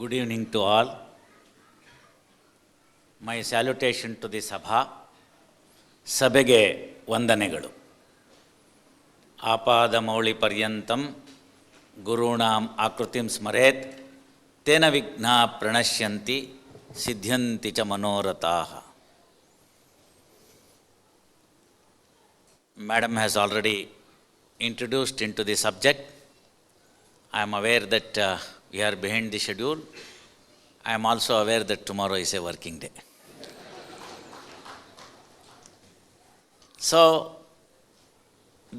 Good evening to all. My salutation to the Sabha. ಸಭೆಗೆ ವಂದನೆಗಳು. ಆಪಾದಮೌಳಿ ಪರ್ಯಂತಂ ಗುರುಣಾಂ ಆಕೃತಿಂ ಸ್ಮರೇತ್ ತೇನ ವಿಘ್ನಾ ಪ್ರಣಶ್ಯಂತಿ ಸಿದ್ಧ್ಯಂತಿ ಚ ಮನೋರಥಾಃ. Madam has already introduced into the subject. I am aware that we are behind the schedule. I am also aware that tomorrow is a working day. So,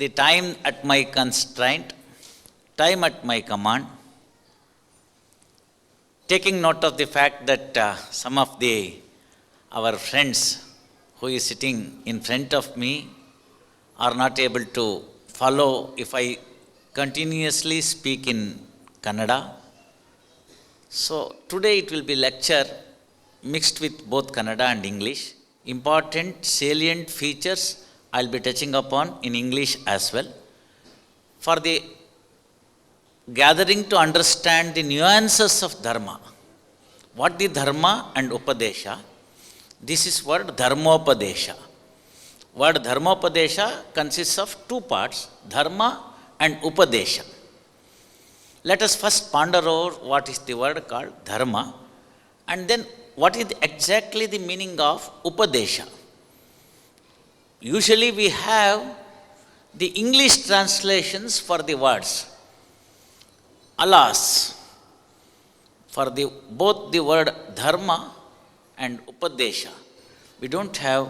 the time at my constraint, time at my command, taking note of the fact that some of our friends who is sitting in front of me are not able to follow if I continuously speak in Kannada. So today it will be lecture mixed with both Kannada and English. Important salient features I will be touching upon in English as well. For the gathering to understand the nuances of Dharma. What the Dharma and Upadesha? This is word Dharmopadesha. Word Dharmopadesha consists of two parts, Dharma and Upadesha. Let us first ponder over what is the word called Dharma and then what is exactly the meaning of Upadesha. Usually we have the English translations for the words. Alas, for both the word Dharma and Upadesha, we don't have,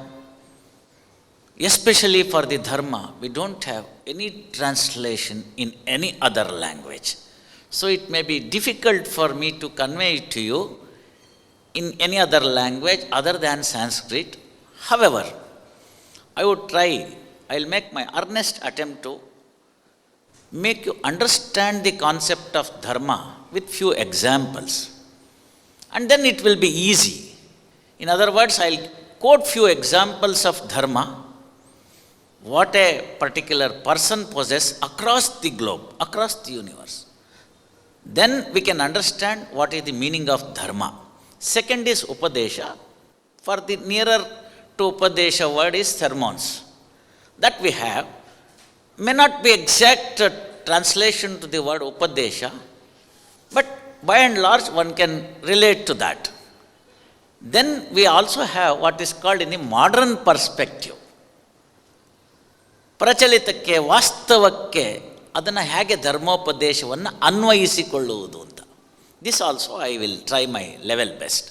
especially for the Dharma, we don't have any translation in any other language. So it may be difficult for me to convey it to you in any other language other than Sanskrit. However, I would try, I will make my earnest attempt to make you understand the concept of Dharma with few examples. And then it will be easy. In other words, I will quote few examples of Dharma, what a particular person possesses across the globe, across the universe. Then we can understand what is the meaning of Dharma. Second is Upadesha. For the nearer to Upadesha word is sermons. That we have may not be exact translation to the word Upadesha, but by and large one can relate to that. Then we also have what is called in the modern perspective. ಪ್ರಚಲಿತಕ್ಕೆ ವಾಸ್ತವಕ್ಕೆ ಅದನ್ನು ಹೇಗೆ ಧರ್ಮೋಪದೇಶವನ್ನು ಅನ್ವಯಿಸಿಕೊಳ್ಳುವುದು ಅಂತ. This also I will try my level best.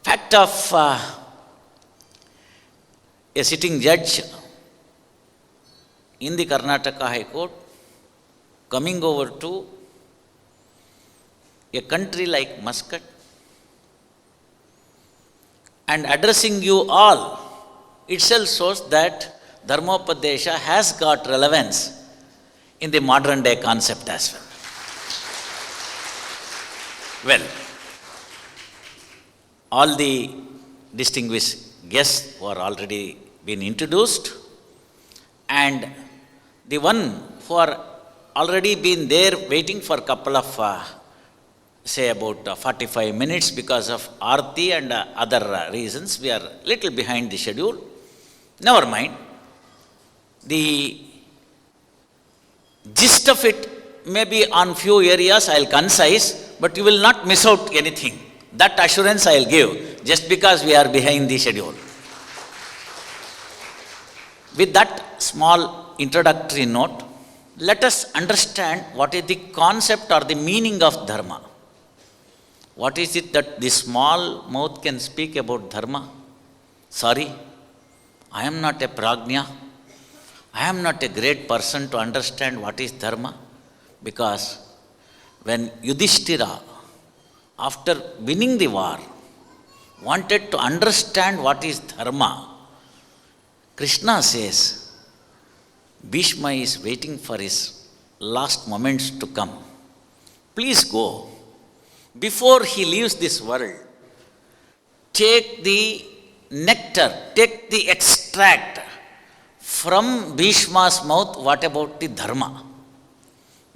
Fact of A sitting judge in the Karnataka High Court coming over to a country like Muscat and addressing you all itself shows that Dharmopadesha has got relevance in the modern day concept as well. Well, all the distinguished guests who are already been introduced and the one who are already been there waiting for a couple of, say about 45 minutes because of Aarti and other reasons, we are little behind the schedule. Never mind. The gist of it may be on few areas I will concise, but you will not miss out anything. That assurance I will give just because we are behind the schedule. With that small introductory note, let us understand what is the concept or the meaning of Dharma. What is it that the small mouth can speak about Dharma? Sorry, I am not a prajna. I am not a great person to understand what is Dharma, because when Yudhishthira, after winning the war, wanted to understand what is Dharma, Krishna says, Bhishma is waiting for his last moments to come. Please go. Before he leaves this world, take the nectar, take the extract from Bhishma's mouth. What about the Dharma?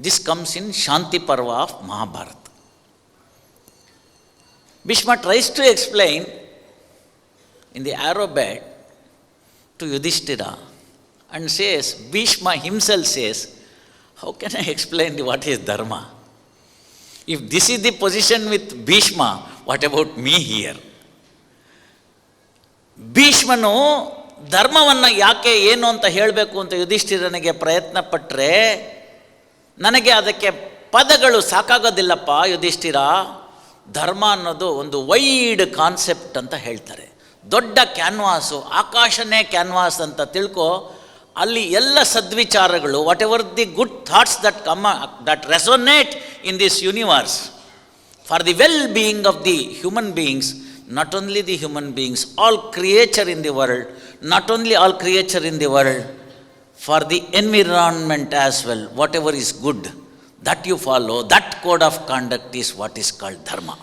This comes in Shanti Parva of Mahabharata. Bhishma tries to explain in the arrow bed to Yudhishthira and says, Bhishma himself says, how can I explain what is dharma? If this is the position with Bhishma, what about me here? ಭೀಷ್ಮನು ಧರ್ಮವನ್ನು ಯಾಕೆ ಏನು ಅಂತ ಹೇಳಬೇಕು ಅಂತ ಯುಧಿಷ್ಠಿರನಿಗೆ ಪ್ರಯತ್ನ ಪಟ್ಟರೆ ನನಗೆ ಅದಕ್ಕೆ ಪದಗಳು ಸಾಕಾಗೋದಿಲ್ಲಪ್ಪ ಯುಧಿಷ್ಠಿರ. ಧರ್ಮ ಅನ್ನೋದು ಒಂದು ವೈಡ್ ಕಾನ್ಸೆಪ್ಟ್ ಅಂತ ಹೇಳ್ತಾರೆ. ದೊಡ್ಡ ಕ್ಯಾನ್ವಾಸು, ಆಕಾಶನೇ ಕ್ಯಾನ್ವಾಸ್ ಅಂತ ತಿಳ್ಕೊ. ಅಲ್ಲಿ ಎಲ್ಲ ಸದ್ವಿಚಾರಗಳು, whatever the good thoughts that resonate in this universe for the well being of the human beings, not only the human beings, all creature in the world, not only all creature in the world, for the environment as well, whatever is good, that you follow, that code of conduct is what is called dharma.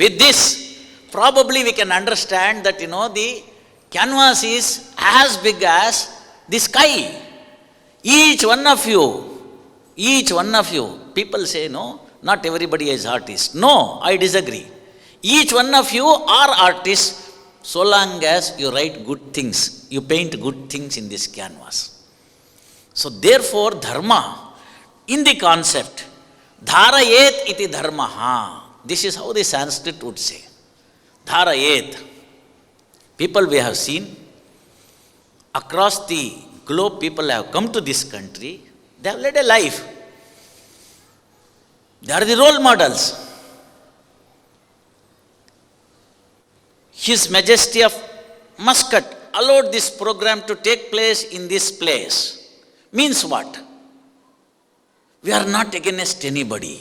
With this, probably we can understand that, the canvas is as big as the sky. Each one of you, people say, no, not everybody is artist. No, I disagree. Each one of you are artists so long as you write good things, you paint good things in this canvas. So therefore dharma, in the concept, dharayet iti dharmaha, this is how the Sanskrit would say. Dharayet. People we have seen, across the globe people have come to this country, they have led a life. They are the role models. His Majesty of Muscat allowed this program to take place in this place. Means what? We are not against anybody.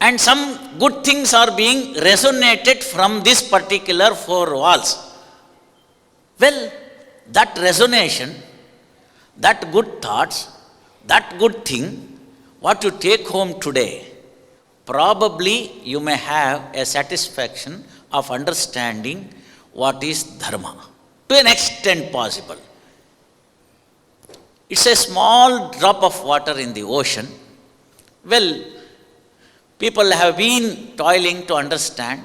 And some good things are being resonated from this particular four walls. Well, that resonation, that good thoughts, that good thing, what you take home today, probably you may have a satisfaction of understanding what is dharma to an extent possible. It's a small drop of water in the ocean. Well, people have been toiling to understand.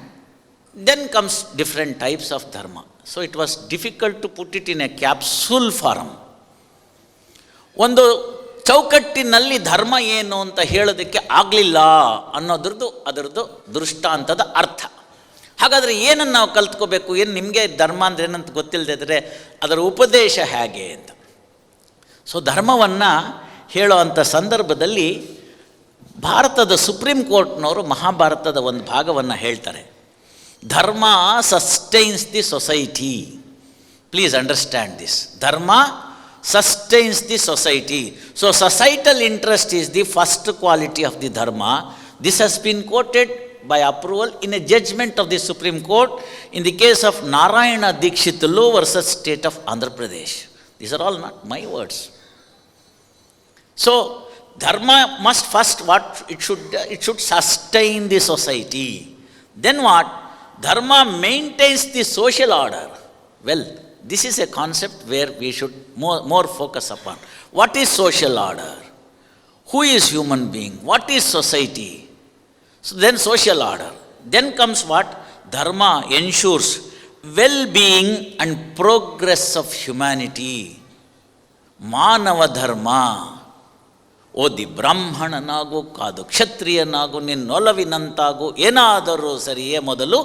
Then comes different types of dharma. So it was difficult to put it in a capsule form. ಒಂದು ಚೌಕಟ್ಟಿನಲ್ಲಿ ಧರ್ಮ ಏನು ಅಂತ ಹೇಳೋದಕ್ಕೆ ಆಗಲಿಲ್ಲ ಅನ್ನೋದ್ರದ್ದು ಅದರದ್ದು ದೃಷ್ಟಾಂತದ ಅರ್ಥ. ಹಾಗಾದರೆ ಏನನ್ನು ನಾವು ಕಲ್ತ್ಕೋಬೇಕು? ಏನು ನಿಮಗೆ ಧರ್ಮ ಅಂದರೆ ಏನಂತ ಗೊತ್ತಿಲ್ಲದಿದ್ದರೆ ಅದರ ಉಪದೇಶ ಹೇಗೆ ಅಂತ. ಸೊ ಧರ್ಮವನ್ನು ಹೇಳೋ ಅಂಥ ಸಂದರ್ಭದಲ್ಲಿ ಭಾರತದ ಸುಪ್ರೀಂ ಕೋರ್ಟ್ನವರು ಮಹಾಭಾರತದ ಒಂದು ಭಾಗವನ್ನು ಹೇಳ್ತಾರೆ. Dharma sustains the society. Please understand this. Dharma sustains the society. So societal interest is the first quality of the dharma. This has been quoted by approval in a judgment of the Supreme Court in the case of Narayana Dikshitulu versus State of Andhra Pradesh. These are all not my words. So, dharma must first it should sustain the society. Then what? Dharma maintains the social order. Well, this is a concept where we should more focus upon. What is social order? Who is human being? What is society? So then social order. Then comes what? Dharma ensures well-being and progress of humanity. Manava dharma. ಓದಿ ಬ್ರಾಹ್ಮಣನಾಗು, ಕಾದು ಕ್ಷತ್ರಿಯನಾಗು, ನಿನ್ನೊಲವಿನಂತಾಗು, ಏನಾದರೂ ಸರಿಯೇ ಮೊದಲು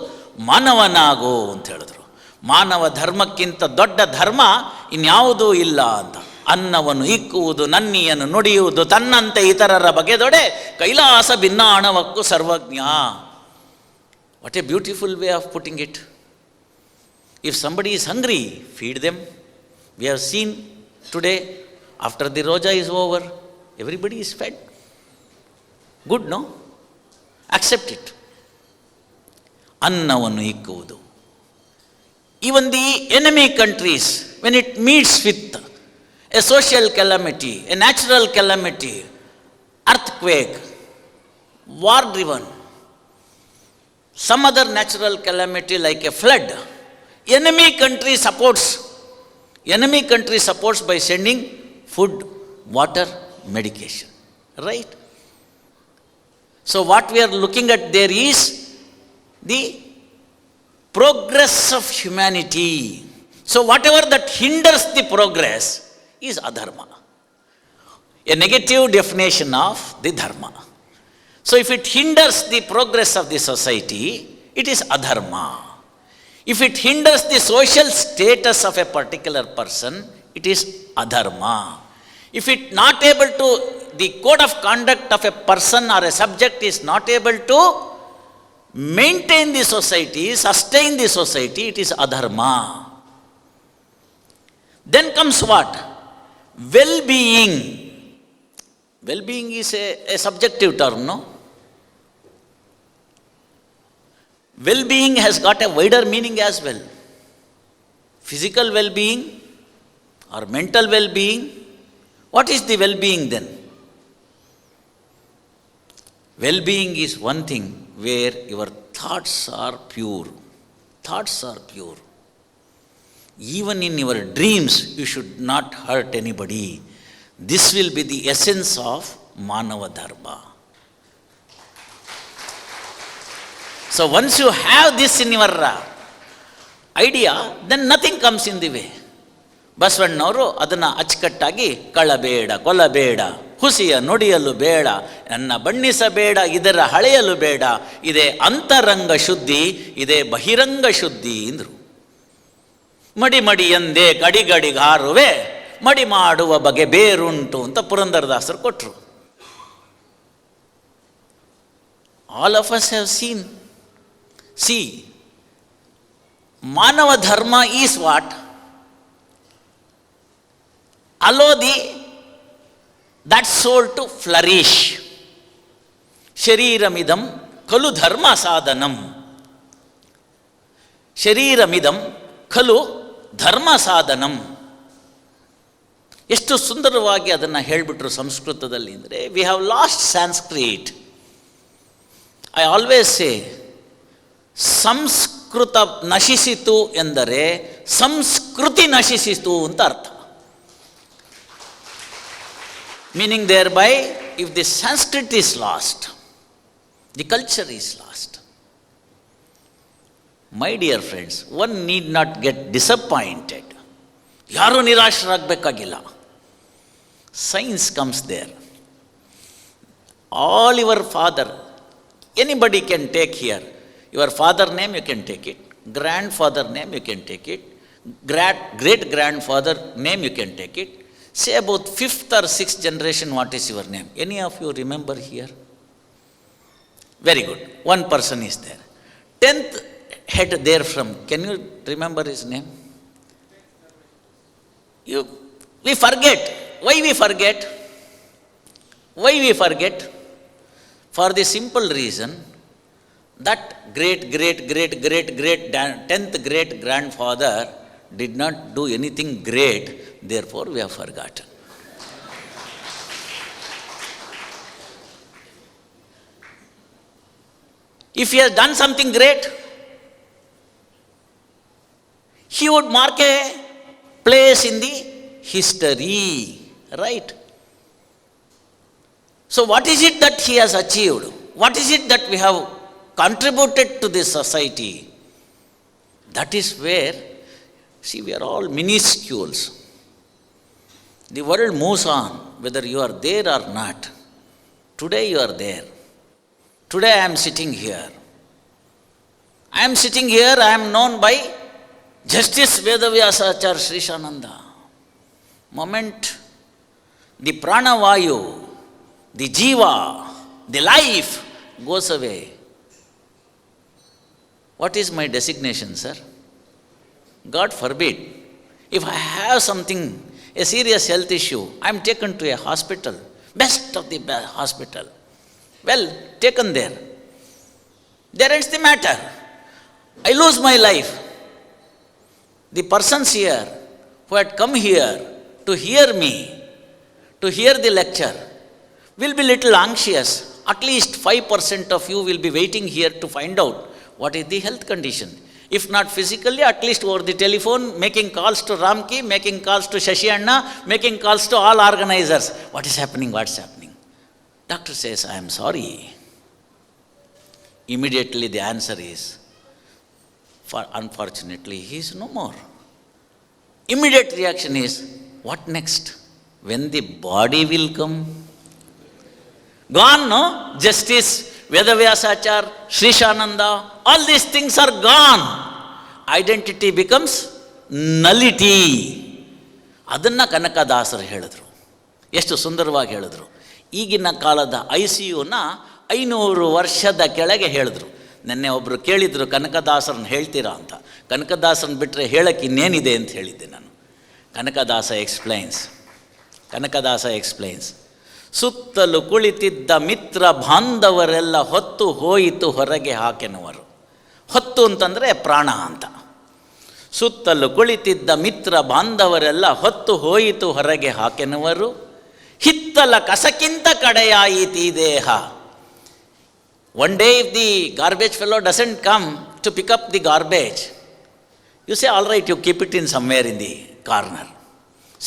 ಮಾನವನಾಗು ಅಂತ ಹೇಳಿದ್ರು. ಮಾನವ ಧರ್ಮಕ್ಕಿಂತ ದೊಡ್ಡ ಧರ್ಮ ಇನ್ಯಾವುದೂ ಇಲ್ಲ ಅಂತ. ಅನ್ನವನ್ನು ಇಕ್ಕುವುದು, ನನ್ನಿಯನ್ನು ನುಡಿಯುವುದು, ತನ್ನಂತೆ ಇತರರ ಬಗೆದೊಡೆ ಕೈಲಾಸ ಭಿನ್ನಾಣವಕ್ಕೂ Sarvajna. What a beautiful way of putting it. If somebody is hungry, feed them. We have seen today, after the roza is over, everybody is fed. Good, no? Accept it. ಅನ್ನವನ್ನು ಇಕ್ಕುವುದು. Even the enemy countries, when it meets with a social calamity, a natural calamity, earthquake, war-driven, some other natural calamity like a flood, enemy country supports by sending food, water, medication, right? So what we are looking at there is the progress of humanity. So whatever that hinders the progress is adharma. A negative definition of the dharma. So if it hinders the progress of the society, it is adharma. If it hinders the social status of a particular person, it is adharma. If it not able to, the code of conduct of a person or a subject is not able to maintain the society, sustain the society, it is adharma. Then comes what? Well-being. Well-being is a subjective term, no? Well-being has got a wider meaning as well. Physical well-being or mental well-being. What is the well-being then? Well-being is one thing where your thoughts are pure. Thoughts are pure. Even in your dreams, you should not hurt anybody. This will be the essence of Manava Dharma. So once you have this in your idea, then nothing comes in the way. ಬಸವಣ್ಣವರು ಅದನ್ನು ಅಚ್ಚುಕಟ್ಟಾಗಿ ಕಳ್ಳಬೇಡ ಕೊಲ್ಲಬೇಡ ಹುಸಿಯ ನುಡಿಯಲು ಬೇಡ ನನ್ನ ಬಣ್ಣಿಸಬೇಡ ಇದರ ಹಳೆಯಲು ಬೇಡ ಇದೇ ಅಂತರಂಗ ಶುದ್ಧಿ ಇದೇ ಬಹಿರಂಗ ಶುದ್ಧಿ ಎಂದರು. ಮಡಿ ಮಡಿ ಎಂದೇ ಗಡಿಗಡಿಗಾರುವೆ ಮಡಿ ಮಾಡುವ ಬಗೆ ಬೇರುಂಟು ಅಂತ ಪುರಂದರದಾಸರು ಕೊಟ್ಟರು. All of us have seen. C ಮಾನವ ಧರ್ಮ is what? Allow that soul to flourish. Shariramidam kalu dharma sadhanam. Shariramidam kalu dharma sadhanam. ಎಷ್ಟು ಸುಂದರವಾಗಿ ಅದನ್ನು ಹೇಳಿಬಿಟ್ರು ಸಂಸ್ಕೃತದಲ್ಲಿ ಅಂದರೆ, we have lost Sanskrit. I always say Sanskrit ನಶಿಸಿತು ಎಂದರೆ ಸಂಸ್ಕೃತಿ ನಶಿಸಿತು ಅಂತ ಅರ್ಥ. Meaning thereby, if the Sanskrit is lost, the culture is lost. My dear friends, one need not get disappointed. ಯಾರೂ ನಿರಾಶರಾಗಬೇಕಾಗಿಲ್ಲ. Science comes there. All your father, anybody can take here. Your father name you can take it, grandfather name you can take it, great grandfather name you can take it. Say about 5th or 6th generation, what is your name? Any of you remember here? Very good. One person is there. 10th head there from, can you remember his name? We forget. Why we forget? Why we forget? For the simple reason that great 10th great grandfather did not do anything great, therefore we have forgotten. If he has done something great, he would mark a place in the history, right? So what is it that he has achieved? What is it that we have contributed to this society? That is where, see, we are all minuscules. The world moves on, whether you are there or not. Today you are there. Today I am sitting here. I am sitting here, I am known by Justice Vedavyasachar Srishananda. Moment, the pranavayu, the jiva, the life goes away. What is my designation, sir? God forbid. If I have something, a serious health issue, I am taken to a hospital, best of the hospital. Well, taken there. There ends the matter. I lose my life. The persons here who had come here to hear me, to hear the lecture, will be little anxious. At least 5% of you will be waiting here to find out what is the health condition. If not physically, at least over the telephone, making calls to Ramki, making calls to Shashi Anna, making calls to all organizers. What is happening? What's happening? Doctor says, I am sorry. Immediately the answer is, unfortunately, he is no more. Immediate reaction is, what next? When the body will come? Gone, no? Justice, Vedavyasachar, Srishananda, all these things are gone. Identity becomes nullity. ಅದನ್ನು ಕನಕದಾಸರು ಹೇಳಿದ್ರು. ಎಷ್ಟು ಸುಂದರವಾಗಿ ಹೇಳಿದ್ರು. ಈಗಿನ ಕಾಲದ ICUನ 500 ವರ್ಷದ ಕೆಳಗೆ ಹೇಳಿದ್ರು. ನೆನ್ನೆ ಒಬ್ಬರು ಕೇಳಿದರು, ಕನಕದಾಸರನ್ನ ಹೇಳ್ತೀರಾ ಅಂತ. ಕನಕದಾಸರನ್ನ ಬಿಟ್ಟರೆ ಹೇಳಕ್ಕೆ ಇನ್ನೇನಿದೆ ಅಂತ ಹೇಳಿದ್ದೆ ನಾನು. ಕನಕದಾಸ ಎಕ್ಸ್ಪ್ಲೈನ್ಸ್. ಸುತ್ತಲೂ ಕುಳಿತಿದ್ದ ಮಿತ್ರ ಬಾಂಧವರೆಲ್ಲ ಹೊತ್ತು ಹೋಯಿತು ಹೊರಗೆ ಹಾಕೆನುವರು. ಹೊತ್ತು ಅಂತಂದರೆ ಪ್ರಾಣ ಅಂತ. ಸುತ್ತಲೂ ಕುಳಿತಿದ್ದ ಮಿತ್ರ ಬಾಂಧವರೆಲ್ಲ ಹೊತ್ತು ಹೋಯಿತು ಹೊರಗೆ ಹಾಕೆನುವರು. ಹಿತ್ತಲ ಕಸಕ್ಕಿಂತ ಕಡೆಯಾಯಿತಿ ದೇಹ. One day if the garbage fellow doesn't come to pick up the garbage, you say, all right, you keep it in somewhere in the corner.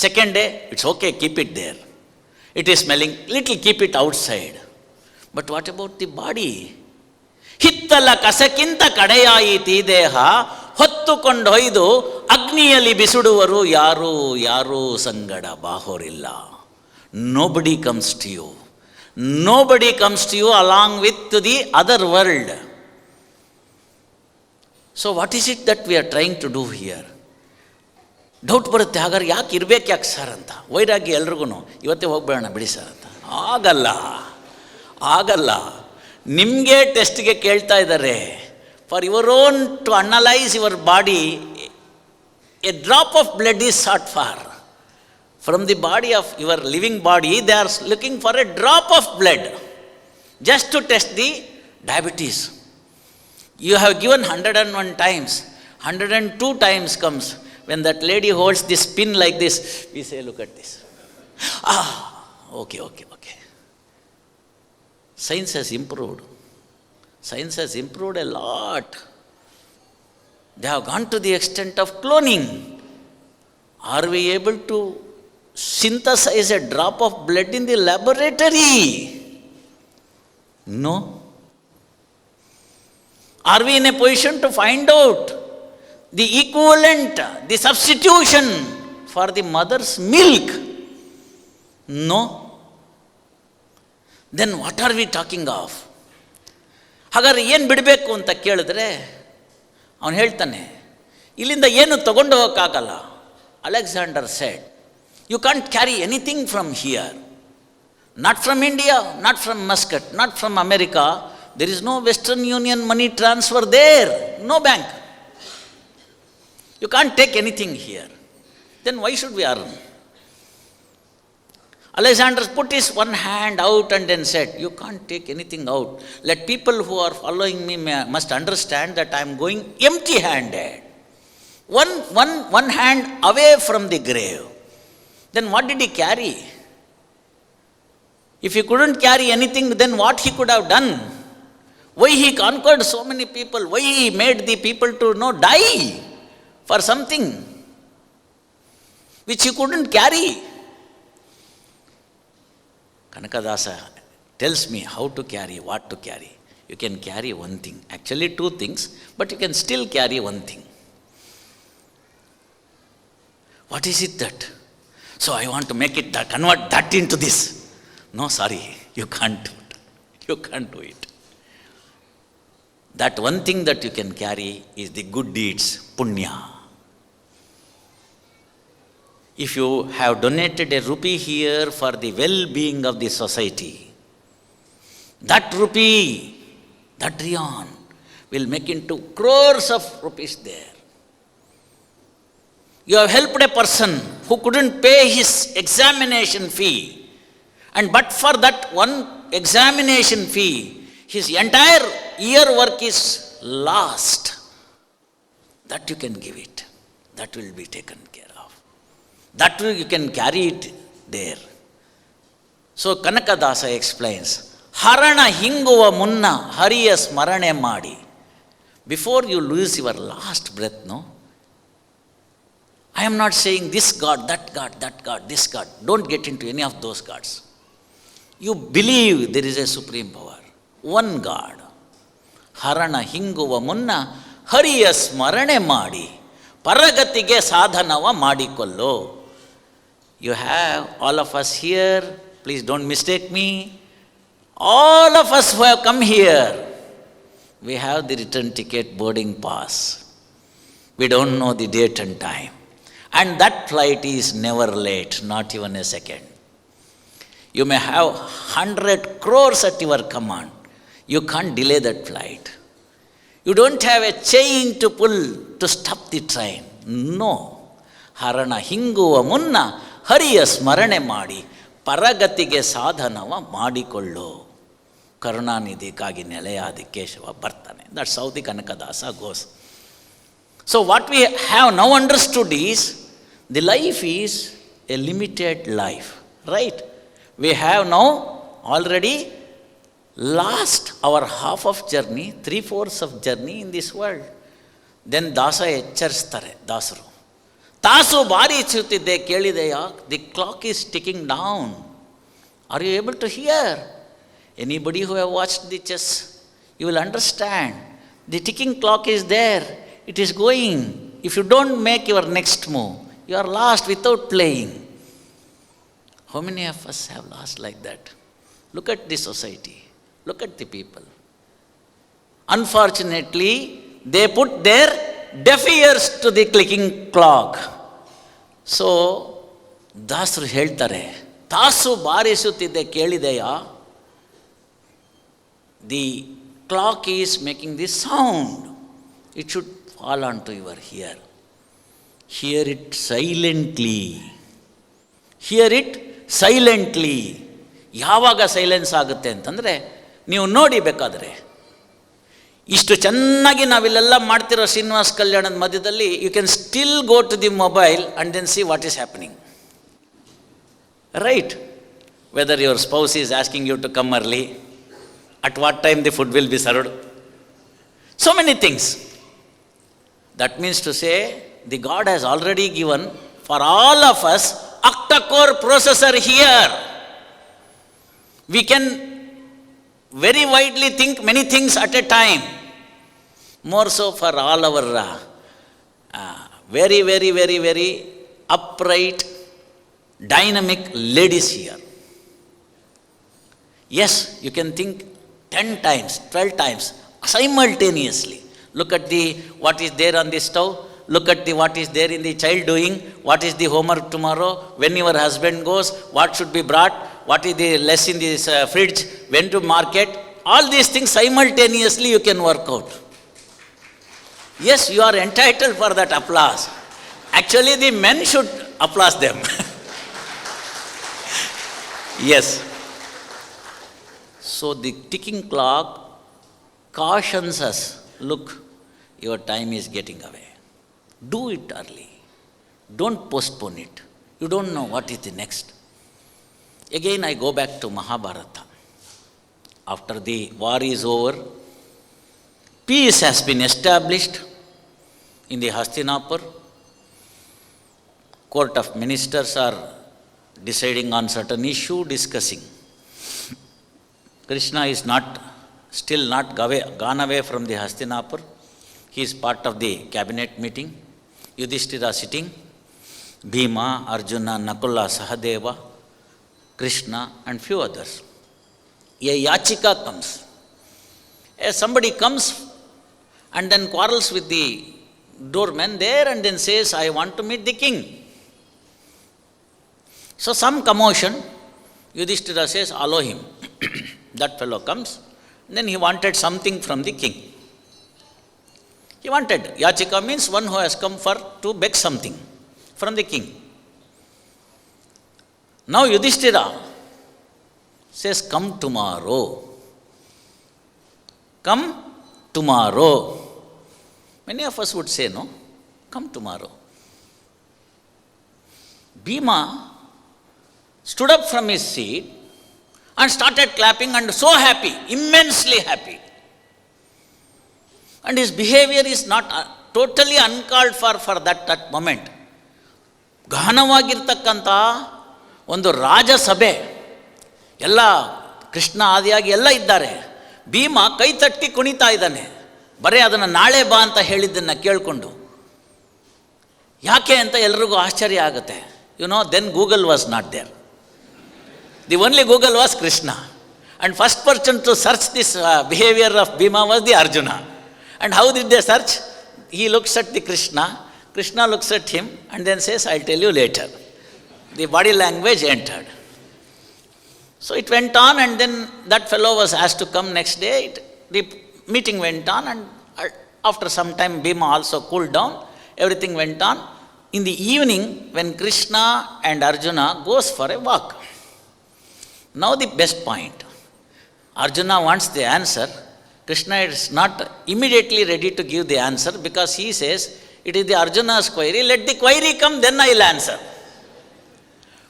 Second day, it's okay, keep it there. It is smelling, little keep it outside. But what about the body? ಹಿತ್ತಲ ಕಸಕ್ಕಿಂತ ಕಡೆಯಾಯಿತಿ ದೇಹ. ಹೊತ್ತುಕೊಂಡೊಯ್ದು ಅಗ್ನಿಯಲ್ಲಿ ಬಿಸುಡುವರು. ಯಾರೂ ಸಂಗಡ ಬಾಹೋರಿಲ್ಲ. Nobody comes to you. Nobody comes to you along with to the other world. So what is it that we are trying to do here? Doubt ಬರುತ್ತೆ, ಹಾಗಾದ್ರೆ ಯಾಕೆ ಇರಬೇಕು ಯಾಕೆ sir ಅಂತ. ವೈರಾಗ್ಯ ಎಲ್ರಿಗೂ ಇವತ್ತೇ ಹೋಗ್ಬೇಡ ಬಿಡಿ ಸರ್ ಅಂತ. ಆಗಲ್ಲ. ನಿಮಗೆ ಟೆಸ್ಟ್ಗೆ ಕೇಳ್ತಾ ಇದ್ದಾರೆ. For your own to analyse your body, a drop of blood is sought for. From the body of your living body, they are looking for a drop of blood just to test the diabetes. You have given 101 times, 102 times comes. When that lady holds this pin like this, we say, look at this. Okay. Science has improved. Science has improved a lot. They have gone to the extent of cloning. Are we able to synthesize a drop of blood in the laboratory? No. Are we in a position to find out the equivalent, the substitution for the mother's milk? No. Then what are we talking of? ಹಾಗಾದ್ರೆ ಏನು ಬಿಡಬೇಕು ಅಂತ ಕೇಳಿದ್ರೆ ಅವನು ಹೇಳ್ತಾನೆ, ಇಲ್ಲಿಂದ ಏನು ತಗೊಂಡು ಹೋಗೋಕ್ಕಾಗಲ್ಲ. Alexander said, you can't carry anything from here. Not from India, not from Muscat, not from America. There is no Western Union money transfer there, no bank. You can't take anything here. Then why should we earn? Alexander put his one hand out and then said, you can't take anything out. Let people who are following me must understand that I am going empty-handed. One hand away from the grave. Then what did he carry? If he couldn't carry anything, then what he could have done? Why he conquered so many people? Why he made the people to die for something which he couldn't carry? Kanakadasa tells me how to carry, what to carry. You can carry one thing, actually two things, but you can still carry one thing. What is it that? So I want to make it that, convert that into this. No, sorry, you can't do it. You can't do it. That one thing that you can carry is the good deeds, punya. If you have donated a rupee here for the well-being of the society, that rupee, that riyan will make into crores of rupees there. You have helped a person who couldn't pay his examination fee, and but for that one examination fee, his entire year work is lost. That you can give it. That will be taken care of. That will, you can carry it there. So Kanakadasa explains, Harana hinguva munna hariya smarane madi. Before you lose your last breath, no? I am not saying this God, that God, this God. Don't get into any of those gods. You believe there is a supreme power, one God. ಹರಣ ಹಿಂಗುವ ಮುನ್ನ ಹರಿಯ ಸ್ಮರಣೆ ಮಾಡಿ ಪರಗತಿಗೆ ಸಾಧನವ ಮಾಡಿಕೊಳ್ಳೋ. You have all of us here, please don't mistake me, all of us who have come here, we have the return ticket, boarding pass. We don't know the date and time. And that flight is never late, not even a second. You may have 100 crores at your command. You can't delay that flight. You don't have a chain to pull to stop the train. No. ಹರಣ ಹಿಂಗುವ ಮುನ್ನ ಹರಿಯ ಸ್ಮರಣೆ ಮಾಡಿ ಪರಗತಿಗೆ ಸಾಧನವ ಮಾಡಿಕೊಳ್ಳು. ಕರುಣಾನಿಧಿಗಾಗಿ ನೆಲೆಯಾದಿ ಕೇಶವ ಬರ್ತಾನೆ. That's how the Kanakadasa goes. So what we have now understood is the life is a limited life, right? We have now already lost our half of journey, 3/4 of journey in this world. Then ದಾಸ ಎಚ್ಚರಿಸ್ತಾರೆ ದಾಸರು. ತಾಸು ಬಾರಿಸುತ್ತಿದ್ದೆ ಕೇಳಿದೆಯಾ, the clock is ticking down. Are you able to hear? Anybody who have watched the chess, you will understand. The ticking clock is there. It is going. If you don't make your next move, you are lost without playing. How many of us have lost like that? Look at the society. Look at the people. Unfortunately, they put their deaf ears to the clicking clock. So, ದಾಸರು ಹೇಳ್ತಾರೆ, ತಾಸು ಬಾರಿಸುತ್ತಿದ್ದೆ ಕೇಳಿದೆಯಾ, the clock is making this sound. It should fall onto your ear. Hear it silently. Hear it silently. ಯಾವಾಗ silence ಆಗುತ್ತೆ ಅಂತಂದರೆ, ನೀವು ನೋಡಿ ಬೇಕಾದರೆ ಇಷ್ಟು ಚೆನ್ನಾಗಿ ನಾವಿಲ್ಲೆಲ್ಲ ಮಾಡ್ತಿರೋ ಶ್ರೀನಿವಾಸ ಕಲ್ಯಾಣದ ಮಧ್ಯದಲ್ಲಿ you can still go to the mobile and then see what is happening, right? Whether your spouse is asking you to come early, at what time the food will be served. So many things. That means to say, the God has already given for all of us octa-core processor here. We can very widely think many things at a time. More so for all our very, very, very, very upright, dynamic ladies here. Yes, you can think 10 times, 12 times simultaneously. Look at what is there on the stove. Look at what is there in the child doing. What is the homework tomorrow? When your husband goes, what should be brought? What is the less in this fridge? When to market? All these things simultaneously you can work out. Yes, you are entitled for that applause. Actually, the men should applaud them. Yes. So the ticking clock cautions us, look, your time is getting away. Do it early. Don't postpone it. You don't know what is the next. Again, I go back to Mahabharata. After the war is over, peace has been established in the Hastinapur. Court of ministers are deciding on certain issue, discussing. Krishna is still not gone away from the Hastinapur. He is part of the cabinet meeting. Yudhishthira sitting, Bhima, Arjuna, Nakula, Sahadeva, Krishna and few others. A yachika comes. Somebody comes and then quarrels with the doorman there and then says, I want to meet the king. So some commotion, Yudhishthira says, allow him. That fellow comes, then he wanted something from the king. He wanted, yachika means one who has come to beg something from the king. Now Yudhishthira says, come tomorrow. Come tomorrow. Many of us would say, no, come tomorrow. Bhima stood up from his seat and started clapping and so happy, immensely happy. And his behavior is not totally uncalled for that moment. ಗಹನವಾಗಿರ್ತಕ್ಕಂಥ ಒಂದು ರಾಜಸಭೆ, ಎಲ್ಲ ಕೃಷ್ಣ ಆದಿಯಾಗಿ ಎಲ್ಲ ಇದ್ದಾರೆ. ಭೀಮ ಕೈ ತಟ್ಟಿ ಕುಣಿತಾ ಇದ್ದಾನೆ, ಬರೀ ಅದನ್ನು ನಾಳೆ ಬಾ ಅಂತ ಹೇಳಿದ್ದನ್ನು ಕೇಳಿಕೊಂಡು. ಯಾಕೆ ಅಂತ ಎಲ್ರಿಗೂ ಆಶ್ಚರ್ಯ ಆಗುತ್ತೆ. Then Google was not there. The only Google was Krishna. And first person to search this behaviour of Bhima was the Arjuna. And how did they search? He looks at the Krishna, Krishna looks at him and then says, I'll tell you later. The body language entered. So it went on, and then that fellow was asked to come next day. The meeting went on, and after some time Bhima also cooled down. Everything went on. In the evening, when Krishna and Arjuna goes for a walk. Now the best point. Arjuna wants the answer. Krishna is not immediately ready to give the answer, because he says, it is the Arjuna's query, let the query come, then I will answer.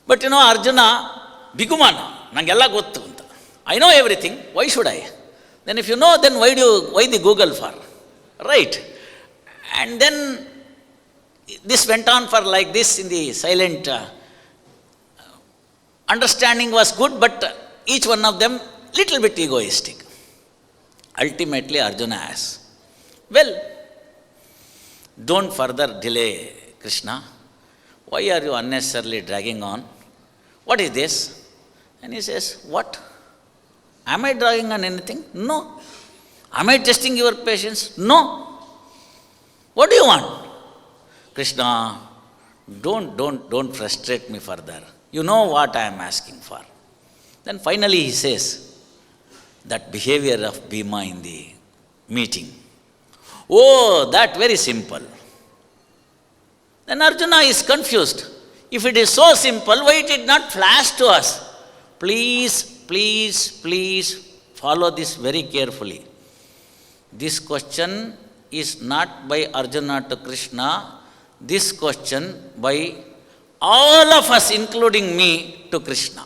But Arjuna, bigumana, nangeಲ್ಲ ಗೊತ್ತು ಅಂತ. I know everything, why should I? Then if you know, then why the Google for? Right? And then this went on for like this in the silent. Understanding was good, but each one of them little bit egoistic. Ultimately, Arjuna asks, well, don't further delay, Krishna. Why are you unnecessarily dragging on? What is this? And he says, what? Am I dragging on anything? No. Am I testing your patience? No. What do you want? Krishna, don't frustrate me further. You know what I am asking for. Then finally he says, that behavior of Bhima in the meeting. Oh, that very simple. Then Arjuna is confused. If it is so simple, why did it not flash to us? Please follow this very carefully. This question is not by Arjuna to Krishna. This question by all of us, including me, to Krishna.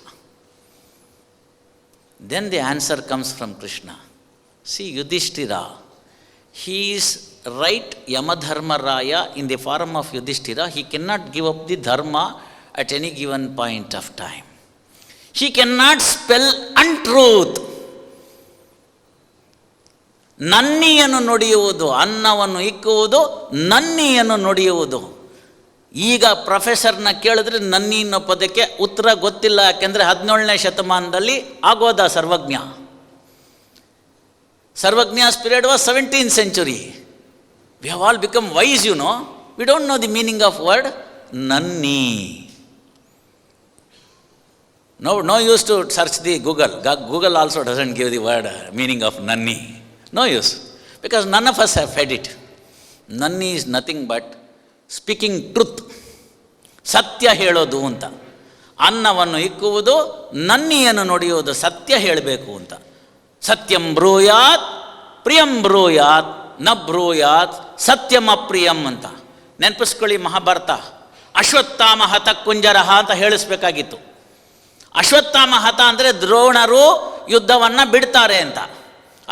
Then the answer comes from Krishna. See, Yudhishthira, he is right Yamadharmaraya in the form of Yudhishthira. He cannot give up the dharma at any given point of time. He cannot spell untruth. ನನ್ನಿಯನ್ನು ನುಡಿಯುವುದು, ಅನ್ನವನ್ನು ಇಕ್ಕುವುದು, ನನ್ನಿಯನ್ನು ನುಡಿಯುವುದು. ಈಗ ಪ್ರೊಫೆಸರ್ನ ಕೇಳಿದ್ರೆ ನನ್ನಿ ಅನ್ನೋ ಪದಕ್ಕೆ ಉತ್ತರ ಗೊತ್ತಿಲ್ಲ, ಯಾಕೆಂದರೆ 17ನೇ ಶತಮಾನದಲ್ಲಿ ಆಗೋದ ಸರ್ವಜ್ಞ. Sarvagna's period was 17th century. We have all become wise, We don't know the meaning of word nanni. No use to search the Google. Google also doesn't give the word meaning of nanni. No use. Because none of us have fed it. Nanni is nothing but speaking truth, ಸತ್ಯ ಹೇಳೋದು ಅಂತ. ಅನ್ನವನ್ನು ಇಕ್ಕುವುದು, ನನ್ನಿಯನ್ನು ನುಡಿಯುವುದು, ಸತ್ಯ ಹೇಳಬೇಕು ಅಂತ. ಸತ್ಯಂ ಬ್ರೂಯಾತ್ ಪ್ರಿಯಂ ಬ್ರೂಯಾತ್ ನ ಬ್ರೂಯಾತ್ ಸತ್ಯಂ ಅಪ್ರಿಯಂ ಅಂತ. ನೆನಪಿಸ್ಕೊಳ್ಳಿ, ಮಹಾಭಾರತ ಅಶ್ವತ್ಥಾಮ ಹತ ಕುಂಜರಹ ಅಂತ ಹೇಳಿಸ್ಬೇಕಾಗಿತ್ತು. ಅಶ್ವತ್ಥಾಮ ಹತ ಅಂದರೆ ದ್ರೋಣರು ಯುದ್ಧವನ್ನು ಬಿಡ್ತಾರೆ ಅಂತ.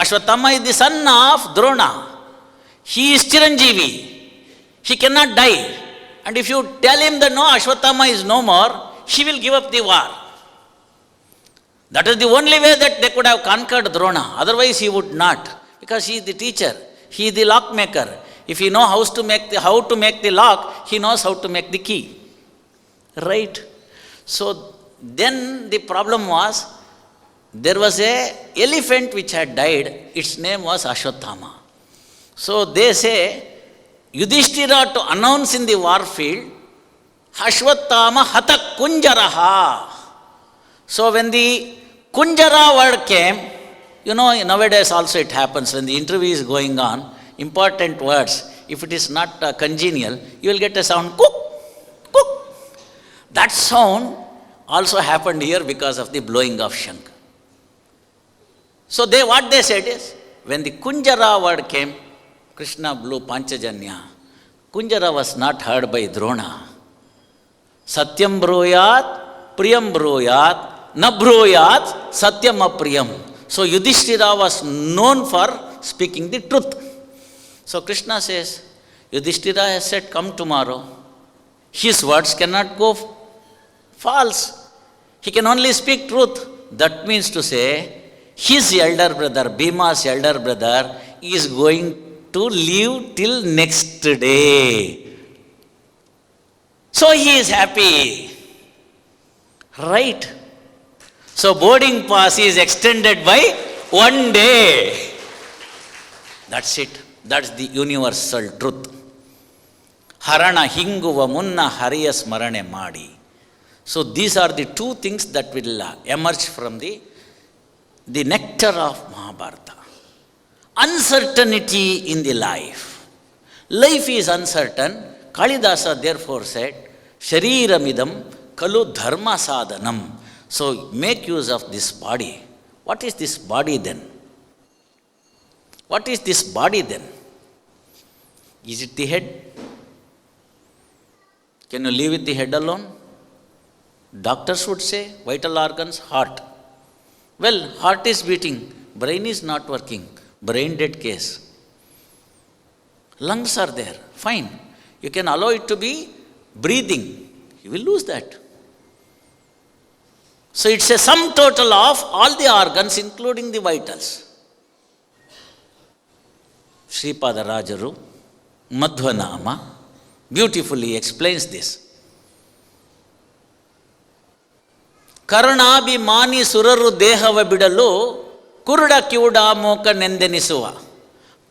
Ashwatthama is the son of Drona. He is Chiranjeevi. He cannot die. And if you tell him that no, Ashwatthama is no more, he will give up the war. That is the only way that they could have conquered Drona. Otherwise he would not. Because he is the teacher. He is the lock maker. If he knows how to make the lock, he knows how to make the key. Right? So then the problem was, there was a elephant which had died. Its name was Ashwatthama. So they say, Yudhishthira to announce in the war field, Ashwatthama hata kunjaraha. So when the kunjara word came, nowadays also it happens when the interview is going on, important words, if it is not congenial, you will get a sound, cook, cook. That sound also happened here because of the blowing of shank. So what they said is, when the kunjara word came, Krishna blew Panchajanya. Kunjara was not heard by Drona. Satyam bruyat, priyam bruyat, na bruyat, satyam apriyam. So Yudhishthira was known for speaking the truth. So Krishna says, Yudhishthira has said, come tomorrow. His words cannot go false. He can only speak truth. That means to say, his elder brother, Bhima's elder brother, is going to live till next day. So he is happy. Right? So boarding pass is extended by 1 day. That's it. That's the universal truth. Harana hinguva munna hariya smarane madi. So these are the two things that will emerge from the nectar of Mahabharata. Uncertainty in the life. Life is uncertain. Kalidasa therefore said, Shariramidam kalu dharma sadhanam. So make use of this body. What is this body then? What is this body then? Is it the head? Can you live with the head alone? Doctors would say, vital organs, heart. Well, heart is beating, brain is not working, brain dead case. Lungs are there, fine. You can allow it to be breathing. You will lose that. So it's a sum total of all the organs, including the vitals. Sripada Rajaru, Madhvanama, beautifully explains this. ಕರುಣಾಭಿಮಾನಿ ಸುರರು ದೇಹವ ಬಿಡಲು ಕುರುಡ ಕಿವುಡ ಮೂಕ ನೆಂದೆನಿಸುವ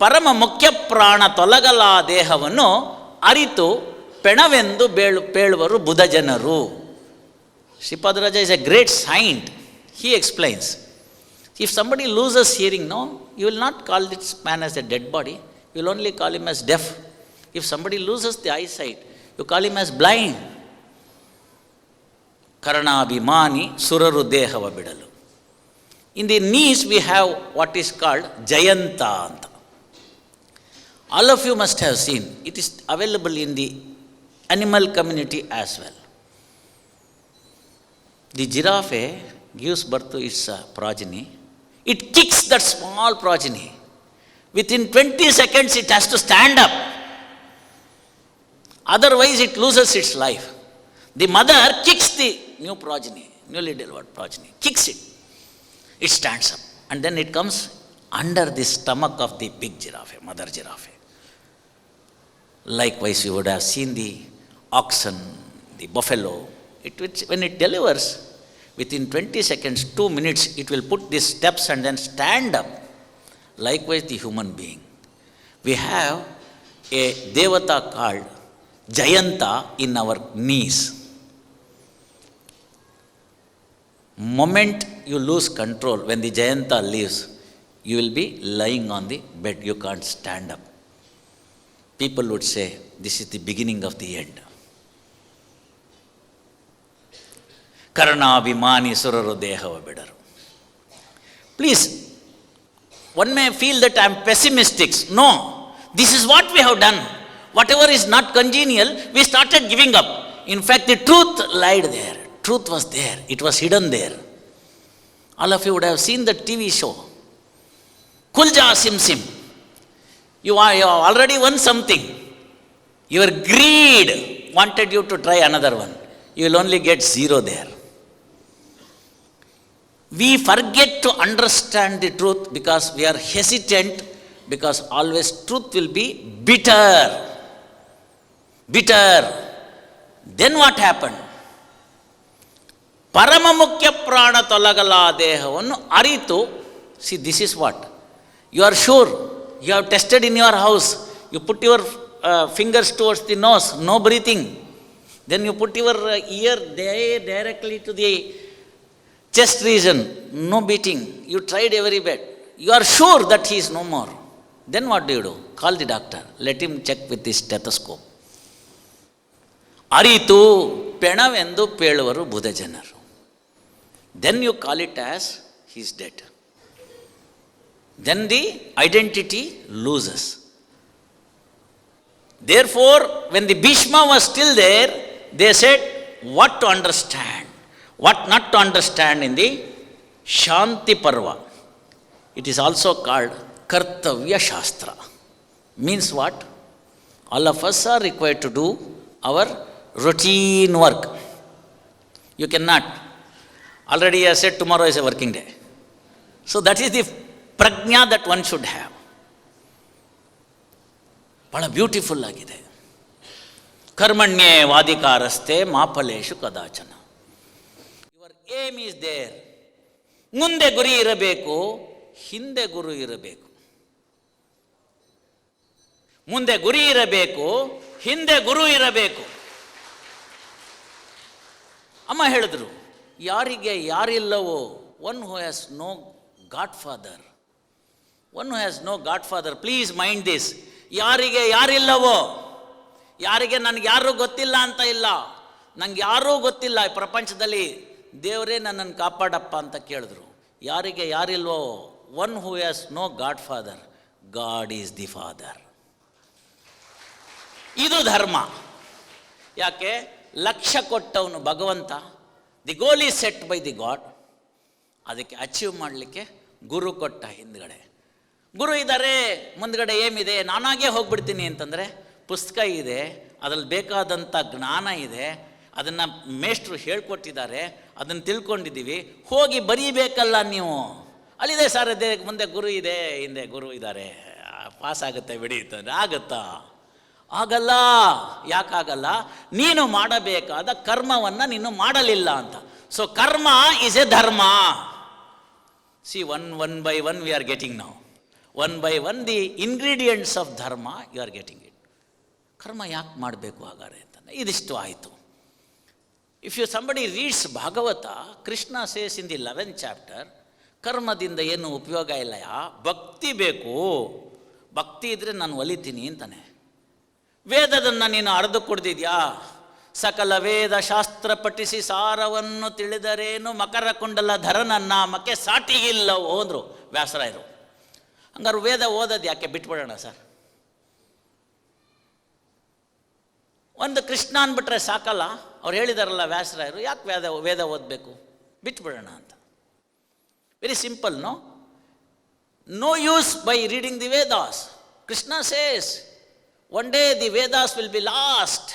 ಪರಮ ಮುಖ್ಯ ಪ್ರಾಣ ತೊಲಗಲ ದೇಹವನ್ನು ಅರಿತು ಪೆಣವೆಂದು ಪೇಳುವರು ಬುಧ ಜನರು. Sripada Raja is a great saint. He explains. If somebody loses hearing, no, you will not call this man as a dead body. You will only call him as deaf. If somebody loses the eyesight, you call him as blind. Karanabhimani suraru dehava bidalu. In the knees we have what is called Jayanta. All of you must have seen. It is available in the animal community as well. The giraffe gives birth to its progeny. It kicks that small progeny. Within 20 seconds it has to stand up. Otherwise it loses its life. The mother kicks the new progeny, newly delivered progeny, kicks it. It stands up. And then it comes under the stomach of the big giraffe, mother giraffe. Likewise, you would have seen the oxen, the buffalo. When it delivers, within 20 seconds, 2 minutes, it will put these steps and then stand up. Likewise, the human being. We have a devata called Jayanta in our knees. Moment you lose control, when the Jayanta leaves, you will be lying on the bed. You can't stand up. People would say, this is the beginning of the end. Karanabhimani suraru dehava bidaru. Please, one may feel that I am pessimistic. No, this is what we have done. Whatever is not congenial, we started giving up. In fact, the truth lied there. Truth was there. It was hidden there. All of you would have seen the TV show. Kulja Sim Sim. You have already won something. Your greed wanted you to try another one. You will only get 0 there. We forget to understand the truth because we are hesitant, because always truth will be bitter. Bitter. Then what happened? Paramamukya prana tolagala dehavannu aritu. See, this is what? You are sure. You have tested in your house. You put your fingers towards the nose, no breathing. Then you put your ear there directly to the chest region, no beating. You tried every bit. You are sure that he is no more. Then what do? Call the doctor. Let him check with the stethoscope. Aritu penavendu peluvaru budajanaru. Then you call it as he is dead. Then the identity loses. Therefore, when the Bhishma was still there, they said what to understand, what not to understand in the Shanti Parva. It is also called Kartavya Shastra. Means what? All of us are required to do our routine work. You cannot. Already I said tomorrow is a working day. So that is the prajna that one should have. ಬಹಳ beautiful ಆಗಿದೆ. ಕರ್ಮಣ್ಯೇ ವಾದಿಕಾರಸ್ತೆ ಮಾಫಲೇಶು ಕದಾಚನ. Your aim is there. ಮುಂದೆ ಗುರಿ ಇರಬೇಕು, ಹಿಂದೆ ಗುರು ಇರಬೇಕು. ಮುಂದೆ ಗುರಿ ಇರಬೇಕು, ಹಿಂದೆ ಗುರು ಇರಬೇಕು. ಅಮ್ಮ ಹೇಳಿದ್ರು, ಯಾರಿಗೆ ಯಾರಿಲ್ಲವೋ, one who has no godfather, one who has no godfather, please mind this. ಯಾರಿಗೆ ಯಾರಿಲ್ಲವೋ, ಯಾರಿಗೆ ನನಗೆ ಯಾರೂ ಗೊತ್ತಿಲ್ಲ ಅಂತ ಇಲ್ಲ, ನನಗೆ ಯಾರೂ ಗೊತ್ತಿಲ್ಲ ಈ ಪ್ರಪಂಚದಲ್ಲಿ, ದೇವರೇ ನನ್ನನ್ನು ಕಾಪಾಡಪ್ಪ ಅಂತ ಕೇಳಿದ್ರು. ಯಾರಿಗೆ ಯಾರಿಲ್ವೋ, one who has no godfather, God is the father. ಇದು ಧರ್ಮ. ಯಾಕೆ? ಲಕ್ಷ್ಯ ಕೊಟ್ಟವನು ಭಗವಂತ. The goal is set by the God. ಅದಕ್ಕೆ ಅಚೀವ್ ಮಾಡಲಿಕ್ಕೆ ಗುರು ಕೊಟ್ಟ. ಹಿಂದ್ಗಡೆ ಗುರು ಇದ್ದಾರೆ, ಮುಂದ್ಗಡೆ ಏಮಿದೆ, ನಾನಾಗೇ ಹೋಗ್ಬಿಡ್ತೀನಿ ಅಂತಂದರೆ ಪುಸ್ತಕ ಇದೆ, ಅದರಲ್ಲಿ ಬೇಕಾದಂಥ ಜ್ಞಾನ ಇದೆ, ಅದನ್ನು ಮೇಷ್ಟ್ರು ಹೇಳ್ಕೊಟ್ಟಿದ್ದಾರೆ, ಅದನ್ನು ತಿಳ್ಕೊಂಡಿದ್ದೀವಿ, ಹೋಗಿ ಬರೀಬೇಕಲ್ಲ ನೀವು. ಅಲ್ಲಿದೆ ಸರ್, ಅದೇ ಮುಂದೆ ಗುರು ಇದೆ, ಹಿಂದೆ ಗುರು ಇದ್ದಾರೆ, ಪಾಸ್ ಆಗುತ್ತೆ ಬಿಡಿ ಅಂತಂದರೆ ಆಗುತ್ತಾ? ಆಗಲ್ಲ. ಯಾಕಾಗಲ್ಲ? ನೀನು ಮಾಡಬೇಕಾದ ಕರ್ಮವನ್ನು ನೀನು ಮಾಡಲಿಲ್ಲ ಅಂತ. So karma is a dharma. See one by one we are getting now. One by one the ingredients of dharma you are getting it. ಕರ್ಮ ಯಾಕೆ ಮಾಡಬೇಕು ಹಾಗಾದ್ರೆ ಅಂತಂದರೆ ಇದಿಷ್ಟು ಆಯಿತು. If you somebody reads Bhagavata, Krishna says in the 11th chapter, ಕರ್ಮದಿಂದ ಏನು ಉಪಯೋಗ ಇಲ್ಲ, ಭಕ್ತಿ ಬೇಕು. ಭಕ್ತಿ ಇದ್ದರೆ ನಾನು ಒಲಿತೀನಿ ಅಂತಾನೆ. ವೇದದನ್ನು ನೀನು ಅರ್ದು ಕುಡ್ದಿದ್ಯಾ? ಸಕಲ ವೇದ ಶಾಸ್ತ್ರ ಪಠಿಸಿ ಸಾರವನ್ನು ತಿಳಿದರೇನು ಮಕರ ಕುಂಡಲ ಧರನನ್ನಾಮಕ್ಕೆ ಸಾಟಿಗಿಲ್ಲವೋ ಅಂದರು ವ್ಯಾಸರಾಯರು. ಹಂಗಾರು ವೇದ ಓದೋದು ಯಾಕೆ? ಬಿಟ್ಬಿಡೋಣ ಸರ್. ಒಂದು ಕೃಷ್ಣ ಅಂದ್ಬಿಟ್ರೆ ಸಾಕಲ್ಲ? ಅವ್ರು ಹೇಳಿದಾರಲ್ಲ ವ್ಯಾಸರಾಯರು, ಯಾಕೆ ವೇದ ಓದಬೇಕು? ಬಿಟ್ಬಿಡೋಣ ಅಂತ. Very simple. No use by reading the Vedas. Krishna says one day the Vedas will be lost.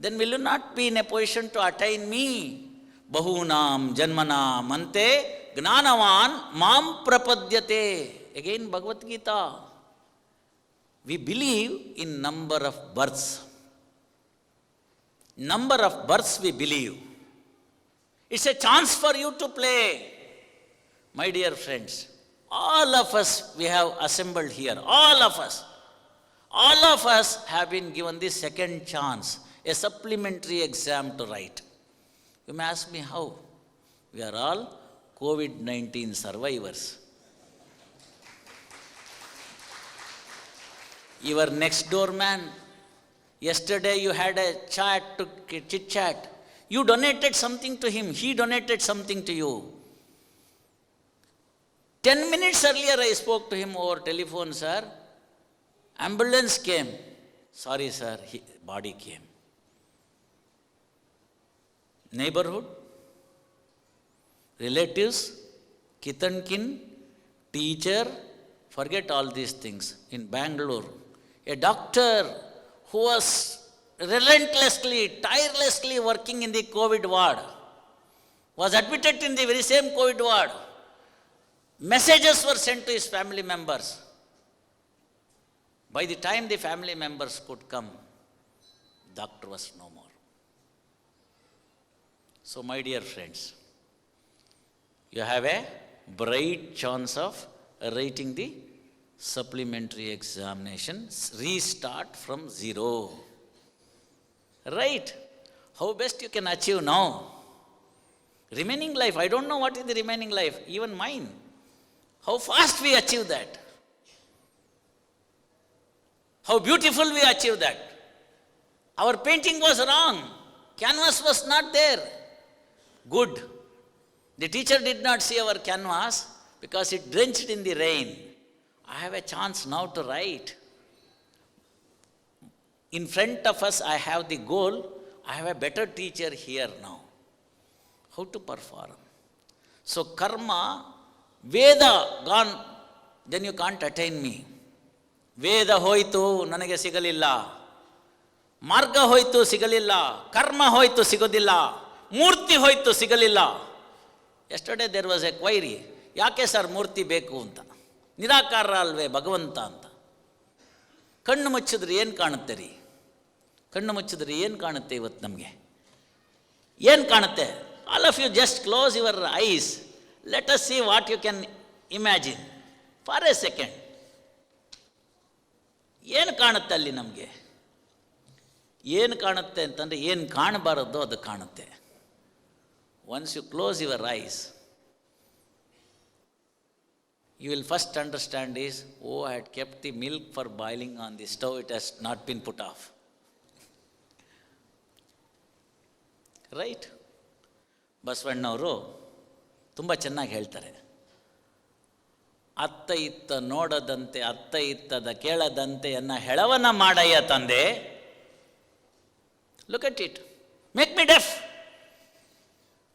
Then will you not be in a position to attain me? Bahunam janmanam ante gnanavan mam prapadyate. Again Bhagavad Gita. We believe in number of births. Number of births we believe. It's a chance for you to play. My dear friends, all of us we have assembled here. All of us have been given the second chance, a supplementary exam to write. You may ask me how? We are all COVID-19 survivors. Your next door man, yesterday you had a chit chat. You donated something to him, he donated something to you. 10 minutes earlier I spoke to him over telephone, sir. Ambulance came. Sorry sir, body came. Neighborhood, relatives, kith and kin, teacher, forget all these things. In Bangalore, a doctor who was relentlessly, tirelessly working in the COVID ward was admitted in the very same COVID ward. Messages were sent to his family members. By the time the family members could come, doctor was no more. So my dear friends, you have a bright chance of writing the supplementary examination. Restart from zero. Right? How best you can achieve now? Remaining life, I don't know what is the remaining life, even mine. How fast we achieve that. How beautiful we achieve that. Our painting was wrong. Canvas was not there. Good. The teacher did not see our canvas because it drenched in the rain. I have a chance now to write. In front of us, I have the goal. I have a better teacher here now. How to perform? So karma, Veda gone, then you can't attain me. ವೇದ ಹೋಯಿತು, ನನಗೆ ಸಿಗಲಿಲ್ಲ. ಮಾರ್ಗ ಹೋಯಿತು, ಸಿಗಲಿಲ್ಲ. ಕರ್ಮ ಹೋಯಿತು, ಸಿಗೋದಿಲ್ಲ. ಮೂರ್ತಿ ಹೋಯಿತು, ಸಿಗಲಿಲ್ಲ. Yesterday there was a query, ಯಾಕೆ ಸರ್ ಮೂರ್ತಿ ಬೇಕು ಅಂತ, ನಿರಾಕಾರ ಅಲ್ವೇ ಭಗವಂತ ಅಂತ. ಕಣ್ಣು ಮುಚ್ಚಿದ್ರೆ ಏನು ಕಾಣುತ್ತೆ ರೀ? ಕಣ್ಣು ಮುಚ್ಚಿದ್ರೆ ಏನು ಕಾಣುತ್ತೆ ಇವತ್ತು ನಮಗೆ? ಏನು ಕಾಣುತ್ತೆ? All of you just close your eyes, let us see what you can imagine for a second. ಏನು ಕಾಣುತ್ತೆ ಅಲ್ಲಿ ನಮಗೆ? ಏನು ಕಾಣುತ್ತೆ ಅಂತಂದರೆ ಏನು ಕಾಣಬಾರದು ಅದು ಕಾಣುತ್ತೆ. Once you close your eyes, you will first understand is, oh, I had kept the milk for boiling on the stove, it has not been put off. Right? ಬಸವಣ್ಣವರು ತುಂಬ ಚೆನ್ನಾಗಿ ಹೇಳ್ತಾರೆ, ಅತ್ತ ಇತ್ತ ನೋಡದಂತೆ ಅತ್ತ ಇತ್ತದ ಕೇಳದಂತೆ ಎನ್ನ ಹೆಳವನ ಮಾಡಯ್ಯ ತಂದೆ. Look at it. Make me deaf.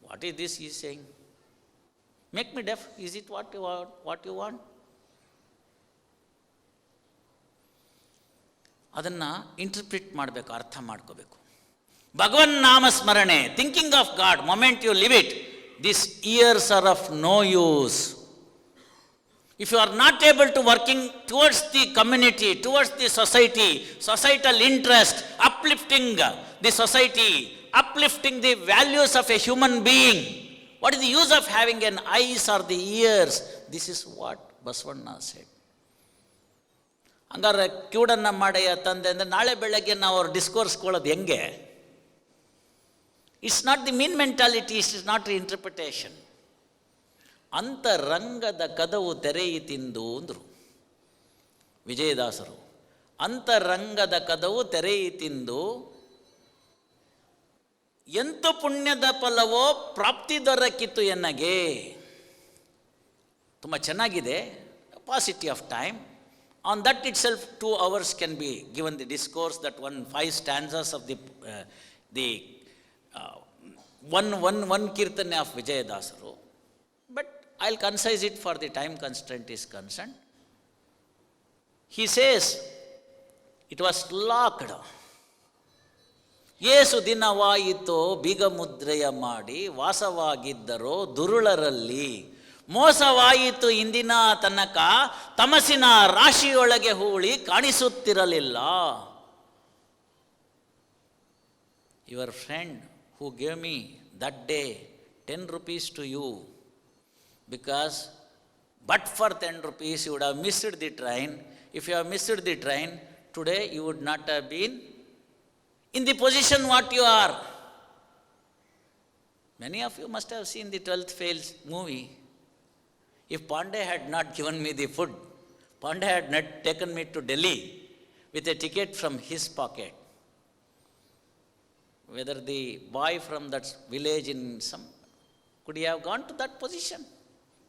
What is this he is saying? Make me deaf. Is it what you want? ಅದನ್ನು ಇಂಟರ್ಪ್ರಿಟ್ ಮಾಡಬೇಕು, ಅರ್ಥ ಮಾಡ್ಕೋಬೇಕು. ಭಗವನ್ ನಾಮ ಸ್ಮರಣೆ, thinking of God, moment you live it, this years are of no use. If you are not able to working towards the community, towards the society, societal interest, uplifting the society, uplifting the values of a human being, what is the use of having an eyes or the ears? This is what Basavana said. ಹಂಗಾರೆ ಕಿವುಡನ್ನ ಮಾಡಯ್ಯ ತಂದೆ ಅಂದರೆ ನಾಳೆ ಬೆಳಗ್ಗೆ ನಾವು ಅವ್ರ discourse ಕೊಡೋದು ಹೆಂಗೆ? It's not the mean mentality, it's not the interpretation. ಅಂತರಂಗದ ಕದವು ತೆರೆಯಿತಿಂದು ಅಂದರು ವಿಜಯದಾಸರು. ಅಂತರಂಗದ ಕದವು ತೆರೆಯಿತಿಂದು ಎಂತು ಪುಣ್ಯದ ಫಲವೋ ಪ್ರಾಪ್ತಿ ದೊರಕಿತು ಎನ್ನಗೆ. ತುಂಬ ಚೆನ್ನಾಗಿದೆ. Paucity of time. On that itself 2 hours can be given the discourse, that 5 stanzas of the one keerthane of ವಿಜಯದಾಸರು. But I will concise it for the time constraint is concern. He says it was locked. ಏಸು ದಿನವಾಯಿತೋ ಬೀಗ ಮುದ್ರೆಯ ಮಾಡಿ ವಾಸವಾಗಿದ್ದರೋ ದುರುಳರಲ್ಲಿ, ಮೋಸವಾಯಿತು ಇಂದಿನ ತನಕ ತಮಸಿನ ರಾಶಿಯೊಳಗೆ ಹೂಳಿ ಕಾಣಿಸುತ್ತಿರಲಿಲ್ಲ. Your friend who gave me that day 10 rupees to you, because but for 10 rupees you would have missed the train. If you have missed the train, today you would not have been in the position what you are. Many of you must have seen the 12th Fail movie. If Pandey had not given me the food, Pandey had not taken me to Delhi with a ticket from his pocket, whether the boy from that village in some, could he have gone to that position?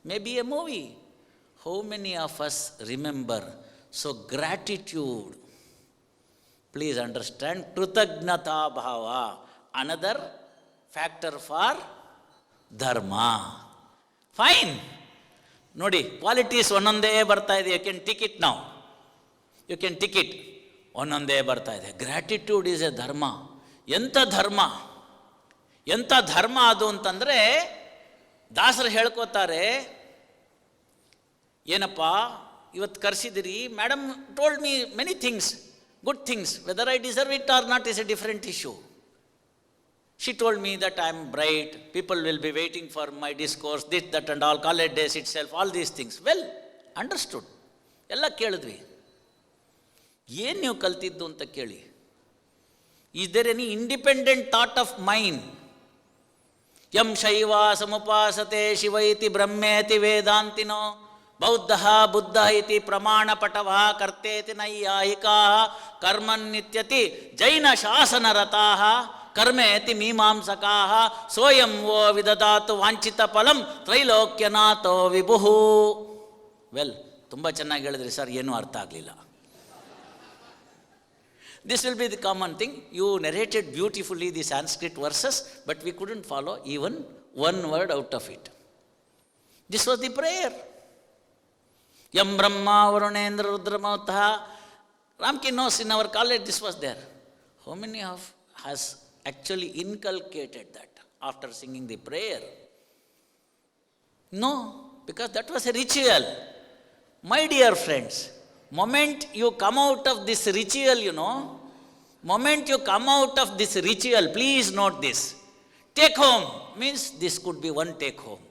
Maybe a movie. How many of us remember? So gratitude. Please understand, Krutagnata Bhava, another factor for dharma. Fine. ನೋಡಿ, qualities ಒಂದೊಂದೇ ಬರ್ತಾ ಇದೆ. You can tick it now, you can tick it. ಒಂದೊಂದೇ ಬರ್ತಾ ಇದೆ. Gratitude is a ಧರ್ಮ. ಎಂಥ ಧರ್ಮ, ಎಂಥ ಧರ್ಮ ಅದು ಅಂತಂದರೆ, ದಾಸರು ಹೇಳ್ಕೋತಾರೆ, ಏನಪ್ಪ ಇವತ್ತು ಕರೆಸಿದಿರಿ, madam told me many things, good things. Whether I deserve it or not is a different issue. She told me that I am bright, people will be waiting for my discourse, this, that and all, college days itself, all these things. Well, understood. ಎಲ್ಲ ಕೇಳಿದ್ವಿ. ಏನು ನೀವು ಕಲ್ತಿದ್ದು ಅಂತ ಕೇಳಿ. Is there any independent thought of mine? M ಶೈವ ಸಮುಪಾಸತೆ ಶಿವ ಇತಿ ಬ್ರಹ್ಮೇತಿ ವೇದಾಂತಿನೋ ಬೌದ್ಧ ಬುದ್ಧ ಇತಿ ಪ್ರಮಾಣ ಪಟವ ಕರ್ತೇತಿ ನೈಯಾಯಿಕಾ ಕರ್ಮನ್ನಿತ್ಯತಿ ಜೈನ ಶಾಸನರತಾ ಕರ್ಮೇತಿ ಮೀಮಾಂಸಕಾ ಸೋಯಂ ವೋ ವಿದದಾತು ವಾಂಛಿತ ಫಲಂ ತ್ರೈಲೋಕ್ಯನಾಥೋ ವಿಭುಃ. ವೆಲ್, ತುಂಬ ಚೆನ್ನಾಗಿ ಹೇಳಿದ್ರಿ ಸರ್, ಏನೂ ಅರ್ಥ ಆಗಲಿಲ್ಲ. This will be the common thing. You narrated beautifully the Sanskrit verses, but we couldn't follow even one word out of it. This was the prayer. Yam Brahma Varunendra Rudramotha. Ramki knows in our college this was there. How many of has actually inculcated that after singing the prayer? No, because that was a ritual. My dear friends, moment you come out of this ritual, moment you come out of this ritual, please note this. Take home means this could be one take home.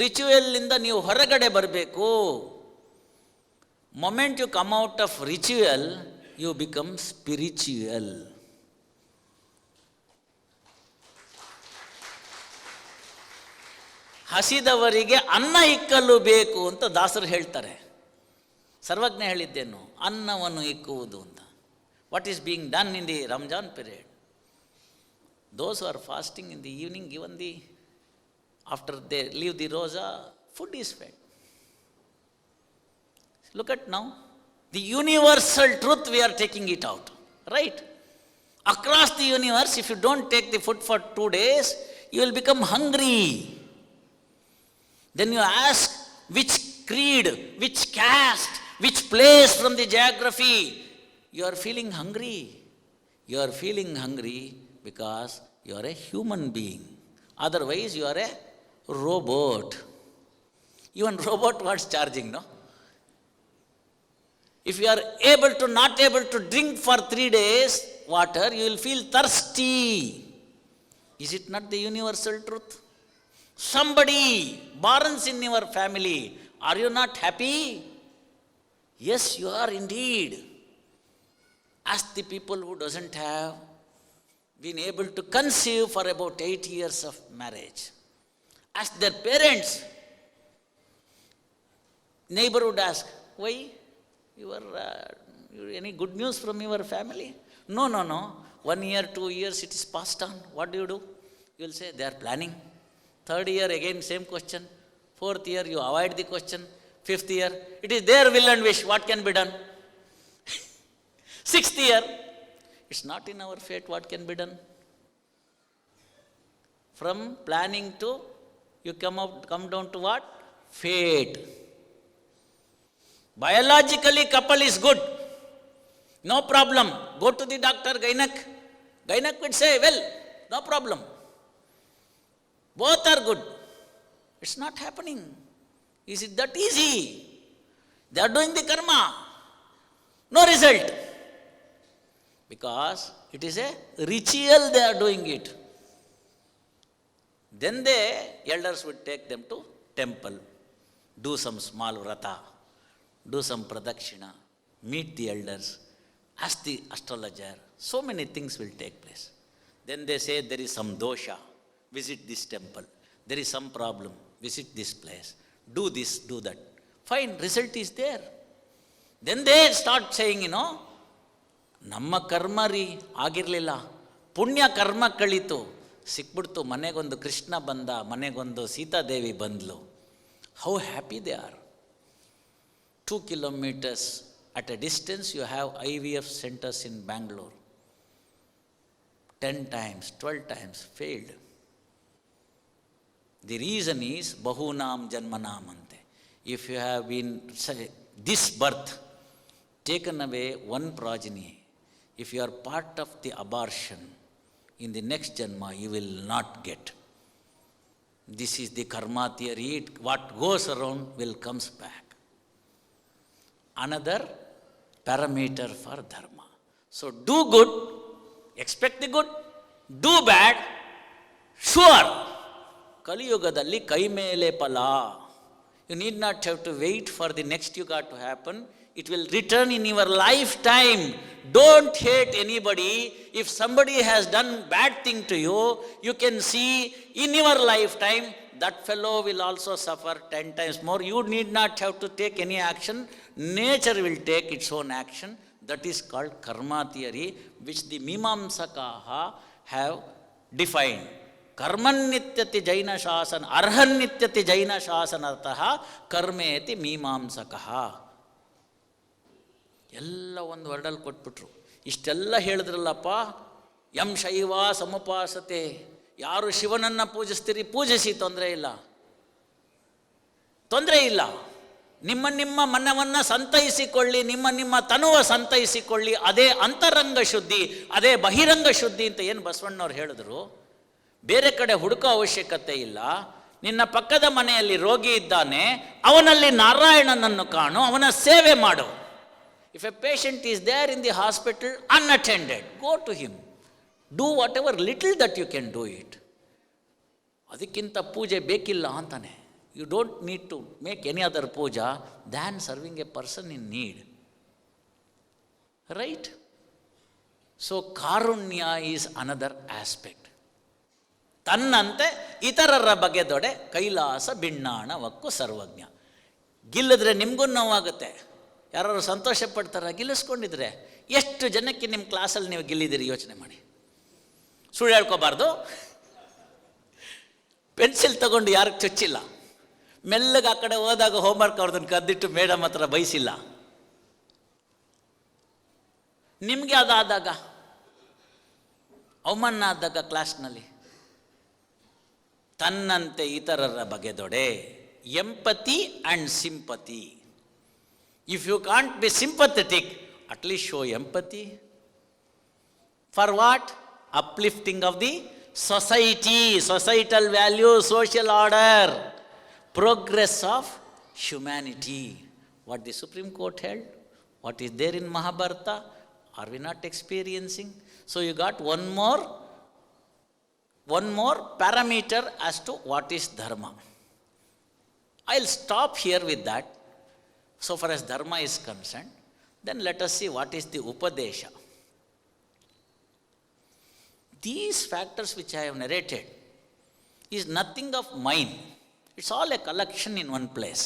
Ritual ಇಂದ ನೀವು ಹೊರಗಡೆ ಬರಬೇಕು. Moment you come out of ritual, you become spiritual. ಹಸಿದವರಿಗೆ ಅನ್ನ ಇಕ್ಕಲು ಬೇಕು ಅಂತ ದಾಸರು ಹೇಳ್ತಾರೆ. ಸರ್ವಜ್ಞ ಹೇಳಿದ್ದೇನು? ಅನ್ನವನ್ನು ಇಕ್ಕುವುದು ಅಂತ. What is being done in the Ramzan period? Those who are fasting in the evening, given after they leave the roza, food is fed. Look at now, the universal truth we are taking it out, right? Across the universe, if you don't take the food for 2 days, you will become hungry. Then you ask, which creed, which caste, which place from the geography, you are feeling hungry. You are feeling hungry because you are a human being. Otherwise, you are a robot. Even robot wants charging, no? If you are not able to drink for 3 days water, you will feel thirsty. Is it not the universal truth? Somebody borns in your family. Are you not happy? Yes, you are indeed. Ask the people who doesn't have been able to conceive for about 8 years of marriage. Ask their parents. Neighbor would ask, why? Any good news from your family? No. 1 year, 2 years, it is passed on. What do? You will say, they are planning. 3rd year, again, same question. 4th year, you avoid the question. 5th year, it is their will and wish. What can be done? 6th year, it's not in our fate. What can be done? From planning to, you come down to what? Fate. Biologically, couple is good. No problem. Go to the doctor, Gynac. Gynac would say, well, no problem. Both are good. It's not happening. Is it that easy? They are doing the karma. No result. Because it is a ritual, they are doing it. Then the elders would take them to temple, do some small vrata, do some pradakshina, meet the elders, ask the astrologer. So many things will take place. Then they say there is some dosha, visit this temple. There is some problem, visit this place. Do this, do that. Fine, result is there. Then they start saying, ನಮ್ಮ ಕರ್ಮ ರೀ ಆಗಿರಲಿಲ್ಲ, ಪುಣ್ಯ ಕರ್ಮ ಕಳೀತು, ಸಿಕ್ಬಿಡ್ತು, ಮನೆಗೊಂದು ಕೃಷ್ಣ ಬಂದ, ಮನೆಗೊಂದು ಸೀತಾದೇವಿ ಬಂದ್ಲು. How happy they are. 2 kilometers at a distance you have IVF centers in Bangalore. 10 times, 12 times failed. The reason is bahunam janmanam ante. If you have been, this birth, taken away one progeny, if you are part of the abortion, in the next janma you will not get. This is the karma theory. What goes around will comes back. Another parameter for dharma. So do good, expect the good, do bad, sure. Kaliyugadalli kai mele pala. You need not have to wait for the next yuga to happen. It will return in your lifetime. Don't hate anybody. If somebody has done bad thing to you, you can see in your lifetime that fellow will also suffer 10 times more. You need not have to take any action. Nature will take its own action. That is called karma theory, which the Mimamsakaha have defined. Karmannityati jaina shasana, arhannityati jaina shasanataha karmeti Mimamsakaha. ಎಲ್ಲ ಒಂದು ವರ್ಡಲ್ಲಿ ಕೊಟ್ಬಿಟ್ರು. ಇಷ್ಟೆಲ್ಲ ಹೇಳಿದ್ರಲ್ಲಪ್ಪ, M ಶೈವ ಸಮುಪಾಸತೆ, ಯಾರು ಶಿವನನ್ನು ಪೂಜಿಸ್ತೀರಿ ಪೂಜಿಸಿ, ತೊಂದರೆ ಇಲ್ಲ. ನಿಮ್ಮ ಮನವನ್ನು ಸಂತೈಸಿಕೊಳ್ಳಿ, ನಿಮ್ಮ ತನುವ ಸಂತೈಸಿಕೊಳ್ಳಿ. ಅದೇ ಅಂತರಂಗ ಶುದ್ಧಿ, ಅದೇ ಬಹಿರಂಗ ಶುದ್ಧಿ ಅಂತ ಏನು ಬಸವಣ್ಣವ್ರು ಹೇಳಿದ್ರು. ಬೇರೆ ಕಡೆ ಹುಡುಕೋ ಅವಶ್ಯಕತೆ ಇಲ್ಲ. ನಿನ್ನ ಪಕ್ಕದ ಮನೆಯಲ್ಲಿ ರೋಗಿ ಇದ್ದಾನೆ, ಅವನಲ್ಲಿ ನಾರಾಯಣನನ್ನು ಕಾಣು, ಅವನ ಸೇವೆ ಮಾಡು. If a patient is there in the hospital unattended, go to him, do whatever little that you can do it. ಅದಕ್ಕಿಂತ ಪೂಜೆ ಬೇಕಿಲ್ಲ ಅಂತಾನೆ. You don't need to make any other puja than serving a person in need. Right? So karunya is another aspect. ತನ್ನಂತೆ ಇತರರ ಬಗೆದೊಡೆ ಕೈಲಾಸ ಬಿಣ್ಣಾಣ ವಕ್ಕು ಸರ್ವಜ್ಞ. ಗಿಲ್ಲಿದ್ರೆ ನಿಮಗೂ ನೋವಾಗುತ್ತೆ. ಯಾರು ಸಂತೋಷ ಪಡ್ತಾರ ಗಿಲ್ಲಿಸ್ಕೊಂಡಿದ್ರೆ? ಎಷ್ಟು ಜನಕ್ಕೆ ನಿಮ್ಮ ಕ್ಲಾಸಲ್ಲಿ ನೀವು ಗಿಲ್ಲಿದ್ದೀರಿ ಯೋಚನೆ ಮಾಡಿ. ಸುಳ್ಳು ಹೇಳ್ಕೋಬಾರ್ದು. ಪೆನ್ಸಿಲ್ ತಗೊಂಡು ಯಾರಿಗೆ ಚೊಚ್ಚಿಲ್ಲ. ಮೆಲ್ಲಗೆ ಆ ಕಡೆ ಹೋದಾಗ ಹೋಮ್ವರ್ಕ್ ಅವ್ರದನ್ನು ಕದ್ದಿಟ್ಟು ಮೇಡಮ್ ಹತ್ರ ಬಯಸಿಲ್ಲ. ನಿಮಗೆ ಅದಾದಾಗ, ಅವಮಾನ ಆದಾಗ ಕ್ಲಾಸ್ನಲ್ಲಿ ತನ್ನಂತೆ ಇತರರ ಬಗೆದೊಡೆ, empathy and sympathy. If you can't be sympathetic, at least show empathy. For what? Uplifting of the society, societal values, social order, progress of humanity. What the Supreme Court held, what is there in Mahabharata, are we not experiencing? So you got one more parameter as to what is dharma. I'll stop here with that. So far as dharma is concerned, then let us see what is the upadesha. These factors which I have narrated is nothing of mine. It's all a collection in one place.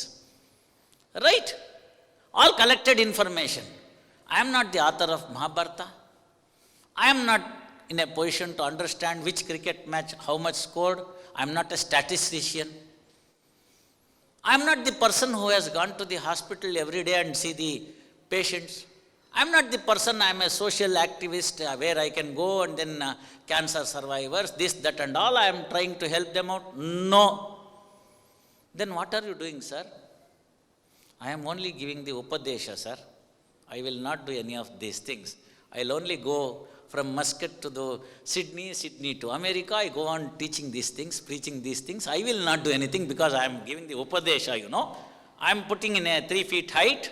Right? All collected information. I am not the author of Mahabharata. I am not in a position to understand which cricket match, how much scored. I am not a statistician. I am not the person who has gone to the hospital every day and see the patients. I am not the person, I am a social activist where I can go and then cancer survivors, this, that and all, I am trying to help them out. No. Then what are you doing, sir? I am only giving the upadesha, sir. I will not do any of these things. I will only go from Muscat to the Sydney to America. I go on teaching these things, preaching these things. I will not do anything because I am giving the upadesha, you know. I am putting in a 3 feet height,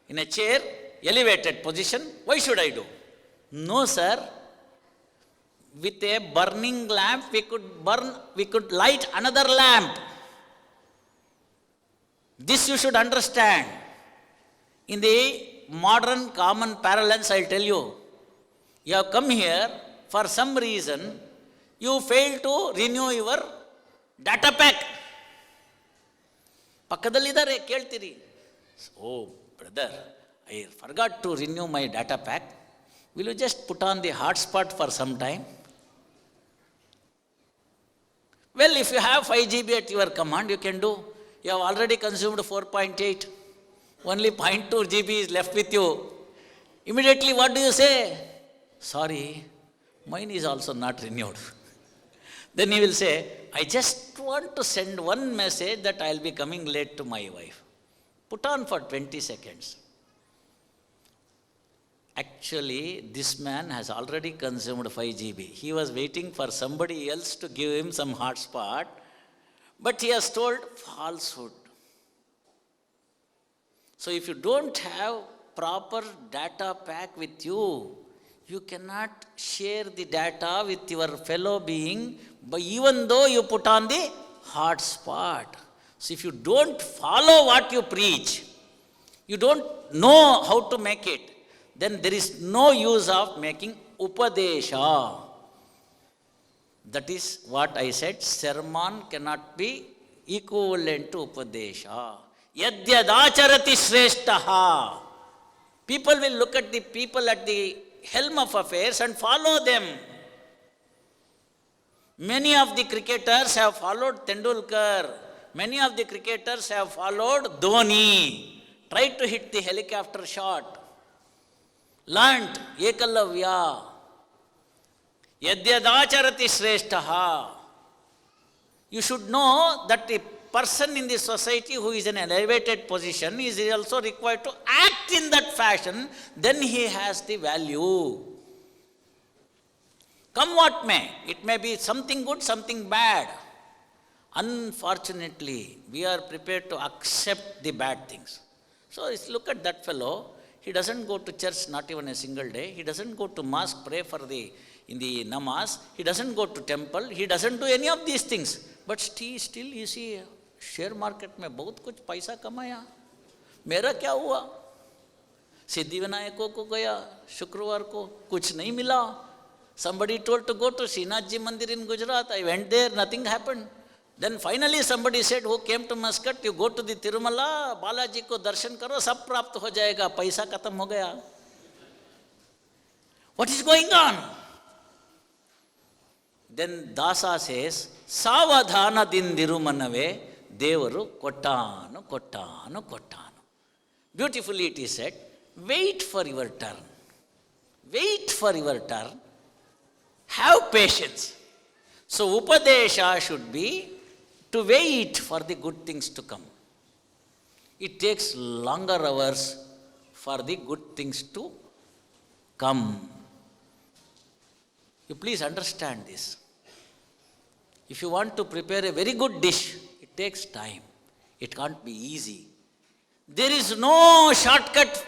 in a chair, elevated position. Why should I do? No, sir. With a burning lamp, we could light another lamp. This you should understand. In the modern common parlance, I'll tell you, you have come here for some reason, you failed to renew your data pack. ಪಕ್ಕದಲ್ಲಿದ್ದಾರೆ, ಕೇಳ್ತೀರಿ. Oh, brother, I forgot to renew my data pack. Will you just put on the hotspot for some time? Well, if you have 5 GB at your command, you can do. You have already consumed 4.8. Only 0.2 GB is left with you. Immediately, what do you say? Sorry, mine is also not renewed. Then he will say, I just want to send one message that I will be coming late to my wife. Put on for 20 seconds. Actually, this man has already consumed 5 GB. He was waiting for somebody else to give him some hotspot, but he has told falsehood. So if you don't have proper data pack with you, you cannot share the data with your fellow being, but even though you put on the hotspot. So if you don't follow what you preach, you don't know how to make it, then there is no use of making upadesha. That is what I said, sermon cannot be equivalent to upadesha. Yadyadacharati shreshtaha. People will look at the people at the helm of affairs and follow them. Many of the cricketers have followed Tendulkar. Many of the cricketers have followed Dhoni. Tried to hit the helicopter shot. Learnt Ekalavya. Yadyadacharati shreshtaha. You should know that a person in the society who is in an elevated position is also required to act in that fashion, then he has the value. Come what may, it may be something good, something bad. Unfortunately, we are prepared to accept the bad things. So look at that fellow. He doesn't go to church not even a single day. He doesn't go to mosque, pray in the namaz. He doesn't go to temple. He doesn't do any of these things. But still you see, share market में बहुत कुछ पैसा कमाया. मेरा क्या हुआ? सिद्धिविनायकों को गया शुक्रवार को, कुछ नहीं मिला. Somebody told to go to Srinathji Mandir in Gujarat. I went there, nothing happened. Then finally somebody said, who came to Muscat, you go to the Tirumala, Balaji ko darshan karo, sab prapt ho jayega, paisa khatam ho gaya. What is going on? Then Dasa says, Savadhana dindirumanave, Devaru kottanu, kottanu, kottanu. Beautifully it is said, wait for your turn. Wait for your turn. Have patience. So Upadesha should be to wait for the good things to come. It takes longer hours for the good things to come. You please understand this. If you want to prepare a very good dish, it takes time. It can't be easy. There is no shortcut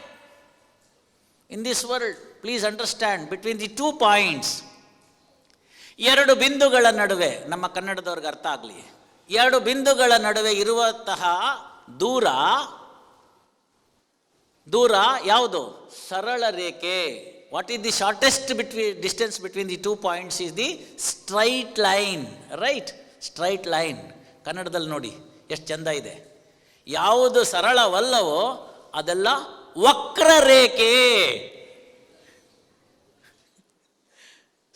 in this world. Please understand, between the 2 points, ಎರಡು ಬಿಂದುಗಳ ನಡುವೆ, ನಮ್ಮ ಕನ್ನಡದವ್ರಿಗೆ ಅರ್ಥ ಆಗಲಿ, ಎರಡು ಬಿಂದುಗಳ ನಡುವೆ ಇರುವಂತಹ ದೂರ ಯಾವುದು? ಸರಳ ರೇಖೆ. What is the shortest distance between the 2 points is the straight line. Right? Straight line. ಕನ್ನಡದಲ್ಲಿ ನೋಡಿ ಎಷ್ಟು ಚಂದ ಇದೆ. ಯಾವುದು ಸರಳವಲ್ಲವೋ ಅದೆಲ್ಲ ವಕ್ರರೇಖೆ.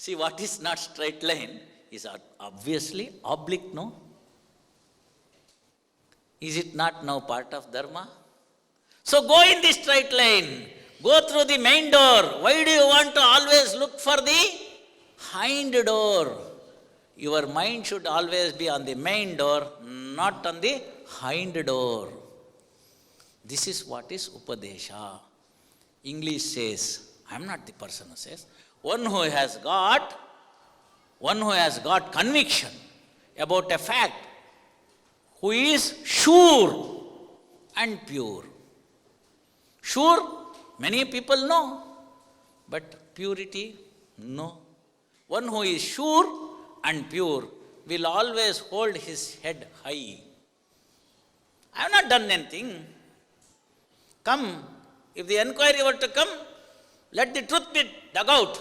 See, what is not straight line is obviously oblique, no? Is it not now part of dharma? So go in the straight line. Go through the main door. Why do you want to always look for the hind door? Your mind should always be on the main door, not on the hind door. This is what is Upadesha. English says, I am not the person who says, one who has got conviction about a fact, who is sure and pure. Sure, many people know, but purity, no. One who is sure and pure will always hold his head high. I have not done anything. Come, if the enquiry were to come, let the truth be dug out.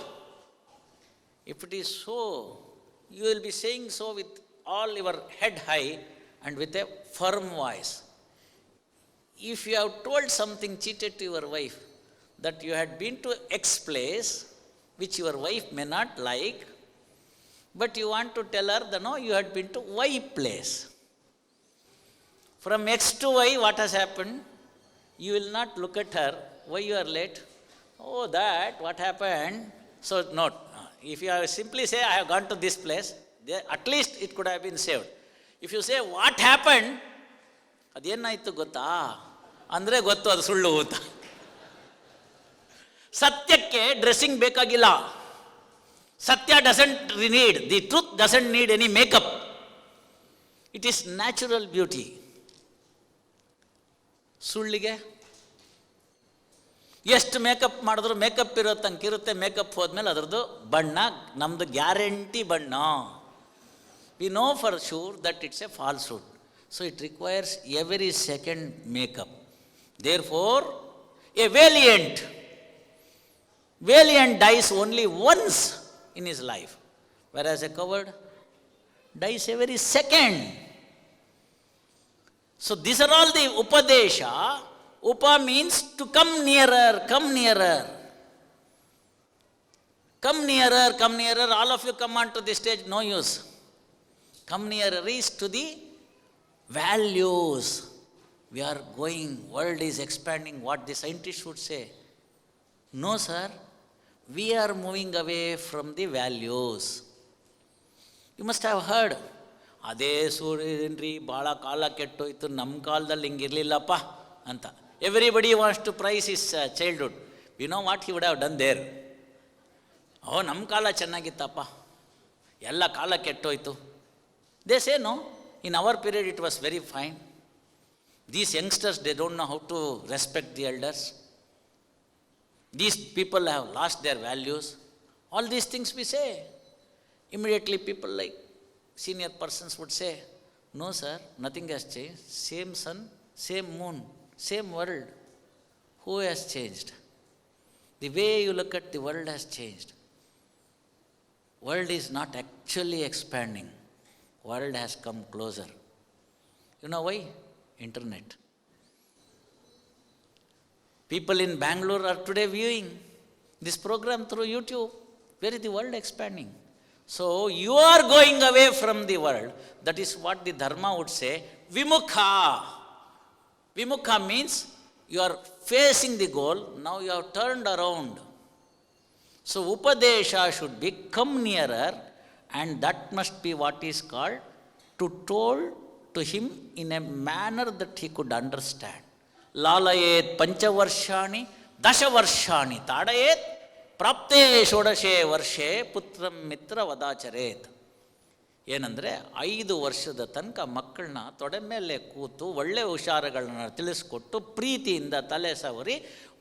If it is so, you will be saying so with all your head high and with a firm voice. If you have told something, cheated to your wife, that you had been to X place, which your wife may not like, but you want to tell her that no, you had been to Y place. From X to Y, what has happened? You will not look at her, why you are late? Oh, that, what happened? So, note, if you simply say, I have gone to this place, at least it could have been saved. If you say, what happened? ಅದೇನಾಯ್ತು ಗೊತ್ತಾ ಅಂದರೆ ಗೊತ್ತು ಅದು ಸುಳ್ಳು ಅಂತ. ಸತ್ಯಕ್ಕೆ dressing ಬೇಕಾಗಿಲ್ಲ. Satya doesn't need, the truth doesn't need any makeup. It is natural beauty. ಸುಳ್ಳಿಗೆ ಎಷ್ಟು ಮೇಕಪ್ ಮಾಡಿದ್ರು ಮೇಕಪ್ ಇರೋ ತನಕ ಇರುತ್ತೆ. ಮೇಕಪ್ ಹೋದ್ಮೇಲೆ ಅದರದ್ದು ಬಣ್ಣ ನಮ್ಮದು ಗ್ಯಾರಂಟಿ ಬಣ್ಣ. We know for sure that it's a falsehood. So it requires every second makeup. Therefore a valiant dies only once in his life, whereas a coward dies every second. So this are all the upadesha. Upa means to come nearer, come nearer. Come nearer, come nearer. All of you come onto the stage, no use. Come nearer is to the values. We are going, world is expanding, what the scientists would say. No, sir. We are moving away from the values. You must have heard. ಅದೇ ಸೂರ್ಯನ್ರಿ ಭಾಳ ಕಾಲ ಕೆಟ್ಟೋಯ್ತು, ನಮ್ಮ ಕಾಲದಲ್ಲಿ ಹಿಂಗಿರಲಿಲ್ಲಪ್ಪ ಅಂತ. Everybody wants to praise his childhood. You know what he would have done there? Oh, ನಮ್ಮ ಕಾಲ ಚೆನ್ನಾಗಿತ್ತಪ್ಪ. ಎಲ್ಲ ಕಾಲ ಕೆಟ್ಟೋಯ್ತು. They say no, in our period it was very fine. These youngsters, they don't know how to respect the elders. These people have lost their values. All these things we say. Immediately people like senior persons would say, no sir, nothing has changed. Same sun, same moon, same world. Who has changed? The way you look at the world has changed. World is not actually expanding. World has come closer. You know why? Internet. People in Bangalore are today viewing this program through YouTube. Where is the world expanding? So you are going away from the world. That is what the Dharma would say. Vimukha. Vimukha means you are facing the goal. Now you have turned around. So Upadesha should be come nearer, and that must be what is called to told to him in a manner that he could understand. Lalayet panchavarshani dashavarshani tadayet prapte shodashe varshe putram mitra vadacharet. ಏನಂದರೆ 5 ವರ್ಷದ ತನಕ ಮಕ್ಕಳನ್ನ ತೊಡೆ ಮೇಲೆ ಕೂತು ಒಳ್ಳೆ ಹುಷಾರುಗಳನ್ನ ತಿಳಿಸ್ಕೊಟ್ಟು ಪ್ರೀತಿಯಿಂದ ತಲೆ ಸವರಿ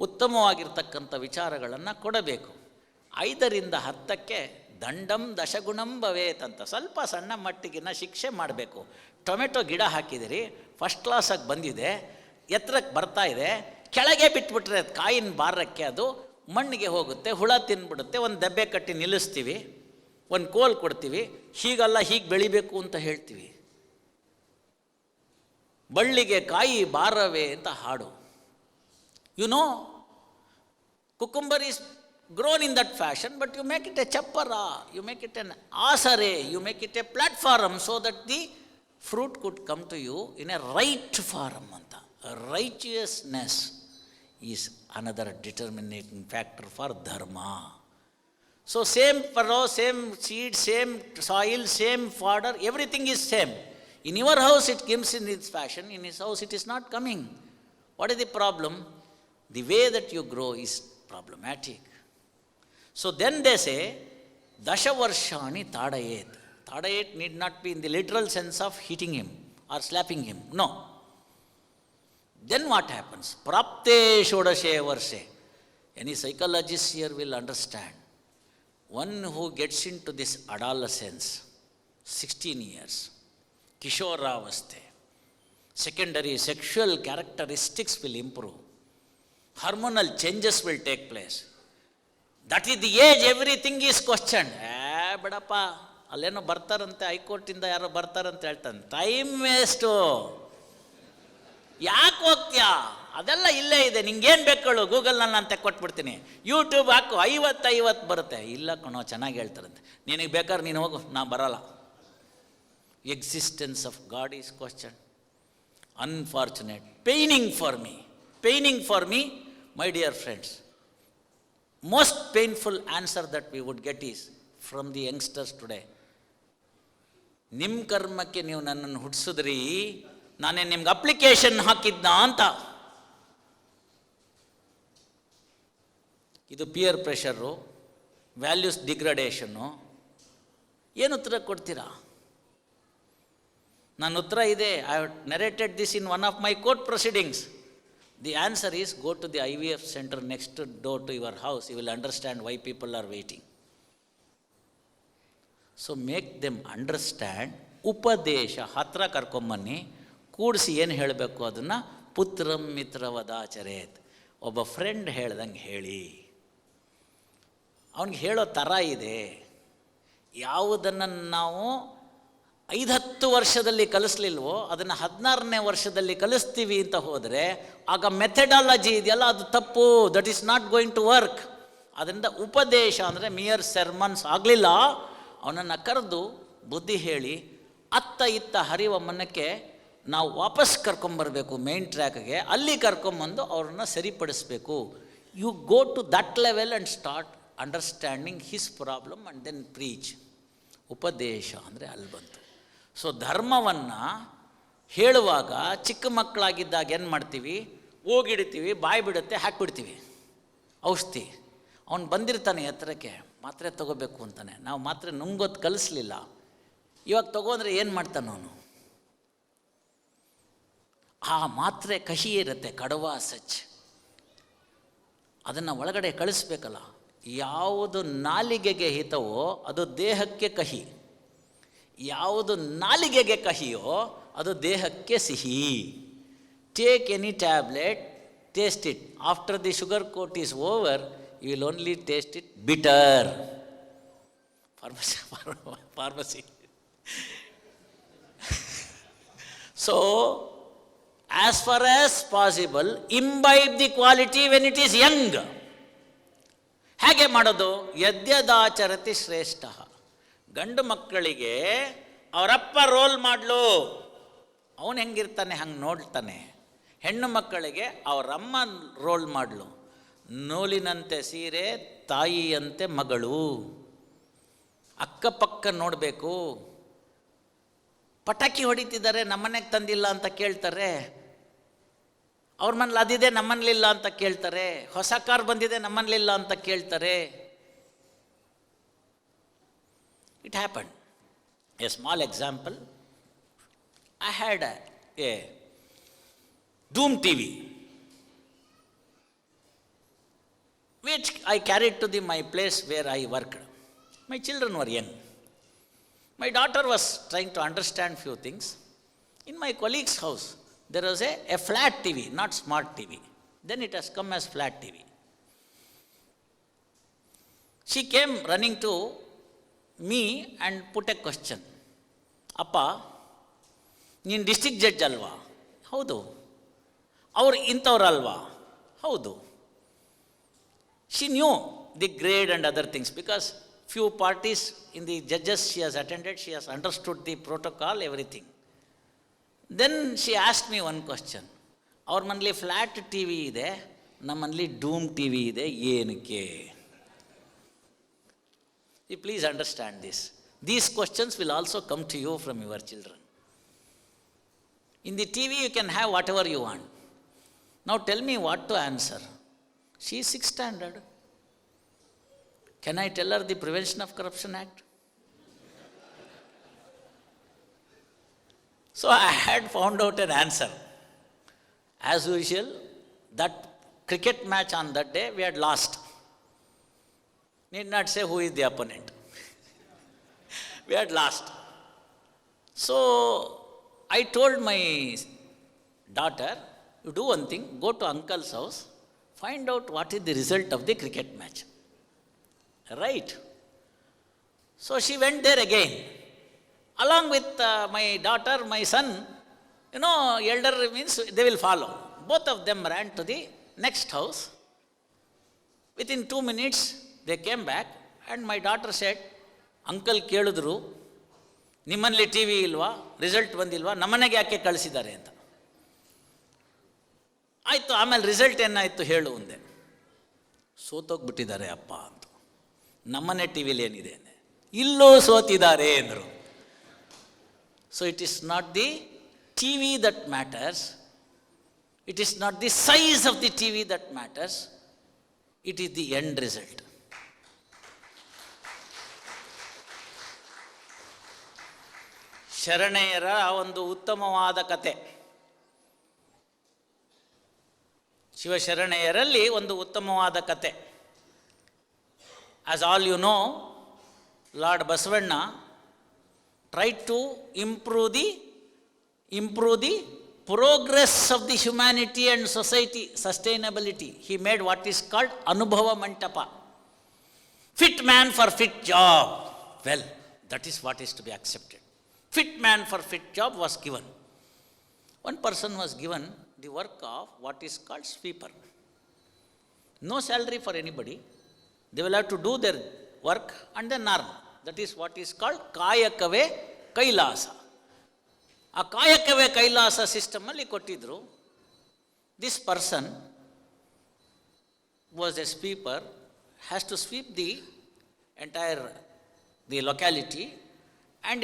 ಉತ್ತಮವಾಗಿರ್ತಕ್ಕಂಥ ವಿಚಾರಗಳನ್ನು ಕೊಡಬೇಕು. 5ರಿಂದ 10ಕ್ಕೆ ದಂಡಂ ದಶಗುಣಂ ಭವೇತ್ ಅಂತ ಸ್ವಲ್ಪ ಸಣ್ಣ ಮಟ್ಟಿಗಿನ ಶಿಕ್ಷೆ ಮಾಡಬೇಕು. ಟೊಮೆಟೊ ಗಿಡ ಹಾಕಿದಿರಿ, ಫಸ್ಟ್ ಕ್ಲಾಸಾಗಿ ಬಂದಿದೆ, ಎತ್ತರಕ್ಕೆ ಬರ್ತಾ ಇದೆ, ಕೆಳಗೆ ಬಿಟ್ಬಿಟ್ರೆ ಅದು ಕಾಯಿನ ಬಾರಕ್ಕೆ ಅದು ಮಣ್ಣಿಗೆ ಹೋಗುತ್ತೆ, ಹುಳ ತಿನ್ಬಿಡುತ್ತೆ. ಒಂದು ದಬ್ಬೆ ಕಟ್ಟಿ ನಿಲ್ಲಿಸ್ತೀವಿ, ಒಂದು ಕೋಲ್ ಕೊಡ್ತೀವಿ, ಹೀಗಲ್ಲ ಹೀಗೆ ಬೆಳಿಬೇಕು ಅಂತ ಹೇಳ್ತೀವಿ. ಬಳ್ಳಿಗೆ ಕಾಯಿ ಬಾರವೇ ಅಂತ ಹಾಡು. You know, cucumber is grown in that fashion, but you make it a chappara, you make it an asare, you make it a platform so that the fruit could come to you in a right form. Anta righteousness is another determining factor for dharma. So same furrow, same seed, same soil, same fodder, everything is same. In your house it comes in this fashion, in his house it is not coming. What is the problem? The way that you grow is problematic. So then they say, Dashavarshani tadayet. Tadayet need not be in the literal sense of hitting him or slapping him. No. Then what happens? Prapte shodashe varshe. Any psychologist here will understand. One who gets into this adolescence, 16 years, Kishoravasthe, secondary sexual characteristics will improve. Hormonal changes will take place. That is the age everything is questioned. ಬಿಡಪ್ಪ, ಅಲ್ಲೇನೋ ಬರ್ತಾರಂತೆ, ಹೈಕೋರ್ಟಿಂದ ಯಾರೋ ಬರ್ತಾರಂತ ಹೇಳ್ತಾನೆ. Time waste, ಯಾಕೆ ಹೋಗ್ತೀಯಾ? ಅದೆಲ್ಲ ಇಲ್ಲೇ ಇದೆ, ನಿಂಗೇನು ಬೇಕಳು ಗೂಗಲ್ನಲ್ಲಿ ನಾನು ತೆಕ್ಕೊಟ್ಬಿಡ್ತೀನಿ, ಯೂಟ್ಯೂಬ್ ಹಾಕು, 50 ಬರುತ್ತೆ. ಇಲ್ಲ ಕಣೋ, ಚೆನ್ನಾಗಿ ಹೇಳ್ತಾರಂತೆ, ನಿನಗೆ ಬೇಕಾದ್ರೆ ನೀನು ಹೋಗು, ನಾ ಬರಲ್ಲ. Existence of God is question. Unfortunate, paining for me, my dear friends. Most painful answer that we would get is from the youngsters today. ನಿಮ್ಮ ಕರ್ಮಕ್ಕೆ ನೀವು ನನ್ನನ್ನು ಹುಟ್ಟಿಸಿದ್ರಿ, ನಾನೇ ನಿಮ್ಗೆ ಅಪ್ಲಿಕೇಶನ್ ಹಾಕಿದ್ನ ಅಂತ. ಇದು ಪಿಯರ್ ಪ್ರೆಷರು, ವ್ಯಾಲ್ಯೂಸ್ ಡಿಗ್ರಡೇಷನ್ನು. ಏನು ಉತ್ತರ ಕೊಡ್ತೀರಾ? ನನ್ನ ಉತ್ತರ ಇದೆ. I have narrated this in one of my court proceedings. The answer is, go to the IVF center next door to your house. You will understand why people are waiting. So make them understand. Upadesha, hatra karkombani, ಕೂಡಿಸಿ ಏನು ಹೇಳಬೇಕು ಅದನ್ನು ಪುತ್ರಂ ಮಿತ್ರವದಾಚರೇತ್. ಒಬ್ಬ friend ಹೇಳ್ದಂಗೆ ಹೇಳಿ. ಅವನಿಗೆ ಹೇಳೋ ಥರ ಇದೆ. ಯಾವುದನ್ನು ನಾವು 5-10 ವರ್ಷದಲ್ಲಿ ಕಲಿಸ್ಲಿಲ್ವೋ ಅದನ್ನು 16ನೇ ವರ್ಷದಲ್ಲಿ ಕಲಿಸ್ತೀವಿ ಅಂತ ಹೋದರೆ ಆಗ ಮೆಥಡಾಲಜಿ ಇದೆಯಲ್ಲ ಅದು ತಪ್ಪು. That is not going to work. ಅದರಿಂದ ಉಪದೇಶ ಅಂದರೆ ಮಿಯರ್ ಸೆರ್ಮನ್ಸ್ ಆಗಲಿಲ್ಲ. ಅವನನ್ನು ಕರೆದು ಬುದ್ಧಿ ಹೇಳಿ ಅತ್ತ ಇತ್ತ ಹರಿಯುವ ಮನಕ್ಕೆ ನಾವು ವಾಪಸ್ ಕರ್ಕೊಂಬರ್ಬೇಕು ಮೇನ್ ಟ್ರ್ಯಾಕ್ಗೆ. ಅಲ್ಲಿ ಕರ್ಕೊಂಬಂದು ಅವ್ರನ್ನ ಸರಿಪಡಿಸ್ಬೇಕು. You go to that level and start understanding his problem and then preach. ಉಪದೇಶ ಅಂದರೆ ಅಲ್ಲಿ ಬಂತು. ಸೊ ಧರ್ಮವನ್ನು ಹೇಳುವಾಗ ಚಿಕ್ಕ ಮಕ್ಕಳಾಗಿದ್ದಾಗ ಏನು ಮಾಡ್ತೀವಿ, ಹೋಗಿಡ್ತೀವಿ, ಬಾಯಿ ಬಿಡುತ್ತೆ, ಹಾಕಿಬಿಡ್ತೀವಿ ಔಷಧಿ. ಅವನು ಬಂದಿರ್ತಾನೆ ಎತ್ತರಕ್ಕೆ, ಮಾತ್ರೆ ತಗೋಬೇಕು ಅಂತಾನೆ. ನಾವು ಮಾತ್ರೆ ನುಂಗೋದು ಕಲಿಸ್ಲಿಲ್ಲ. ಇವಾಗ ತಗೋ ಅಂದರೆ ಏನು ಮಾಡ್ತಾನೆ ಅವನು? ಆ ಮಾತ್ರೆ ಕಹಿ ಇರುತ್ತೆ, ಕಡವಾ ಸಚ್, ಅದನ್ನು ಒಳಗಡೆ ಕಳಿಸ್ಬೇಕಲ್ಲ. ಯಾವುದು ನಾಲಿಗೆಗೆ ಹಿತವೋ ಅದು ದೇಹಕ್ಕೆ ಕಹಿ, ಯಾವುದು ನಾಲಿಗೆಗೆ ಕಹಿಯೋ ಅದು ದೇಹಕ್ಕೆ ಸಿಹಿ. Take any tablet, taste it. After the sugar coat is over, you will only taste it bitter. Pharmacy. So as far as possible, imbibe the quality when it is young. ಹೇಗೆ ಮಾಡೋದು? ಯದ್ಯದಾಚರತಿ ಶ್ರೇಷ್ಠ. ಗಂಡು ಮಕ್ಕಳಿಗೆ ಅವರಪ್ಪ ರೋಲ್ ಮಾಡಲು, ಅವನು ಹೆಂಗಿರ್ತಾನೆ ಹಂಗೆ ನೋಡ್ತಾನೆ. ಹೆಣ್ಣು ಮಕ್ಕಳಿಗೆ ಅವರಮ್ಮ ರೋಲ್ ಮಾಡಲು. ನೂಲಿನಂತೆ ಸೀರೆ, ತಾಯಿಯಂತೆ ಮಗಳು. ಅಕ್ಕಪಕ್ಕ ನೋಡಬೇಕು. ಪಟಾಕಿ ಹೊಡಿತಿದ್ದಾರೆ, ನಮ್ಮನೆಗೆ ತಂದಿಲ್ಲ ಅಂತ ಕೇಳ್ತಾರೆ. ಅವ್ರ ಮನೇಲಿ ಅದಿದೆ, ನಮ್ಮನೇಲಿಲ್ಲ ಅಂತ ಕೇಳ್ತಾರೆ. ಹೊಸ ಕಾರ್ ಬಂದಿದೆ, ನಮ್ಮನೇಲಿಲ್ಲ ಅಂತ ಕೇಳ್ತಾರೆ. It happen. A small example, I had A Doom TV, which I carried to my place where I worked. My children were young. My daughter was trying to understand few things. In my colleague's house, there was a flat TV, not smart TV. Then it has come as flat TV. She came running to me and put a question. Appa, ನೀನು district judge ಅಲ್ವಾ? ಹೌದು. ಅವರು ಇಂಥವ್ರಲ್ವಾ? ಹೌದು. She knew the grade and other things because few parties in the judges she has attended, she has understood the protocol, everything. Then she asked me one question. ಅವ್ರ ಮನೇಲಿ flat T V ಇದೆ, ನಮ್ಮಲ್ಲಿ ಡೂಮ್ T V ಇದೆ, ಏನಕ್ಕೆ? You please understand this. These questions will also come to you from your children. In the TV you can have whatever you want. Now tell me what to answer. She is 6th standard. Can I tell her the Prevention of Corruption Act? So I had found out an answer. As usual, that cricket match on that day we had lost. Need not say who is the opponent. We had lost. So I told my daughter, you do one thing, go to uncle's house, find out what is the result of the cricket match. Right? So she went there again. Along with my daughter, my son, elder means they will follow. Both of them ran to the next house. Within 2 minutes, they came back and my daughter said, uncle ಕೇಳಿದ್ರು, ನಿಮ್ಮಲ್ಲಿ T V ಇಲ್ವಾ, result ಬಂದಿಲ್ವಾ, ನಮ್ಮನೆಗೆ ಯಾಕೆ ಕಳಿಸಿದ್ದಾರೆ ಅಂತ. ಆಯಿತು, ಆಮೇಲೆ ರಿಸಲ್ಟ್ ಏನಾಯಿತು ಹೇಳು ಅಂದೆ. ಸೋತೋಗ್ಬಿಟ್ಟಿದ್ದಾರೆ ಅಪ್ಪ ಅಂತ. ನಮ್ಮನೆ ಟಿ ವಿಲಿ ಏನಿದೆ ಅಂದೆ. ಇಲ್ಲೂ ಸೋತಿದ್ದಾರೆ ಅಂದರು. So it is not the T V that matters, it is not the size of the T V that matters, it is the end result. ಶರಣೆಯರ ಒಂದು ಉತ್ತಮವಾದ ಕತೆ, ಶಿವಶರಣೆಯರಲ್ಲಿ ಒಂದು ಉತ್ತಮವಾದ ಕತೆ. As all you know, Lord Basavanna tried to improve the progress of the humanity and society, sustainability. He made what is called Anubhava Mantapa. Fit man for fit job. Well, that is what is to be accepted. Fit man for fit job was given. One person was given the work of what is called sweeper. No salary for anybody. They will have to do their work and then earn. That is what is called ಕಾಯಕವೇ ಕೈಲಾಸ. ಆ ಕಾಯಕವೇ ಕೈಲಾಸ ಸಿಸ್ಟಮಲ್ಲಿ ಕೊಟ್ಟಿದ್ರು. This person was a sweeper, has to sweep the entire the locality. And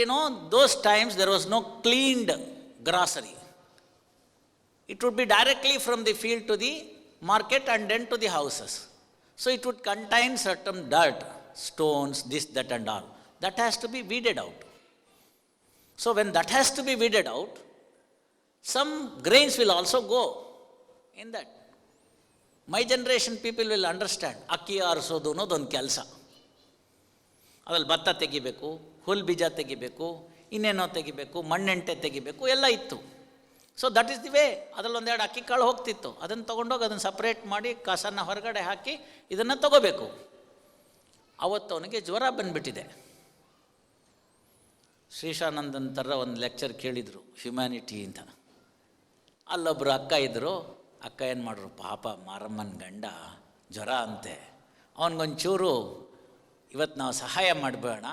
those times there was no cleaned grocery. It would be directly from the field to the market and then to the houses. So it would contain certain dirt, stones, this, that and all. That has to be weeded out. So when that has to be weeded out, some grains will also go in that. My generation people will understand. ಅಕ್ಕಿ ಆರಿಸೋದು ಅನ್ನೋದೊಂದು ಕೆಲಸ. ಅದ್ರಲ್ಲಿ ಭತ್ತ ತೆಗಿಬೇಕು, ಹುಲ್ ಬೀಜ ತೆಗಿಬೇಕು, ಇನ್ನೇನೋ ತೆಗಿಬೇಕು, ಮಣ್ಣೆಂಟೆ ತೆಗಿಬೇಕು, ಎಲ್ಲ ಇತ್ತು. So that is the way. ಅದರಲ್ಲಿ ಒಂದೆರಡು ಅಕ್ಕಿ ಕಾಳು ಹೋಗ್ತಿತ್ತು. ಅದನ್ನು ತೊಗೊಂಡೋಗಿ ಅದನ್ನು ಸಪ್ರೇಟ್ ಮಾಡಿ ಕಸನ ಹೊರಗಡೆ ಹಾಕಿ ಇದನ್ನು ತೊಗೋಬೇಕು. ಅವತ್ತು ಅವನಿಗೆ ಜ್ವರ ಬಂದುಬಿಟ್ಟಿದೆ. ಶ್ರೀಶಾನಂದನ್ ಥರ ಒಂದು ಲೆಕ್ಚರ್ ಕೇಳಿದರು, ಹ್ಯುಮ್ಯಾನಿಟಿ ಅಂತ. ಅಲ್ಲೊಬ್ಬರು ಅಕ್ಕ ಇದ್ದರು. ಅಕ್ಕ ಏನು ಮಾಡ್ರು, ಪಾಪ ಮಾರಮ್ಮನ ಗಂಡ ಜ್ವರ ಅಂತೆ, ಅವನಿಗೊಂಚೂರು ಇವತ್ತು ನಾವು ಸಹಾಯ ಮಾಡಬೇಡ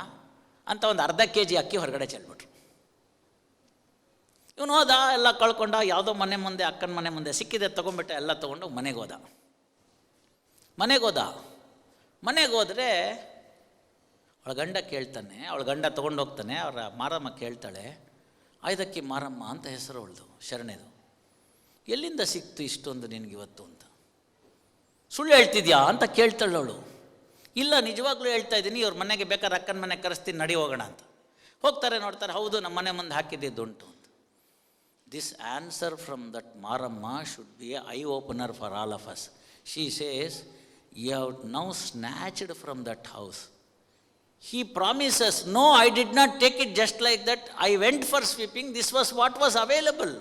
ಅಂತ ಒಂದು ಅರ್ಧ kg ಅಕ್ಕಿ ಹೊರಗಡೆ ಚೆಲ್ಬಿಟ್ರು. ಇವನು ಹೋದ, ಎಲ್ಲ ಕಳ್ಕೊಂಡ. ಯಾವುದೋ ಮನೆ ಮುಂದೆ, ಅಕ್ಕನ ಮನೆ ಮುಂದೆ ಸಿಕ್ಕಿದೆ, ತೊಗೊಂಡ್ಬಿಟ್ಟ. ಎಲ್ಲ ತೊಗೊಂಡು ಮನೆಗೆ ಹೋದ. ಮನೆಗೆ ಹೋದರೆ ಅವಳ ಗಂಡ ಕೇಳ್ತಾನೆ, ಅವಳ ಗಂಡ ತೊಗೊಂಡೋಗ್ತಾನೆ. ಅವರ ಮಾರಮ್ಮ ಕೇಳ್ತಾಳೆ, ಆಯ್ದಕ್ಕಿ ಮಾರಮ್ಮ ಅಂತ ಹೆಸರು ಅವಳದು, ಶರಣೆದು. ಎಲ್ಲಿಂದ ಸಿಕ್ತು ಇಷ್ಟೊಂದು ನಿನಗಿವತ್ತು ಅಂತ? ಸುಳ್ಳು ಹೇಳ್ತಿದ್ಯಾ ಅಂತ ಕೇಳ್ತಾಳೆ ಅವಳು. ಇಲ್ಲ, ನಿಜವಾಗ್ಲೂ ಹೇಳ್ತಾ ಇದ್ದೀನಿ, ಇವ್ರ ಮನೆಗೆ ಬೇಕಾದ್ರೆ ಅಕ್ಕನ ಮನೆಗೆ ಕರೆಸ್ತೀನಿ, ನಡಿ ಹೋಗೋಣ ಅಂತ. ಹೋಗ್ತಾರೆ, ನೋಡ್ತಾರೆ, ಹೌದು ನಮ್ಮ ಮನೆ ಮುಂದೆ ಹಾಕಿದ್ದುಂಟು ಅಂತ. This answer from that Maramma should be a eye opener for all of us. She says, you have now snatched from that house. He promises, no, I did not take it just like that. I went for sweeping. This was what was available.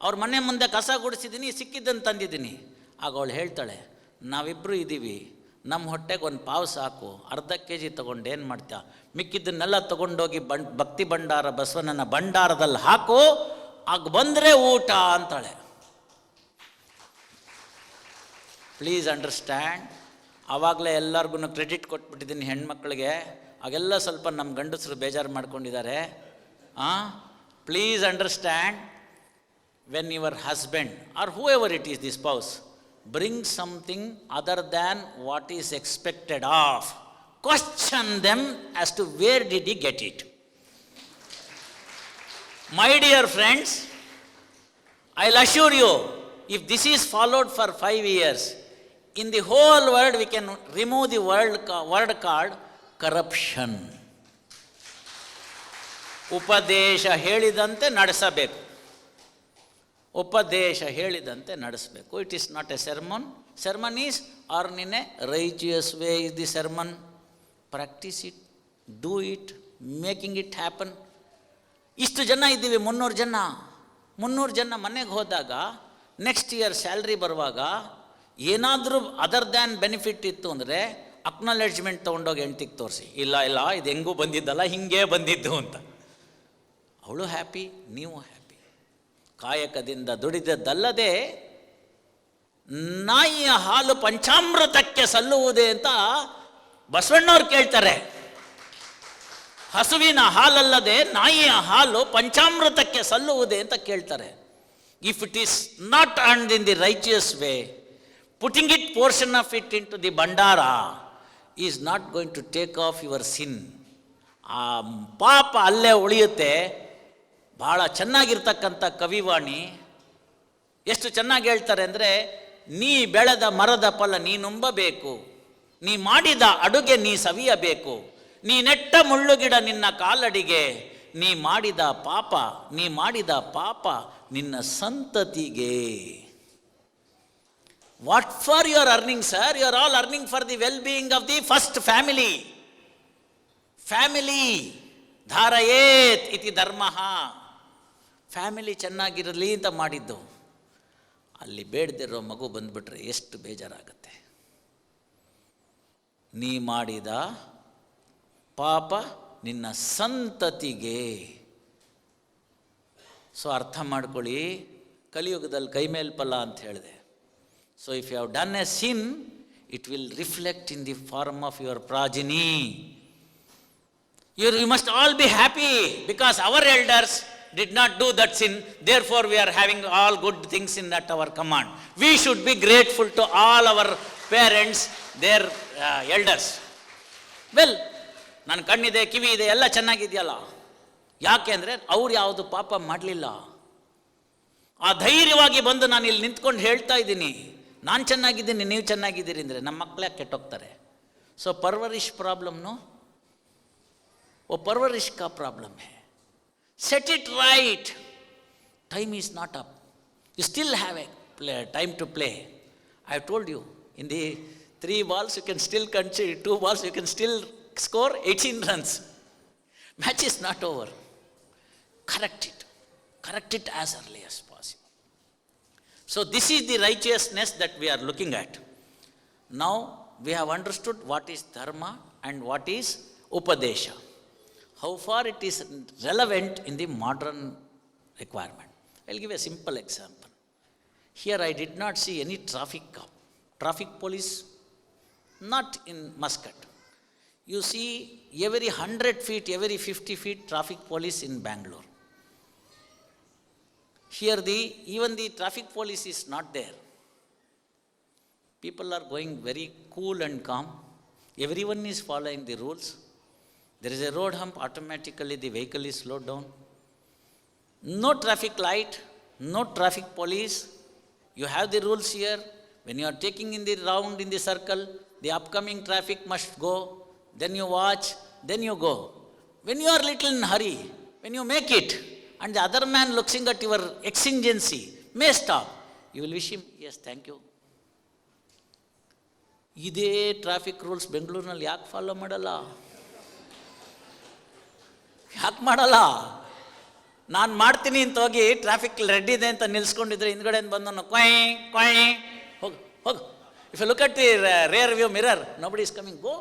ಅವ್ರ ಮನೆ ಮುಂದೆ ಕಸ ಗುಡಿಸಿದ್ದೀನಿ, ಸಿಕ್ಕಿದ್ದನ್ನು ತಂದಿದ್ದೀನಿ. ಆಗ ಅವಳು ಹೇಳ್ತಾಳೆ, ನಾವಿಬ್ಬರು ಇದ್ದೀವಿ, ನಮ್ಮ ಹೊಟ್ಟೆಗೆ ಒಂದು ಪಾವು ಸಾಕು, ಅರ್ಧ kg ತೊಗೊಂಡು ಏನು ಮಾಡ್ತೀಯ, ಮಿಕ್ಕಿದ್ದನ್ನೆಲ್ಲ ತೊಗೊಂಡೋಗಿ ಭಕ್ತಿ ಭಂಡಾರ ಬಸವಣ್ಣನ ಭಂಡಾರದಲ್ಲಿ ಹಾಕು, ಆಗ ಬಂದರೆ ಊಟ ಅಂತಾಳೆ. Please understand. ಆವಾಗಲೇ ಎಲ್ಲರಿಗೂ ಕ್ರೆಡಿಟ್ ಕೊಟ್ಬಿಟ್ಟಿದ್ದೀನಿ ಹೆಣ್ಮಕ್ಳಿಗೆ. ಆಗೆಲ್ಲ ಸ್ವಲ್ಪ ನಮ್ಮ ಗಂಡಸರು ಬೇಜಾರು ಮಾಡ್ಕೊಂಡಿದ್ದಾರೆ. Please understand, when your husband are who ever it is the spouse bring something other than what is expected of, question them as to where did he get it. My dear friends, I will assure you, if this is followed for 5 years, in the whole world we can remove the word called corruption. ಉಪದೇಶ ಹೇಳಿದಂತೆ ನಡೆಸಬೇಕು. ಉಪದೇಶ ಹೇಳಿದಂತೆ ನಡೆಸಬೇಕು. It is not A sermon. Sermon is earn in a righteous way is the sermon. Practice it, do it, making it happen. ಇಷ್ಟು ಜನ ಇದ್ದೀವಿ, 300 ಜನ ಮನೆಗೆ ಹೋದಾಗ ನೆಕ್ಸ್ಟ್ ಇಯರ್ ಸ್ಯಾಲ್ರಿ ಬರುವಾಗ ಏನಾದರೂ ಅದರ್ ದ್ಯಾನ್ ಬೆನಿಫಿಟ್ ಇತ್ತು ಅಂದರೆ ಅಕ್ನಾಲೆಡ್ಜ್ಮೆಂಟ್ ತೊಗೊಂಡೋಗಿ ಹೆಂಡ್ತಿಗೆ ತೋರಿಸಿ, ಇಲ್ಲ ಇದು ಹೆಂಗೂ ಬಂದಿದ್ದಲ್ಲ, ಹಿಂಗೇ ಬಂದಿದ್ದು ಅಂತ. ಅವಳು ಹ್ಯಾಪಿ, ನೀವು ಹ್ಯಾಪಿ. ಕಾಯಕದಿಂದ ದುಡಿದದ್ದಲ್ಲದೆ ನಾಯಿಯ ಹಾಲು ಪಂಚಾಮೃತಕ್ಕೆ ಸಲ್ಲುವುದೇ ಅಂತ ಬಸವಣ್ಣವ್ರು ಕೇಳ್ತಾರೆ. ಹಸುವಿನ ಹಾಲಲ್ಲದೆ ನಾಯಿಯ ಹಾಲು ಪಂಚಾಮೃತಕ್ಕೆ ಸಲ್ಲುವುದೇ ಅಂತ ಕೇಳ್ತಾರೆ. If it is not earned in the righteous way, putting it, portion of it into the bandara is not going to take off your sin. ಆ ಪಾಪ ಅಲ್ಲೇ ಉಳಿಯುತ್ತೆ. ಭಾಳ ಚೆನ್ನಾಗಿರ್ತಕ್ಕಂಥ ಕವಿವಾಣಿ ಎಷ್ಟು ಚೆನ್ನಾಗಿ ಹೇಳ್ತಾರೆ ಅಂದರೆ, ನೀ ಬೆಳೆದ ಮರದ ಫಲ ನೀ ನುಂಬಬೇಕು, ನೀ ಮಾಡಿದ ಅಡುಗೆ ನೀ ಸವಿಯಬೇಕು, ನೀ ನೆಟ್ಟ ಮುಳ್ಳುಗಿಡ ನಿನ್ನ ಕಾಲಡಿಗೆ, ನೀ ಮಾಡಿದ ಪಾಪ ನಿನ್ನ ಸಂತತಿಗೆ. What for you are earning, sir? You are all earning for the well-being of the first family. Family. ಧಾರಯೇತ್ ಇತಿ ಧರ್ಮಃ. ಫ್ಯಾಮಿಲಿ ಚೆನ್ನಾಗಿರಲಿ ಅಂತ ಮಾಡಿದ್ದು. ಅಲ್ಲಿ ಬೇಡದಿರೋ ಮಗು ಬಂದುಬಿಟ್ರೆ ಎಷ್ಟು ಬೇಜಾರಾಗುತ್ತೆ. ನೀ ಮಾಡಿದ ಪಾಪ ನಿನ್ನ ಸಂತತಿಗೆ. ಸೊ ಅರ್ಥ ಮಾಡ್ಕೊಳ್ಳಿ, ಕಲಿಯುಗದಲ್ಲಿ ಕೈ ಮೇಲ್ ಫಲ ಅಂತ ಹೇಳಿದೆ. So if you have done a sin, it will reflect in the form of your progeny. You must all be happy because our elders did not do that sin. Therefore, we are having all good things in that our command. We should be grateful to all our parents, their elders. Well, ನನ್ನ ಕಣ್ಣಿದೆ, ಕಿವಿ ಇದೆ, ಎಲ್ಲ ಚೆನ್ನಾಗಿದೆಯಲ್ಲ. ಯಾಕೆ ಅಂದರೆ ಅವ್ರು ಯಾವುದು ಪಾಪ ಮಾಡಲಿಲ್ಲ. ಆ ಧೈರ್ಯವಾಗಿ ಬಂದು ನಾನು ಇಲ್ಲಿ ನಿಂತ್ಕೊಂಡು ಹೇಳ್ತಾ ಇದ್ದೀನಿ, ನಾನು ಚೆನ್ನಾಗಿದ್ದೀನಿ, ನೀವು ಚೆನ್ನಾಗಿದ್ದೀರಿ ಅಂದರೆ ನಮ್ಮ ಮಕ್ಕಳು ಯಾಕೆ ಕೆಟ್ಟೋಗ್ತಾರೆ? ಸೊ ಪರ್ವರಿಶ್ ಪ್ರಾಬ್ಲಮ್ನು वो परवरिश का प्रॉब्लम है. Set it right. Time is not up. You still have a time to play. I have told you, in the 3 balls you can still concede, 2 balls you can still score 18 runs. Match is not over. Correct it. Correct it as early as possible. So this is the righteousness that we are looking at. Now we have understood what is dharma and what is upadesha. How far it is relevant in the modern requirement. I'll give a simple example. Here I did not see any traffic police, not in Muscat. You see every 100 feet, every 50 feet traffic police in Bangalore. Here even the traffic police is not there. People are going very cool and calm. Everyone is following the rules. There is a road hump, automatically the vehicle is slowed down. No traffic light, no traffic police. You have the rules here. When you are taking in the round in the circle, the upcoming traffic must go. Then you watch, then you go. When you are little in hurry, when you make it, and the other man looking at your exigency may stop, you will wish him, yes, thank you. ಇದೇ traffic rules ಬೆಂಗಳೂರಿನಲ್ಲಿ ಯಾಕೆ follow ಮಾಡಲ್ಲ? ಯಾಕೆ ಮಾಡಲ್ಲ? ನಾನು ಮಾಡ್ತೀನಿ ಅಂತ ಹೋಗಿ ಟ್ರಾಫಿಕ್ ರೆಡ್ ಇದೆ ಅಂತ ನಿಲ್ಸ್ಕೊಂಡಿದ್ರೆ ಹಿಂದ್ಗಡೆ ಬಂದು ಕೊಯ್ ಕೊಯ್ ಹೋಗು ಹೋಗು. If you look at the rear view mirror, nobody is coming, go.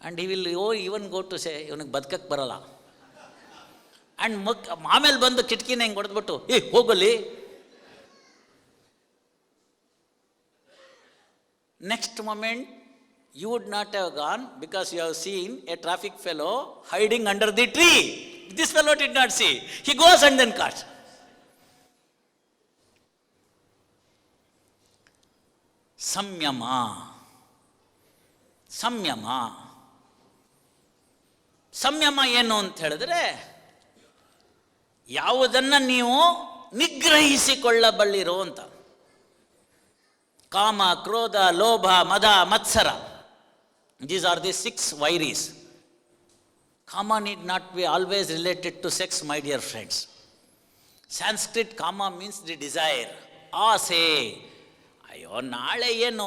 And he will even go to say ಇವನಿಗೆ ಬದುಕಕ್ಕೆ ಬರಲ್ಲ. ಆ್ಯಂಡ್ ಆಮೇಲೆ ಬಂದು ಕಿಟಕಿನ ಹಿಂಗೆ ಹೊಡೆದ್ಬಿಟ್ಟು ಹೋಗಲಿ. Next moment you would not have gone because you have seen a traffic fellow hiding under the tree. This fellow did not see. He goes and then cuts. Samyama. Samyama. ಸಂಯಮ ಏನು ಅಂತ ಹೇಳಿದ್ರೆ, ಯಾವುದನ್ನು ನೀವು ನಿಗ್ರಹಿಸಿಕೊಳ್ಳಬಲ್ಲಿರೋ ಅಂತ. ಕಾಮ, ಕ್ರೋಧ, ಲೋಭ, ಮದ, ಮತ್ಸರ. These are the 6 vairis. Kama need not be always related to sex, my dear friends. Sanskrit kama means the desire. ಆಸೆ. ಅಯ್ಯೋ ನಾಳೆ ಏನು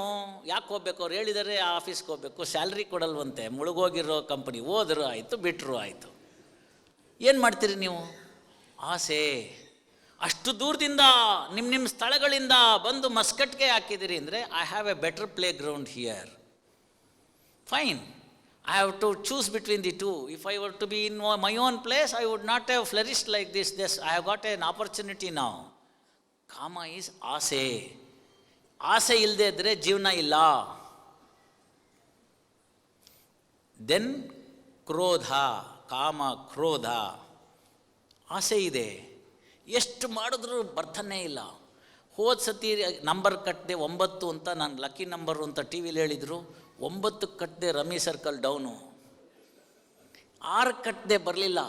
ಯಾಕೆ ಹೋಗ್ಬೇಕು, ಅವ್ರು ಹೇಳಿದರೆ ಆಫೀಸ್ಗೆ ಹೋಗ್ಬೇಕು, ಸ್ಯಾಲ್ರಿ ಕೊಡಲ್ವಂತೆ, ಮುಳುಗೋಗಿರೋ ಕಂಪನಿ, ಹೋದ್ರು ಆಯಿತು, ಬಿಟ್ಟರು ಆಯಿತು. ಏನು ಮಾಡ್ತೀರಿ ನೀವು? ಆಸೆ. ಅಷ್ಟು ದೂರದಿಂದ ನಿಮ್ಮ ಸ್ಥಳಗಳಿಂದ ಬಂದು ಮಸ್ಕಟ್ಗೆ ಹಾಕಿದ್ದೀರಿ ಅಂದರೆ, I have A better play ground here. Fine, I have to choose between the two. If I were to be in my own place, I would not have flourished like this. I have got an opportunity now. Kama is ಆಸೆ. ಆಸೆ ಇಲ್ಲದೆ ಇದ್ದರೆ ಜೀವನ ಇಲ್ಲ. Then ಕ್ರೋಧ, ಕಾಮ, ಕ್ರೋಧ. ಆಸೆ ಇದೆ, ಎಷ್ಟು ಮಾಡಿದ್ರೂ ಬರ್ತಾನೇ ಇಲ್ಲ. ಹೋದ ಸತಿ ನಂಬರ್ ಕಟ್ಟದೆ 9 ಅಂತ, ನಾನು ಲಕ್ಕಿ ನಂಬರು ಅಂತ ಟಿ ವಿಲಿ ಹೇಳಿದರು. 9 ಕಟ್ಟದೆ ರಮ್ಮಿ ಸರ್ಕಲ್ ಡೌನು. 6 ಕಟ್ಟದೆ ಬರಲಿಲ್ಲ.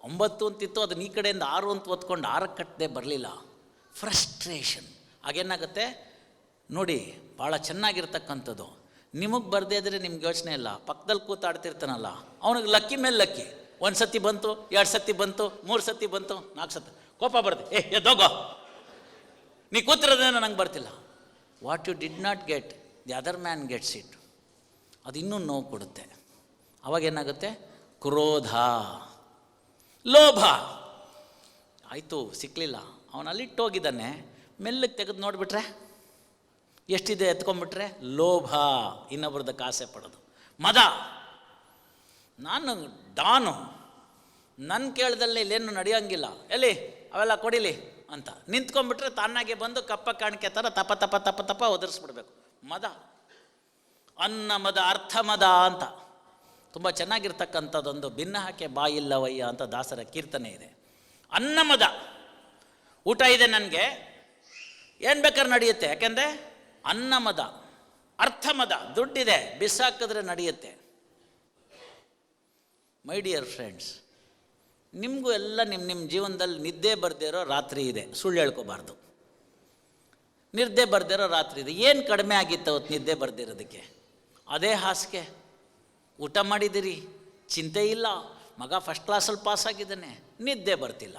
9 ಅಂತಿತ್ತು, ಅದನ್ನ ಈ ಕಡೆಯಿಂದ 6 ಅಂತ ಒತ್ಕೊಂಡು 6 ಕಟ್ಟದೆ ಬರಲಿಲ್ಲ. ಫ್ರಸ್ಟ್ರೇಷನ್. ಆಗೇನಾಗುತ್ತೆ ನೋಡಿ, ಭಾಳ ಚೆನ್ನಾಗಿರ್ತಕ್ಕಂಥದ್ದು. ನಿಮಗೆ ಬರದೇ ಇದ್ದರೆ ನಿಮ್ಗೆ ಯೋಚನೆ ಇಲ್ಲ. ಪಕ್ಕದಲ್ಲಿ ಕೂತಾಡ್ತಿರ್ತಾನಲ್ಲ, ಅವನಿಗೆ ಲಕ್ಕಿ ಮೇಲೆ ಲಕ್ಕಿ. 1 ಸತಿ ಬಂತು, 2 ಸತಿ ಬಂತು, 3 ಸತಿ ಬಂತು, 4 ಸತಿ ಕೋಪ ಬರುತ್ತೆ. ಎದ್ದೋಗೋ, ನೀ ಕೂತಿರೋದೇನೋ ನಂಗೆ ಬರ್ತಿಲ್ಲ. What you did not get, the other man gets it. ಅದು ಇನ್ನೂ ನೋವು ಕೊಡುತ್ತೆ. ಅವಾಗೇನಾಗುತ್ತೆ? ಕ್ರೋಧ, ಲೋಭ. ಆಯಿತು, ಸಿಕ್ಕಲಿಲ್ಲ, ಅವನಲ್ಲಿಟ್ಟೋಗಿದ್ದಾನೆ, ಮೆಲ್ಲಗೆ ತೆಗೆದು ನೋಡಿಬಿಟ್ರೆ ಎಷ್ಟಿದೆ ಎತ್ಕೊಂಡ್ಬಿಟ್ರೆ ಲೋಭ, ಇನ್ನೊಬ್ರದಕ್ಕೆ ಆಸೆ ಪಡೋದು. ಮದ, ನಾನು ಡಾನು, ನನ್ನ ಕೇಳ್ದಲ್ಲೇ ಇಲ್ಲೇನು ನಡೆಯೋಂಗಿಲ್ಲ, ಎಲ್ಲಿ ಅವೆಲ್ಲ ಕೊಡಿಲಿ ಅಂತ ನಿಂತ್ಕೊಂಡ್ಬಿಟ್ರೆ ತಾನಾಗೆ ಬಂದು ಕಪ್ಪ ಕಾಣಿಕೆ ಥರ ತಪ ತಪ ತಪ ತಪ ಒದರಿಸ್ಬಿಡ್ಬೇಕು. ಮದ, ಅನ್ನ ಮದ, ಅರ್ಥ ಮದ ಅಂತ ತುಂಬ ಚೆನ್ನಾಗಿರ್ತಕ್ಕಂಥದ್ದೊಂದು ಭಿನ್ನ ಹಾಕೆ ಬಾಯಿಲ್ಲವಯ್ಯ ಅಂತ ದಾಸರ ಕೀರ್ತನೆ ಇದೆ. ಅನ್ನ ಮದ, ಊಟ ಇದೆ ನನಗೆ, ಏನು ಬೇಕಾದ್ರೆ ನಡೆಯುತ್ತೆ, ಯಾಕೆಂದರೆ ಅನ್ನ ಮದ. ಅರ್ಥ ಮದ, ದುಡ್ಡಿದೆ, ಬಿಸಾಕಿದ್ರೆ ನಡೆಯುತ್ತೆ. ಮೈ ಡಿಯರ್ ಫ್ರೆಂಡ್ಸ್, ನಿಮಗೂ ಎಲ್ಲ ನಿಮ್ಮ ಜೀವನದಲ್ಲಿ ನಿದ್ದೆ ಬರ್ದೇ ಇರೋ ರಾತ್ರಿ ಇದೆ, ಸುಳ್ಳು ಹೇಳ್ಕೋಬಾರ್ದು. ನಿದ್ದೆ ಬರ್ದಿರೋ ರಾತ್ರಿ ಇದೆ. ಏನು ಕಡಿಮೆ ಆಗಿತ್ತು ಅವತ್ತು ನಿದ್ದೆ ಬರ್ದಿರೋದಕ್ಕೆ? ಅದೇ ಹಾಸಿಗೆ, ಊಟ ಮಾಡಿದಿರಿ, ಚಿಂತೆ ಇಲ್ಲ, ಮಗ ಫಸ್ಟ್ ಕ್ಲಾಸಲ್ಲಿ ಪಾಸ್ ಆಗಿದ್ದಾನೆ, ನಿದ್ದೆ ಬರ್ತಿಲ್ಲ.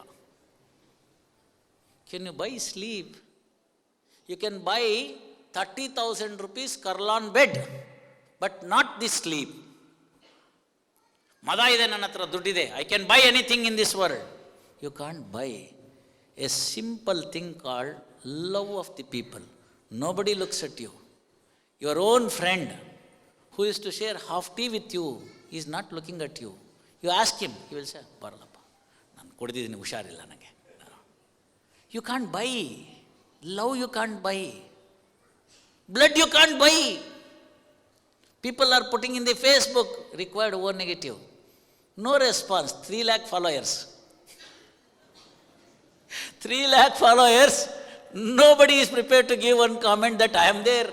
Can you buy sleep? You can buy 30,000 rupees Kurlon bed, but not the sleep. ಮದ ಇದೆ, ನನ್ನ ಹತ್ರ ದುಡ್ಡಿದೆ, I can buy anything in this world. You can't buy a simple thing called love of the people. Nobody looks at you. Your own friend who is to share half tea with you is not looking at you. You ask him, he will say, ಬರಲಪ್ಪ, ನಾನು ಕುಡಿದಿದ್ದೀನಿ, ಹುಷಾರಿಲ್ಲ ನನಗೆ. You can't buy. Love you can't buy. Blood you can't buy. People are putting in the Facebook, required O negative. No response, 3 lakh followers. 3 lakh followers. Nobody is prepared to give one comment that I am there.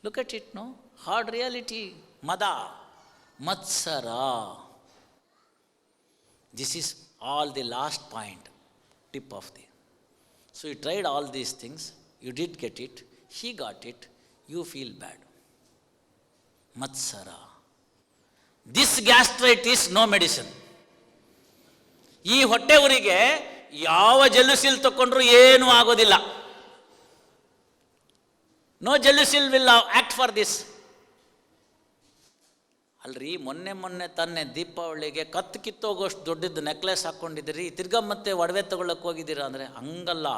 Look at it, no? Hard reality. Mada, Matsara. This is all the last point, tip of the. So you tried all these things, you did get it, he got it, you feel bad. Matsara. This gastritis, no medicine. ಈ ಹೊಟ್ಟೆ ಊರಿಗೆ ಯಾವ ಜೆಲ್ಲುಸಿಲ್ ತಗೊಂಡ್ರು ಏನೂ ಆಗೋದಿಲ್ಲ. No Gelusil will act for this. ಅಲ್ರಿ, ಮೊನ್ನೆ ತಾನೇ ದೀಪಾವಳಿಗೆ ಕತ್ತು ಕಿತ್ತೋಗೋಷ್ಟು ದೊಡ್ಡದು ನೆಕ್ಲೆಸ್ ಹಾಕ್ಕೊಂಡಿದ್ದೀರಿ, ತಿರ್ಗಾ ಮತ್ತೆ ಒಡವೆ ತಗೊಳ್ಳೋಕೆ ಹೋಗಿದ್ದೀರಾ ಅಂದರೆ ಹಂಗಲ್ಲ.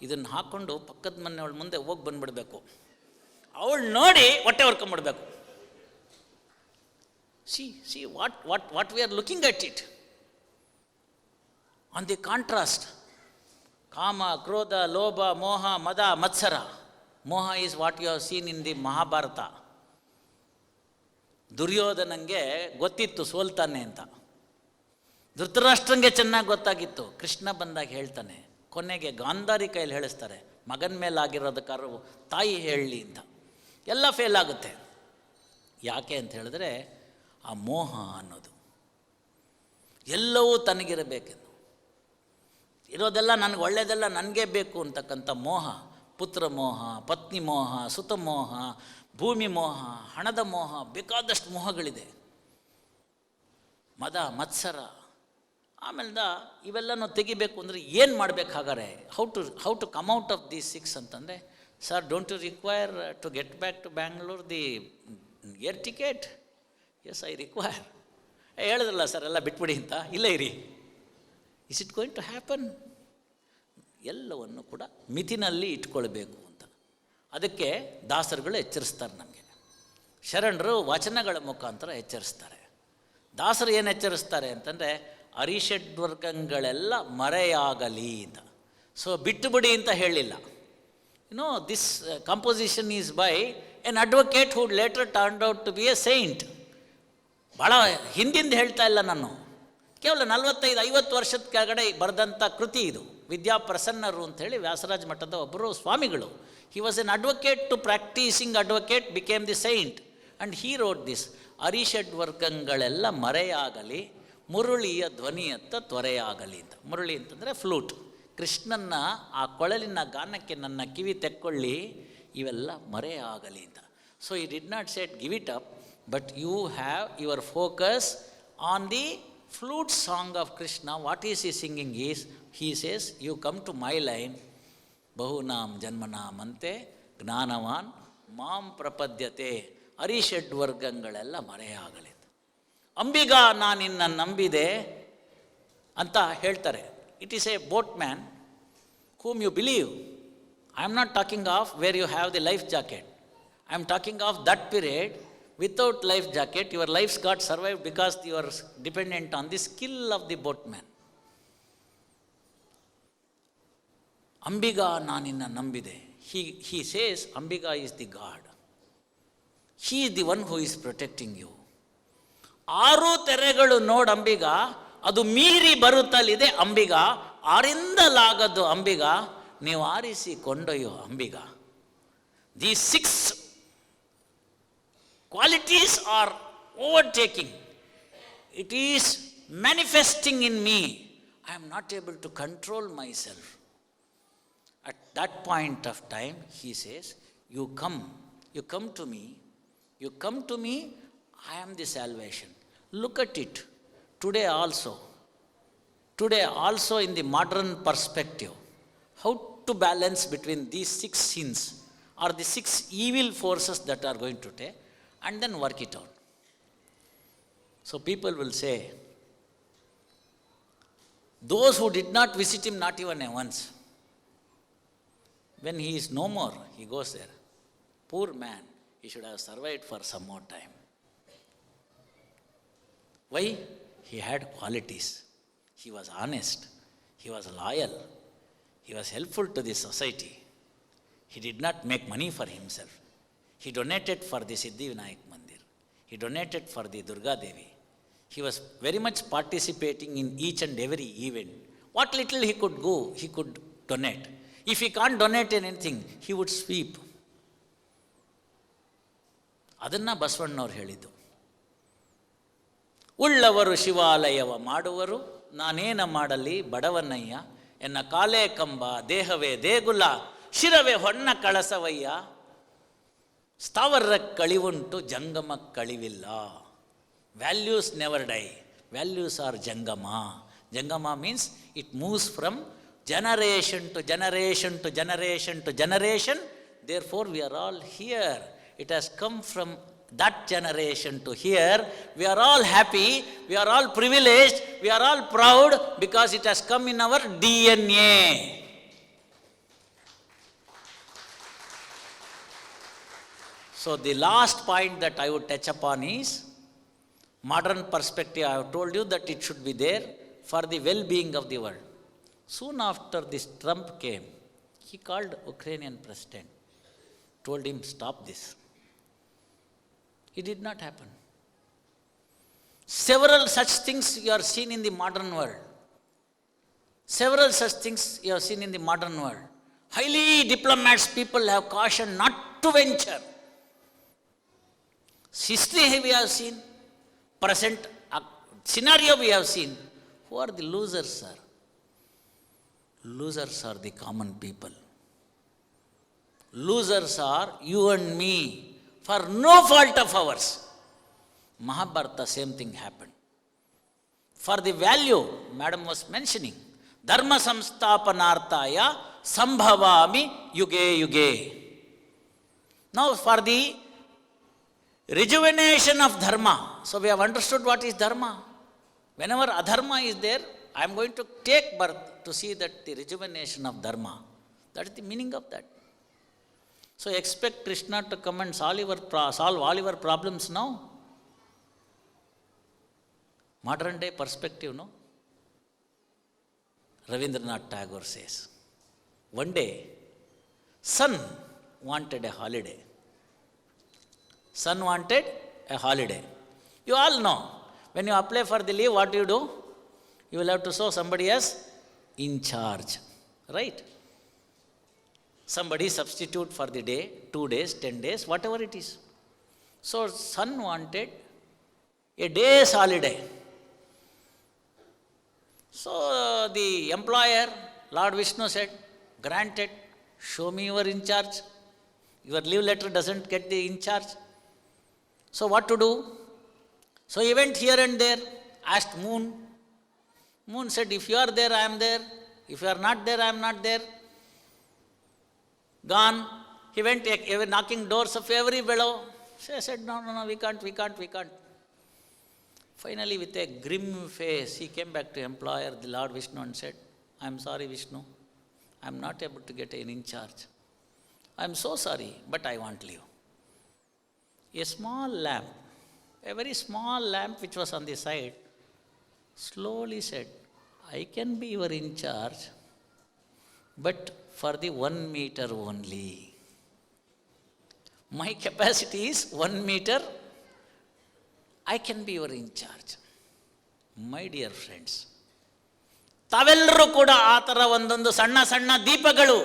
ಇದನ್ನು ಹಾಕ್ಕೊಂಡು ಪಕ್ಕದ ಮನೆಯವಳ ಮುಂದೆ ಹೋಗಿ ಬಂದುಬಿಡ್ಬೇಕು, ಅವಳು ನೋಡಿ ಹೊಟ್ಟೆ ಹೊರ್ಕೊಂಬಿಡ್ಬೇಕು. See what we are looking at it. On the contrast, Kama, Krodha, Lobha, Moha, Mada, Matsara. Moha is what you have seen in the Mahabharata. ದುರ್ಯೋಧನಂಗೆ ಗೊತ್ತಿತ್ತು ಸೋಲ್ತಾನೆ ಅಂತ, ಧೃತರಾಷ್ಟ್ರಂಗೆ ಚೆನ್ನಾಗಿ ಗೊತ್ತಾಗಿತ್ತು. ಕೃಷ್ಣ ಬಂದಾಗ ಹೇಳ್ತಾನೆ, ಕೊನೆಗೆ ಗಾಂಧಾರಿ ಕೈಯಲ್ಲಿ ಹೇಳಿಸ್ತಾರೆ, ಮಗನ ಮೇಲೆ ಆಗಿರೋದಕ್ಕಾರು ತಾಯಿ ಹೇಳಲಿ ಅಂತ. ಎಲ್ಲ ಫೇಲ್ ಆಗುತ್ತೆ. ಯಾಕೆ ಅಂತ ಹೇಳಿದ್ರೆ ಆ ಮೋಹ ಅನ್ನೋದು, ಎಲ್ಲವೂ ತನಗಿರಬೇಕೆಂದು, ಇರೋದೆಲ್ಲ ನನಗೆ ಒಳ್ಳೆಯದೆಲ್ಲ ನನಗೇ ಬೇಕು ಅಂತಕ್ಕಂಥ ಮೋಹ. ಪುತ್ರ ಮೋಹ, ಪತ್ನಿ ಮೋಹ, ಸುತ ಮೋಹ, ಭೂಮಿ ಮೋಹ, ಹಣದ ಮೋಹ, ಬೇಕಾದಷ್ಟು ಮೋಹಗಳಿದೆ. ಮದ, ಮತ್ಸರ. ಆಮೇಲೆ ಇವೆಲ್ಲನೂ ತೆಗಿಬೇಕು ಅಂದರೆ ಏನು ಮಾಡಬೇಕು? ಹಾಗಾರೆ how to come out of these 6 ಅಂತಂದರೆ, sir don't you require to get back to Bangalore the air ticket? Yes, I require. ಹೇಳಿದ್ರಲ್ಲ ಸರ್ ಎಲ್ಲ ಬಿಟ್ಬಿಡಿ ಅಂತ. ಇಲ್ಲ ಇರಿ. Is it going to happen? ಎಲ್ಲವನ್ನು ಕೂಡ ಮಿತಿನಲ್ಲಿ ಇಟ್ಕೊಳ್ಬೇಕು ಅಂತ. ಅದಕ್ಕೆ ದಾಸರುಗಳು ಎಚ್ಚರಿಸ್ತಾರೆ ನಮಗೆ. ಶರಣರು ವಚನಗಳ ಮುಖಾಂತರ ಎಚ್ಚರಿಸ್ತಾರೆ. ದಾಸರು ಏನು ಎಚ್ಚರಿಸ್ತಾರೆ ಅಂತಂದರೆ, ಅರಿಷಡ್ವರ್ಗಗಳೆಲ್ಲ ಮರೆಯಾಗಲಿ ಅಂತ. ಸೊ ಬಿಟ್ಟು ಬಿಡಿ ಅಂತ ಹೇಳಿಲ್ಲ. This composition is by an advocate who later turned out to be a saint. ಭಾಳ ಹಿಂದಿಂದ ಹೇಳ್ತಾ ಇಲ್ಲ ನಾನು, ಕೇವಲ 45-50 ವರ್ಷದ ಕೆಳಗಡೆ ಬರೆದಂಥ ಕೃತಿ ಇದು. ವಿದ್ಯಾಪ್ರಸನ್ನರು ಅಂಥೇಳಿ ವ್ಯಾಸರಾಜ ಮಠದ ಒಬ್ಬರು ಸ್ವಾಮಿಗಳು. He was an advocate to practicing advocate became the saint and he wrote this. ಅರಿಷಡ್ವರ್ಗಗಳೆಲ್ಲ ಮರೆಯಾಗಲಿ, ಮುರುಳಿಯ ಧ್ವನಿಯತ್ತ ತ್ವರೆಯಾಗಲಿ ಅಂತ. ಮುರುಳಿ ಅಂತಂದರೆ ಫ್ಲೂಟ್. ಕೃಷ್ಣನ್ನ ಆ ಕೊಳಲಿನ ಗಾನಕ್ಕೆ ನನ್ನ ಕಿವಿ ತೆಕ್ಕೊಳ್ಳಿ, ಇವೆಲ್ಲ ಮರೆಯಾಗಲಿ ಅಂತ. So he did not set give it up, but you have your focus on the flute song of Krishna. What is he singing is, he says, you come to my line, bahunam janmanam ante ಜ್ಞಾನವಾನ್ ಮಾಂ ಪ್ರಪದ್ಯತೆ, ಅರಿಷಡ್ವರ್ಗಗಳೆಲ್ಲ ಮರೆಯಾಗಲಿ. ಅಂಬಿಗಾ ನಾನಿನ್ನ ನಂಬಿದೆ ಅಂತ ಹೇಳ್ತಾರೆ. It is A boat man whom you believe. I am not talking of where you have the life jacket. I am talking of that period. Without life jacket, your lives got survived because you are dependent on the skill of the boatman. Ambiga naninna nambide. He says Ambiga is the God. He is the one who is protecting you. 6 ತೆರೆಗಳು ನೋಡ್ ಅಂಬಿಗ, ಅದು ಮೀರಿ ಬರುತ್ತಲಿದೆ ಅಂಬಿಗ. 6ರಿಂದಲಾಗದು ಅಂಬಿಗ, ನೀವು ಆರಿಸಿ ಕೊಂಡೊಯ್ಯೋ ಅಂಬಿಗ. These 6 qualities are overtaking. It is manifesting in me. I am not able to control myself. At that point of time, he says, you come to me, I am the salvation. Look at it. Today also in the modern perspective, how to balance between these 6 sins or the 6 evil forces that are going to take, and then work it out. So people will say, those who did not visit him not even once, when he is no more, he goes there. Poor man, he should have survived for some more time. Why? He had qualities. He was honest. He was loyal. He was helpful to the society. He did not make money for himself. He donated for the Siddhivinayak Mandir. He donated for the Durga Devi. He was very much participating in each and every event. What little he could go, he could donate. If he can't donate anything, he would sweep. ಅದನ್ನ ಬಸವಣ್ಣವ್ರು ಹೇಳಿದ್ದು. ಉಳ್ಳವರು ಶಿವಾಲಯವ ಮಾಡುವರು, ನಾನೇನ ಮಾಡಲಿ ಬಡವನಯ್ಯ, ಎನ್ನ ಕಾಲೇ ಕಂಬ ದೇಹವೇ ದೇಗುಲ, ಶಿರವೇ ಹೊನ್ನ ಕಳಸವಯ್ಯ, ಸ್ಥಾವರ ಕಳಿವುಂಟು ಜಂಗಮ ಕಳಿವಿಲ್ಲ. Values never die. Values are jangama. Jangama means it moves from generation to generation to generation to generation. Therefore, we are all here. It has come from that generation to here. We are all happy. We are all privileged. We are all proud because it has come in our DNA. So, the last point that I would touch upon is modern perspective. I have told you that it should be there for the well-being of the world. Soon after this Trump came, he called Ukrainian president, told him, stop this. It did not happen. Several such things you are seen in the modern world. Several such things you have seen in the modern world. Highly diplomats, people have cautioned not to venture. History we have seen. Present scenario we have seen. Who are the losers, sir? Losers are the common people. Losers are you and me, for no fault of ours. Mahabharata, same thing happened. For the value, madam was mentioning, dharma samsthapanarthaya sambhavami yuge yuge. Now for the rejuvenation of dharma, so we have understood what is dharma. Whenever adharma is there, I am going to take birth to see that the rejuvenation of dharma. That is the meaning of that. So expect Krishna to come and solve all your problems now. Modern day perspective, no? Rabindranath Tagore says, one day, son wanted a holiday. Son wanted a holiday. You all know, when you apply for the leave, what do? You will have to show somebody as in charge, right? Somebody substitute for the day, 2 days, 10 days, whatever it is. So son wanted a day's holiday. So the employer, Lord Vishnu said, granted, show me your in charge. Your leave letter doesn't get the in charge. So what to do? So he went here and there, asked moon. Moon said, if you are there, I am there. If you are not there, I am not there. Gone. He went knocking doors of every fellow. She said, no, we can't. Finally, with a grim face, he came back to employer, the Lord Vishnu, and said, I am sorry, Vishnu. I am not able to get an in charge. I am so sorry, but I want leave. A small lamp, a very small lamp which was on the side, slowly said, I can be your in charge, but for the 1 meter only. My capacity is 1 meter. I can be your in charge. My dear friends, ತಾವೆಲ್ಲರೂ ಕೂಡ ಆ ಥರ ಒಂದೊಂದು ಸಣ್ಣ ಸಣ್ಣ ದೀಪಗಳು.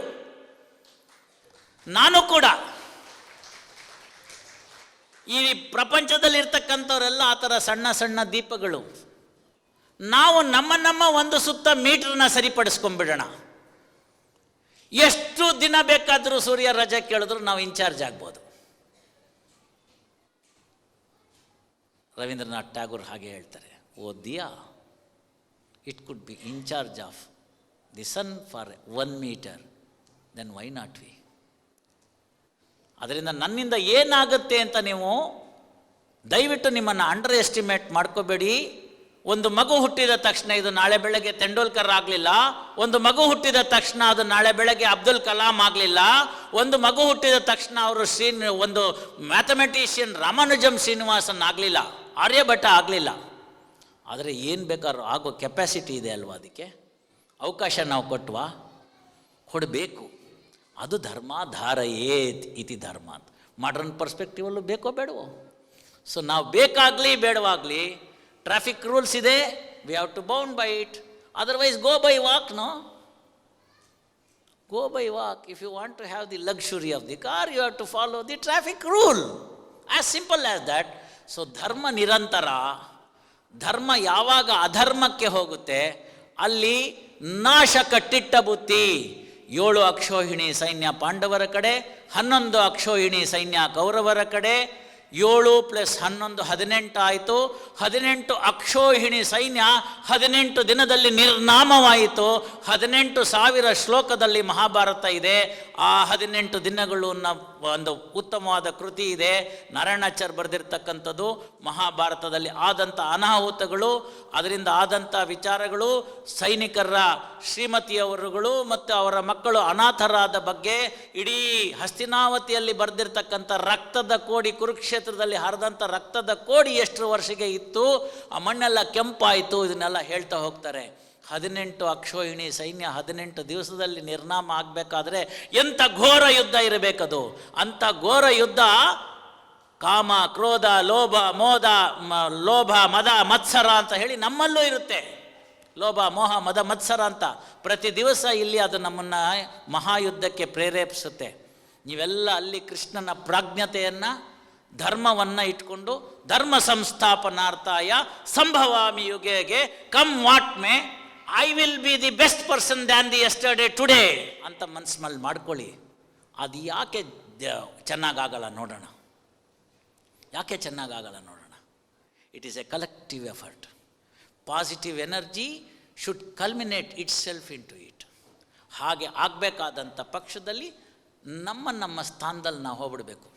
ನಾನು ಕೂಡ ಈ ಪ್ರಪಂಚದಲ್ಲಿರ್ತಕ್ಕಂಥವರೆಲ್ಲ ಆ ಥರ ಸಣ್ಣ ಸಣ್ಣ ದೀಪಗಳು. ನಾವು ನಮ್ಮ ಒಂದು ಸುತ್ತ ಮೀಟರ್ನ ಸರಿಪಡಿಸ್ಕೊಂಡ್ಬಿಡೋಣ. ಎಷ್ಟು ದಿನ ಬೇಕಾದರೂ ಸೂರ್ಯ ರಜೆ ಕೇಳಿದ್ರು ನಾವು ಇನ್ಚಾರ್ಜ್ ಆಗ್ಬೋದು. ರವೀಂದ್ರನಾಥ್ ಟ್ಯಾಗೋರ್ ಹಾಗೆ ಹೇಳ್ತಾರೆ, O diya, it could be in charge of the sun for 1 metre, then why not we. ಅದರಿಂದ ನನ್ನಿಂದ ಏನಾಗುತ್ತೆ ಅಂತ ನೀವು ದಯವಿಟ್ಟು ನಿಮ್ಮನ್ನು ಅಂಡರ್ ಎಸ್ಟಿಮೇಟ್ ಮಾಡ್ಕೋಬೇಡಿ. ಒಂದು ಮಗು ಹುಟ್ಟಿದ ತಕ್ಷಣ ಇದು ನಾಳೆ ಬೆಳಗ್ಗೆ ತೆಂಡೂಲ್ಕರ್ ಆಗಲಿಲ್ಲ, ಒಂದು ಮಗು ಹುಟ್ಟಿದ ತಕ್ಷಣ ಅದು ನಾಳೆ ಬೆಳಗ್ಗೆ ಅಬ್ದುಲ್ ಕಲಾಂ ಆಗಲಿಲ್ಲ, ಒಂದು ಮಗು ಹುಟ್ಟಿದ ತಕ್ಷಣ ಅವರು ಒಂದು ಮ್ಯಾಥಮೆಟಿಷಿಯನ್ ರಾಮಾನುಜಂ ಶ್ರೀನಿವಾಸನ್ ಆಗಲಿಲ್ಲ, ಆರ್ಯಭಟ ಆಗಲಿಲ್ಲ. ಆದರೆ ಏನು ಬೇಕಾದ್ರೂ ಆಗೋ ಕೆಪಾಸಿಟಿ ಇದೆ ಅಲ್ವಾ, ಅದಕ್ಕೆ ಅವಕಾಶ ನಾವು ಕೊಡಬೇಕು. ಅದು ಧರ್ಮ ಧಾರಯೇತ್ ಇತಿ ಧರ್ಮ ಅಂತ ಮಾಡ್ರನ್ ಪರ್ಸ್ಪೆಕ್ಟಿವಲ್ಲೂ ಬೇಕೋ ಬೇಡವೋ. ಸೊ ನಾವು ಬೇಕಾಗಲಿ ಬೇಡವಾಗಲಿ ಟ್ರಾಫಿಕ್ ರೂಲ್ಸ್ ಇದೆ, we have to bound by it, otherwise go by walk. Go by walk. If you want to have the luxury of the car, you have to follow the traffic rule, as simple as that. So dharma ನಿರಂತರ. ಧರ್ಮ ಯಾವಾಗ ಅಧರ್ಮಕ್ಕೆ ಹೋಗುತ್ತೆ ಅಲ್ಲಿ ನಾಶ ಕಟ್ಟಿಟ್ಟ ಬುತ್ತಿ. 7 ಅಕ್ಷೋಹಿಣಿ ಸೈನ್ಯ ಪಾಂಡವರ ಕಡೆ, 11 ಅಕ್ಷೋಹಿಣಿ ಸೈನ್ಯ ಕೌರವರ ಕಡೆ. 7 + 11 18 ಆಯಿತು. 18 ಅಕ್ಷೋಹಿಣಿ ಸೈನ್ಯ 18 ದಿನದಲ್ಲಿ ನಿರ್ನಾಮವಾಯಿತು. 18,000 ಶ್ಲೋಕದಲ್ಲಿ ಮಹಾಭಾರತ ಇದೆ. ಆ 18 ದಿನಗಳು ಒಂದು ಉತ್ತಮವಾದ ಕೃತಿ ಇದೆ, ನಾರಾಯಣಾಚಾರ್ಯ ಬರೆದಿರ್ತಕ್ಕಂಥದ್ದು. ಮಹಾಭಾರತದಲ್ಲಿ ಆದಂಥ ಅನಾಹುತಗಳು, ಅದರಿಂದ ಆದಂಥ ವಿಚಾರಗಳು, ಸೈನಿಕರ ಶ್ರೀಮತಿಯವರುಗಳು ಮತ್ತು ಅವರ ಮಕ್ಕಳು ಅನಾಥರಾದ ಬಗ್ಗೆ, ಇಡೀ ಹಸ್ತಿನಾವತಿಯಲ್ಲಿ ಬರೆದಿರ್ತಕ್ಕಂಥ ರಕ್ತದ ಕೋಡಿ, ಕುರುಕ್ಷೇತ್ರದಲ್ಲಿ ಹರಿದಂಥ ರಕ್ತದ ಕೋಡಿ ಎಷ್ಟು ವರ್ಷಕ್ಕೆ ಇತ್ತು, ಆ ಮಣ್ಣೆಲ್ಲ ಕೆಂಪಾಯಿತು, ಇದನ್ನೆಲ್ಲ ಹೇಳ್ತಾ ಹೋಗ್ತಾರೆ. 18 ಅಕ್ಷೋಹಿಣಿ ಸೈನ್ಯ 18 ದಿವಸದಲ್ಲಿ ನಿರ್ನಾಮ ಆಗಬೇಕಾದ್ರೆ ಎಂಥ ಘೋರ ಯುದ್ಧ ಇರಬೇಕದು. ಅಂಥ ಘೋರ ಯುದ್ಧ ಕಾಮ, ಕ್ರೋಧ, ಲೋಭ, ಮದ, ಮತ್ಸರ ಅಂತ ಹೇಳಿ ನಮ್ಮಲ್ಲೂ ಇರುತ್ತೆ. ಲೋಭ, ಮೋಹ, ಮದ, ಮತ್ಸರ ಅಂತ ಪ್ರತಿ ದಿವಸ ಇಲ್ಲಿ ಅದು ನಮ್ಮನ್ನು ಮಹಾಯುದ್ಧಕ್ಕೆ ಪ್ರೇರೇಪಿಸುತ್ತೆ. ನೀವೆಲ್ಲ ಅಲ್ಲಿ ಕೃಷ್ಣನ ಪ್ರಾಜ್ಞತೆಯನ್ನು, ಧರ್ಮವನ್ನು ಇಟ್ಕೊಂಡು ಧರ್ಮ ಸಂಸ್ಥಾಪನಾರ್ಥಾಯ ಸಂಭವಾಮಿ ಯುಗೆಗೆ come what may I will be the best person than the yesterday today ಅಂತ ಮನಸ್ಸಿನಲ್ಲಿ ಮಾಡ್ಕೊಳ್ಳಿ. ಅದು ಯಾಕೆ ಚೆನ್ನಾಗಾಗಲ್ಲ ನೋಡೋಣ, ಯಾಕೆ ಚೆನ್ನಾಗಾಗಲ್ಲ ನೋಡೋಣ. It is a collective effort. Positive energy should culminate itself into it. ಹಾಗೆ ಆಗಬೇಕಾದಂಥ ಪಕ್ಷದಲ್ಲಿ ನಮ್ಮ ಸ್ಥಾನದಲ್ಲಿ ನಾವು ಹೋಗ್ಬಿಡ್ಬೇಕು.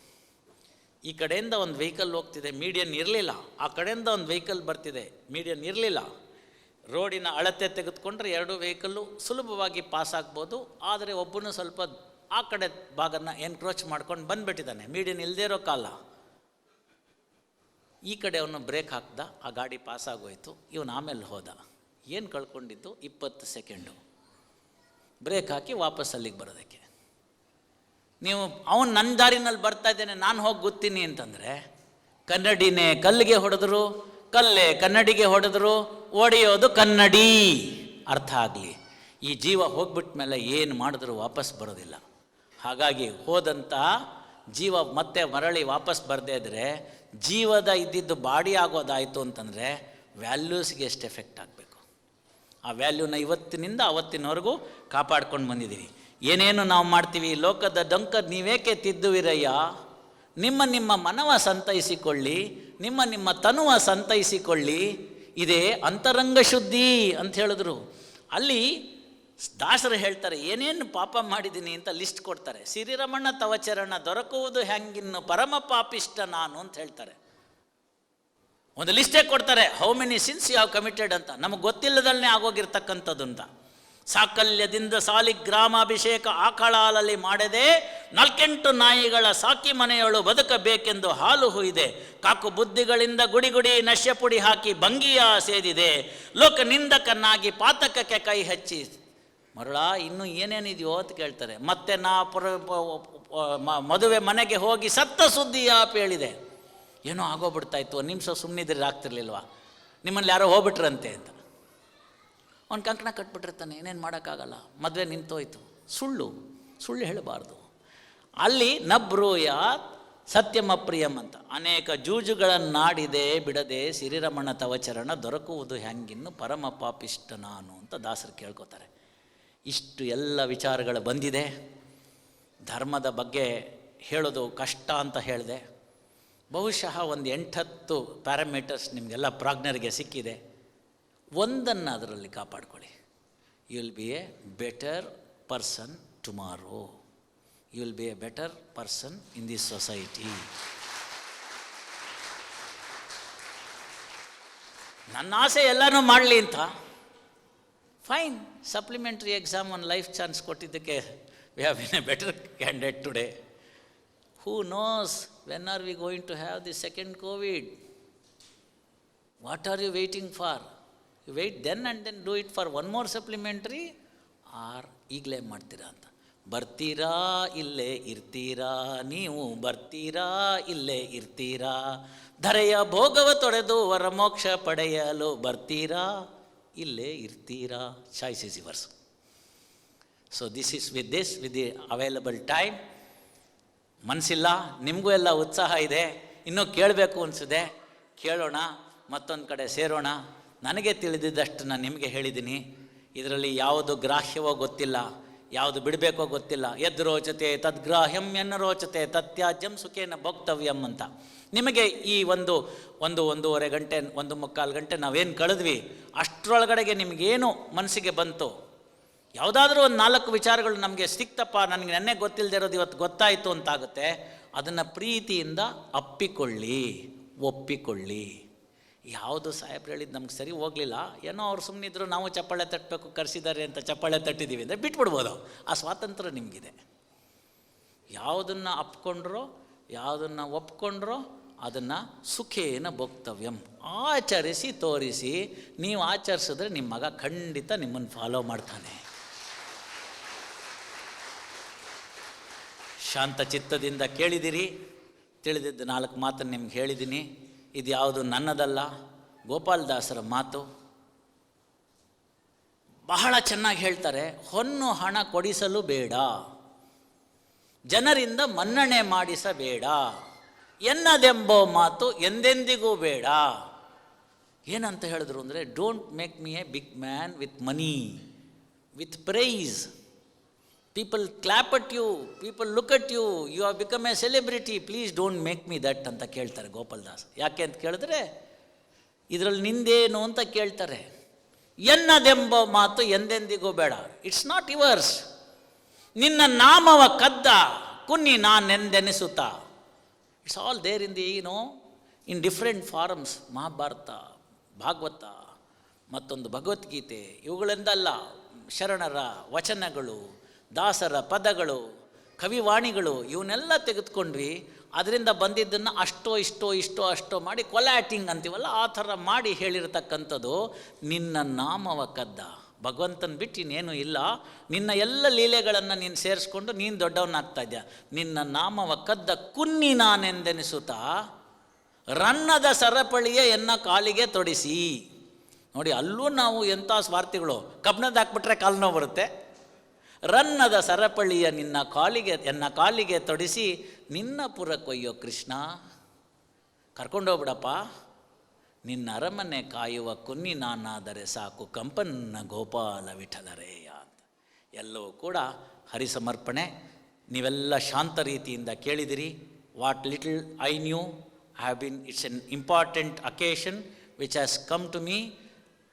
ಈ ಕಡೆಯಿಂದ ಒಂದು ವೆಹಿಕಲ್ ಹೋಗ್ತಿದೆ, ಮೀಡಿಯನ್ ಇರಲಿಲ್ಲ. ಆ ಕಡೆಯಿಂದ ಒಂದು ವೆಹಿಕಲ್ ಬರ್ತಿದೆ, ಮೀಡಿಯನ್ ಇರಲಿಲ್ಲ. ರೋಡಿನ ಅಳತೆ ತೆಗೆದುಕೊಂಡ್ರೆ 2 ವೆಹಿಕಲ್ಲು ಸುಲಭವಾಗಿ ಪಾಸ್ ಆಗ್ಬೋದು. ಆದರೆ ಒಬ್ಬನು ಸ್ವಲ್ಪ ಆ ಕಡೆ ಭಾಗನ ಎನ್ಕ್ರೋಚ್ ಮಾಡ್ಕೊಂಡು ಬಂದುಬಿಟ್ಟಿದ್ದಾನೆ, ಮೀಡಿಯನ್ ಇಲ್ಲದೇ ಇರೋ ಕಾಲ. ಈ ಕಡೆ ಅವನು ಬ್ರೇಕ್ ಹಾಕ್ದ, ಆ ಗಾಡಿ ಪಾಸ್ ಆಗೋಯ್ತು. ಇವನು ಆಮೇಲೆ ಹೋದ. ಏನು ಕಳ್ಕೊಂಡಿದ್ದು? 20 ಸೆಕೆಂಡು ಬ್ರೇಕ್ ಹಾಕಿ ವಾಪಸ್ ಅಲ್ಲಿಗೆ ಬರೋದಕ್ಕೆ. ನೀವು ಅವನು ನನ್ನ ದಾರಿನಲ್ಲಿ ಬರ್ತಾ ಇದ್ದೇನೆ, ನಾನು ಹೋಗಿ ಗೊತ್ತೀನಿ ಅಂತಂದರೆ, ಕನ್ನಡಿನೇ ಕಲ್ಲಿಗೆ ಹೊಡೆದ್ರು, ಕಲ್ಲೇ ಕನ್ನಡಿಗೆ ಹೊಡೆದ್ರು, ಒಡೆಯೋದು ಕನ್ನಡಿ. ಅರ್ಥ ಆಗಲಿ. ಈ ಜೀವ ಹೋಗ್ಬಿಟ್ಟ ಮೇಲೆ ಏನು ಮಾಡಿದ್ರು ವಾಪಸ್ ಬರೋದಿಲ್ಲ. ಹಾಗಾಗಿ ಹೋದಂಥ ಜೀವ ಮತ್ತೆ ಮರಳಿ ವಾಪಸ್ ಬರದೇ ಇದ್ದರೆ, ಜೀವದ ಇದ್ದಿದ್ದು ಬಾಡಿ ಆಗೋದಾಯಿತು ಅಂತಂದರೆ ವ್ಯಾಲ್ಯೂಸ್ಗೆ ಎಷ್ಟು ಎಫೆಕ್ಟ್ ಆಗಬೇಕು. ಆ ವ್ಯಾಲ್ಯೂನ ಇವತ್ತಿನಿಂದ ಅವತ್ತಿನವರೆಗೂ ಕಾಪಾಡ್ಕೊಂಡು ಬಂದಿದ್ದೀವಿ. ಏನೇನು ನಾವು ಮಾಡ್ತೀವಿ, ಲೋಕದ ಡೊಂಕ ನೀವೇಕೆ ತಿದ್ದುವಿರಯ್ಯ, ನಿಮ್ಮ ಮನವ ಸಂತೈಸಿಕೊಳ್ಳಿ, ನಿಮ್ಮ ತನುವ ಸಂತೈಸಿಕೊಳ್ಳಿ, ಇದೇ ಅಂತರಂಗ ಶುದ್ಧಿ ಅಂತ ಹೇಳಿದ್ರು. ಅಲ್ಲಿ ದಾಸರು ಹೇಳ್ತಾರೆ, ಏನೇನು ಪಾಪ ಮಾಡಿದ್ದೀನಿ ಅಂತ ಲಿಸ್ಟ್ ಕೊಡ್ತಾರೆ. ಸಿರಿರಮಣ ತವಚರಣ ದೊರಕುವುದು ಹೆಂಗಿನ್ನು ಪರಮ ಪಾಪಿಷ್ಟ ನಾನು ಅಂತ ಹೇಳ್ತಾರೆ. ಒಂದು ಲಿಸ್ಟೇ ಕೊಡ್ತಾರೆ, how many sins you have committed ಅಂತ. ನಮಗೆ ಗೊತ್ತಿಲ್ಲದಲ್ಲೇ ಆಗೋಗಿರ್ತಕ್ಕಂಥದ್ದು ಅಂತ. ಸಾಕಲ್ಯದಿಂದ ಸಾಲಿಗ್ರಾಮಾಭಿಷೇಕ ಆಕಳಾಲಲ್ಲಿ ಮಾಡದೆ 4 ನಾಯಿಗಳ ಸಾಕಿ ಮನೆಯೊಳು ಬದುಕಬೇಕೆಂದು ಹಾಲು ಹುಯ್ದೆ. ಕಾಕು ಬುದ್ಧಿಗಳಿಂದ ಗುಡಿ ನಶ್ಯ ಪುಡಿ ಹಾಕಿ ಭಂಗಿಯ ಸೇದಿದೆ. ಲೋಕ ನಿಂದಕನ್ನಾಗಿ ಪಾತಕಕ್ಕೆ ಕೈ ಹಚ್ಚಿ. ಮರಳ ಇನ್ನೂ ಏನೇನಿದೆಯೋ ಅಂತ ಕೇಳ್ತಾರೆ. ಮತ್ತೆ ನಾ ಮದುವೆ ಮನೆಗೆ ಹೋಗಿ ಸತ್ತ ಸುದ್ದಿ ಯಾಪ ಹೇಳಿದೆ. ಏನೋ ಆಗೋಗ್ಬಿಡ್ತಾಯಿತ್ತು, 1 ನಿಮಿಷ ಸುಮ್ಮನಿದ್ರೆ ಆಗ್ತಿರ್ಲಿಲ್ವಾ, ನಿಮ್ಮಲ್ಲಿ ಯಾರೋ ಹೋಗ್ಬಿಟ್ರಂತೆ ಅಂತ. ಅವ್ನು ಕಂಕಣ ಕಟ್ಬಿಟ್ಟಿರ್ತಾನೆ, ಏನೇನು ಮಾಡೋಕ್ಕಾಗಲ್ಲ, ಮದುವೆ ನಿಂತೋಯ್ತು. ಸುಳ್ಳು ಹೇಳಬಾರ್ದು. ಅಲ್ಲಿ ನಬ್ರೂಯಾತ್ ಸತ್ಯಮಪ್ರಿಯಂ ಅಂತ ಅನೇಕ ಜೂಜುಗಳನ್ನಾಡಿದೆ ಬಿಡದೆ ಸಿರಿರಮಣ ತವಚರಣ ದೊರಕುವುದು ಹೆಂಗಿನ್ನು ಪರಮ ಪಾಪಿಷ್ಟ ನಾನು ಅಂತ ದಾಸರು ಕೇಳ್ಕೊತಾರೆ. ಇಷ್ಟು ಎಲ್ಲ ವಿಚಾರಗಳು ಬಂದಿದೆ. ಧರ್ಮದ ಬಗ್ಗೆ ಹೇಳೋದು ಕಷ್ಟ ಅಂತ ಹೇಳಿದೆ. ಬಹುಶಃ ಒಂದು 8-10 ಪ್ಯಾರಾಮೀಟರ್ಸ್ ನಿಮಗೆಲ್ಲ ಪ್ರಾಜ್ಞರಿಗೆ ಸಿಕ್ಕಿದೆ. ಒಂದನ್ನು ಅದರಲ್ಲಿ ಕಾಪಾಡ್ಕೊಳ್ಳಿ. You will be a better person tomorrow. You will be a better person in this society. ನನ್ನ ಆಸೆ ಎಲ್ಲನೂ ಮಾಡಲಿ ಅಂತ. ಫೈನ್, ಸಪ್ಲಿಮೆಂಟ್ರಿ ಎಕ್ಸಾಮ್ ಒಂದು ಲೈಫ್ ಚಾನ್ಸ್ ಕೊಟ್ಟಿದ್ದಕ್ಕೆ we have been a better candidate today. Who knows when are we going to have the second COVID? What are you waiting for? You wait then and then do it for one more supplementary, or ಈಗಲೇ ಮಾಡ್ತೀರಾ ಅಂತ. ಬರ್ತೀರಾ ಇಲ್ಲೇ ಇರ್ತೀರಾ, ನೀವು ಬರ್ತೀರಾ ಇಲ್ಲೇ ಇರ್ತೀರಾ, ಧರೆಯ ಭೋಗವ ತೊಡೆದು ವರಮೋಕ್ಷ ಪಡೆಯಲು ಬರ್ತೀರಾ ಇಲ್ಲೇ ಇರ್ತೀರಾ. Choice is yours. So this is with the available time. ಮನಸ್ಸಿಲ್ಲ, ನಿಮಗೂ ಎಲ್ಲ ಉತ್ಸಾಹ ಇದೆ, ಇನ್ನೂ ಕೇಳಬೇಕು ಅನಿಸಿದೆ, ಕೇಳೋಣ, ಮತ್ತೊಂದು ಕಡೆ ಸೇರೋಣ. ನನಗೆ ತಿಳಿದಿದ್ದಷ್ಟು ನಾನು ನಿಮಗೆ ಹೇಳಿದ್ದೀನಿ. ಇದರಲ್ಲಿ ಯಾವುದು ಗ್ರಾಹ್ಯವೋ ಗೊತ್ತಿಲ್ಲ, ಯಾವುದು ಬಿಡಬೇಕೋ ಗೊತ್ತಿಲ್ಲ. ಯದ್ ರೋಚತೆ ತದ್ಗ್ರಾಹ್ಯಂ ಎನ್ನ ರೋಚತೆ ತತ್ಯಾಜ್ಯಂ ಸುಖೇನ ಭೋಕ್ತವ್ಯಂ ಅಂತ. ನಿಮಗೆ ಈ ಒಂದೂವರೆ ಗಂಟೆ 1.25 ಗಂಟೆ ನಾವೇನು ಕಳೆದ್ವಿ, ಅಷ್ಟರೊಳಗಡೆಗೆ ನಿಮಗೇನು ಮನಸ್ಸಿಗೆ ಬಂತು, ಯಾವುದಾದ್ರೂ ಒಂದು 4 ವಿಚಾರಗಳು ನಮಗೆ ಸಿಕ್ತಪ್ಪ, ನನಗೆ ನೆನ್ನೆ ಗೊತ್ತಿಲ್ಲದೆ ಇರೋದು ಇವತ್ತು ಗೊತ್ತಾಯಿತು ಅಂತಾಗುತ್ತೆ, ಅದನ್ನು ಪ್ರೀತಿಯಿಂದ ಒಪ್ಪಿಕೊಳ್ಳಿ. ಯಾವುದು ಸಾಹೇಬ್ರು ಹೇಳಿದ್ದು ನಮ್ಗೆ ಸರಿ ಹೋಗಲಿಲ್ಲ, ಏನೋ ಅವ್ರು ಸುಮ್ಮನಿದ್ರು, ನಾವು ಚಪ್ಪಾಳೆ ತಟ್ಟಬೇಕು ಕರೆಸಿದ್ದಾರೆ ಅಂತ ಚಪ್ಪಾಳೆ ತಟ್ಟಿದ್ದೀವಿ ಅಂದರೆ ಬಿಟ್ಬಿಡ್ಬೋದು. ಆ ಸ್ವಾತಂತ್ರ್ಯ ನಿಮಗಿದೆ. ಯಾವುದನ್ನು ಅಪ್ಕೊಂಡ್ರೋ, ಯಾವುದನ್ನು ಒಪ್ಕೊಂಡ್ರೋ ಅದನ್ನು ಸುಖೇನ ಭೋಕ್ತವ್ಯಂ, ಆಚರಿಸಿ ತೋರಿಸಿ. ನೀವು ಆಚರಿಸಿದ್ರೆ ನಿಮ್ಮ ಮಗ ಖಂಡಿತ ನಿಮ್ಮನ್ನು ಫಾಲೋ ಮಾಡ್ತಾನೆ. ಶಾಂತ ಚಿತ್ತದಿಂದ ಕೇಳಿದಿರಿ, ತಿಳಿದಿದ್ದು 4 ಮಾತನ್ನು ನಿಮ್ಗೆ ಹೇಳಿದ್ದೀನಿ. ಇದು ಯಾವುದು ನನ್ನದಲ್ಲ, ಗೋಪಾಲದಾಸರ ಮಾತು. ಬಹಳ ಚೆನ್ನಾಗಿ ಹೇಳ್ತಾರೆ, ಹೊನ್ನು ಹಣ ಕೊಡಿಸಲು ಬೇಡ, ಜನರಿಂದ ಮನ್ನಣೆ ಮಾಡಿಸಬೇಡ, ಎನ್ನದೆಂಬೋ ಮಾತು ಎಂದೆಂದಿಗೂ ಬೇಡ. ಏನಂತ ಹೇಳಿದ್ರು ಅಂದರೆ, don't make me a big man with money, with praise. People clap at you, people look at you, you have become a celebrity, please don't make me that ಅಂತ ಕೇಳ್ತಾರೆ ಗೋಪಾಲದಾಸ್. ಯಾಕೆ ಅಂತ ಕೇಳಿದ್ರೆ, ಇದರಲ್ಲಿ ನಿಂದೇನು ಅಂತ ಕೇಳ್ತಾರೆ. ಎನ್ನದೆಂಬ ಮಾತು ಎಂದೆಂದಿಗೂ ಬೇಡ, ಇಟ್ಸ್ ನಾಟ್ ಯುವರ್ಸ್. ನಿನ್ನ ನಾಮವ ಕದ್ದ ಕುನ್ನಿ ನಾನೆಂದೆನಿಸುತ್ತ. It's all there in the in different forms. Mahabharata, Bhagavata, ಮತ್ತೊಂದು ಭಗವದ್ಗೀತೆ, ಇವುಗಳಿಂದಲ್ಲ, ಶರಣರ ವಚನಗಳು, ದಾಸರ ಪದಗಳು, ಕವಿವಾಣಿಗಳು, ಇವನ್ನೆಲ್ಲ ತೆಗೆದುಕೊಂಡ್ವಿ. ಅದರಿಂದ ಬಂದಿದ್ದನ್ನು ಅಷ್ಟೋ ಮಾಡಿ ಕೊಲ್ಯಾಟಿಂಗ್ ಅಂತೀವಲ್ಲ, ಆ ಥರ ಮಾಡಿ ಹೇಳಿರ್ತಕ್ಕಂಥದ್ದು. ನಿನ್ನ ನಾಮವ ಕದ್ದ, ಭಗವಂತನ ಬಿಟ್ಟು ಇನ್ನೇನು ಇಲ್ಲ, ನಿನ್ನ ಎಲ್ಲ ಲೀಲೆಗಳನ್ನು ನೀನು ಸೇರಿಸ್ಕೊಂಡು ನೀನು ದೊಡ್ಡವನಾಗ್ತಾ ಇದ್ಯಾ. ನಿನ್ನ ನಾಮವ ಕದ್ದ ಕುನ್ನಿ ನಾನೆಂದೆನಿಸುತ್ತಾ, ರನ್ನದ ಸರಪಳಿಯ ಎನ್ನ ಕಾಲಿಗೆ ತೊಡಿಸಿ. ನೋಡಿ, ಅಲ್ಲೂ ನಾವು ಎಂಥ ಸ್ವಾರ್ಥಿಗಳು. ಕಬ್ಣದ ಹಾಕ್ಬಿಟ್ರೆ ಕಾಲು ನೋವು ಬರುತ್ತೆ. ರನ್ನದ ಸರಪಳಿಯ ಎನ್ನ ಕಾಲಿಗೆ ತೊಡಿಸಿ, ನಿನ್ನ ಪುರ ಕೊಯ್ಯೋ ಕೃಷ್ಣ, ಕರ್ಕೊಂಡೋಗ್ಬಿಡಪ್ಪ, ನಿನ್ನ ಅರಮನೆ ಕಾಯುವ ಕುನ್ನಿ ನಾನಾದರೆ ಸಾಕು, ಕಂಪನ್ನ ಗೋಪಾಲ ವಿಠಲರೇಯ ಅಂತ. ಎಲ್ಲವೂ ಕೂಡ ಹರಿಸಮರ್ಪಣೆ. ನೀವೆಲ್ಲ ಶಾಂತ ರೀತಿಯಿಂದ ಕೇಳಿದಿರಿ. What little I knew have been, it's an important occasion which has come to me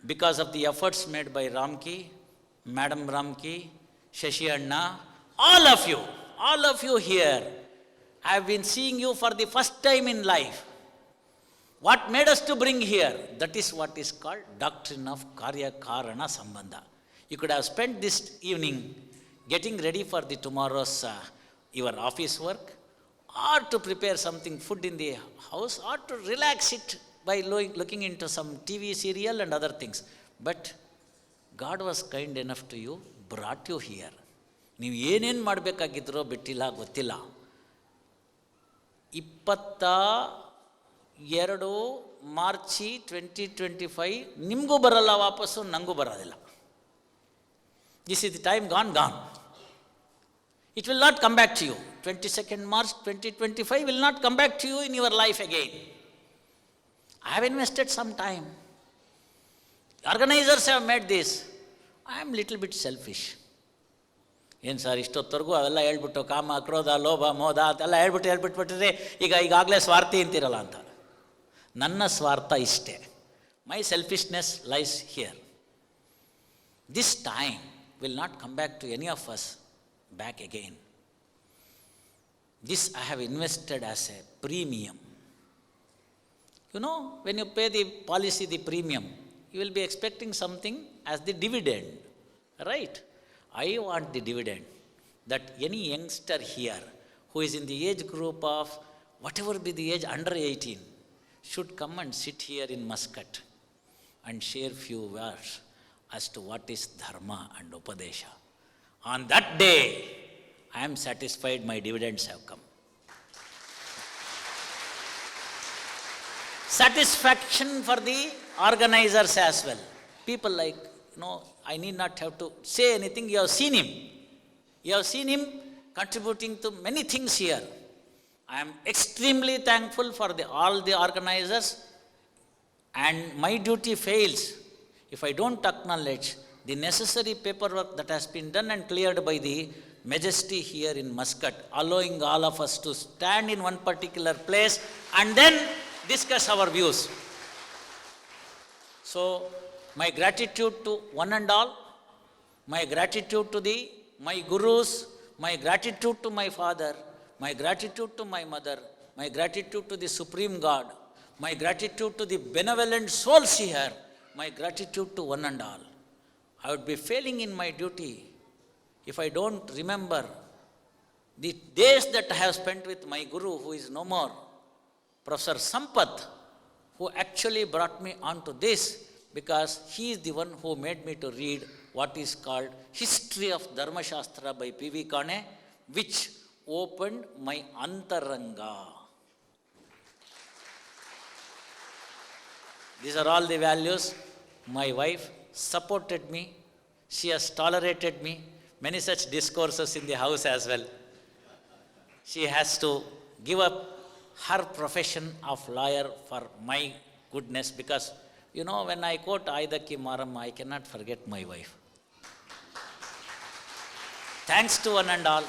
because of the efforts made by Ramki, Madam Ramki, Shashi Anna, all of you here. I have been seeing you for the first time in life. What made us to bring here? That is what is called doctrine of Karya Karana Sambandha. You could have spent this evening getting ready for the tomorrow's your office work, or to prepare something food in the house, or to relax it by looking into some TV serial and other things. But God was kind enough to you, brought you here. ನೀವು ಏನೇನು ಮಾಡಬೇಕಾಗಿದ್ರೋ ಬಿಟ್ಟಿಲ್ಲ, ಗೊತ್ತಿಲ್ಲ. 22 ಮಾರ್ಚಿ 2025 ನಿಮಗೂ ಬರಲ್ಲ ವಾಪಸ್ಸು, ನನಗೂ ಬರೋದಿಲ್ಲ. This is the time gone. It will not come back to you. 22nd March 2025 will not come back to you in your life again. I have invested some time. Organizers have made this. I am little bit selfish. ಏನು sir ಇಷ್ಟೊತ್ತವರೆಗೂ ಅವೆಲ್ಲ ಹೇಳ್ಬಿಟ್ಟು ಕಾಮ ಕ್ರೋಧ ಲೋಭ ಮೋದ ಅದೆಲ್ಲ ಹೇಳ್ಬಿಟ್ಬಿಟ್ರೆ ಈಗಾಗಲೇ ಸ್ವಾರ್ಥಿ ಅಂತಿರಲ್ಲ ಅಂತ. ನನ್ನ ಸ್ವಾರ್ಥ ಇಷ್ಟೇ. My selfishness lies here. This time will not come back to any of us back again. This I have invested as a premium. You know, when you pay the policy, the premium, you will be expecting something as the dividend, right? I want the dividend that any youngster here who is in the age group of whatever be the age under 18 should come and sit here in Muscat and share few words as to what is dharma and upadesha. On that day, I am satisfied my dividends have come. Satisfaction for the organizers as well. People like, I need not have to say anything, you have seen him. You have seen him contributing to many things here. I am extremely thankful for all the organizers, and my duty fails if I don't acknowledge the necessary paperwork that has been done and cleared by the Majesty here in Muscat, allowing all of us to stand in one particular place and then discuss our views. So, my gratitude to one and all, my gratitude to my gurus, my gratitude to my father, my gratitude to my mother, my gratitude to the Supreme God, my gratitude to the benevolent souls here, my gratitude to one and all. I would be failing in my duty if I don't remember the days that I have spent with my guru who is no more, Professor Sampath, who actually brought me onto this, because he is the one who made me to read what is called History of Dharma Shastra by P.V. Kane, which opened my antaranga. These are all the values. My wife supported me. She has tolerated me. Many such discourses in the house as well. She has to give up her profession of lawyer for my goodness, because, when I quote Aidaki Maramma, I cannot forget my wife. Thanks to one and all.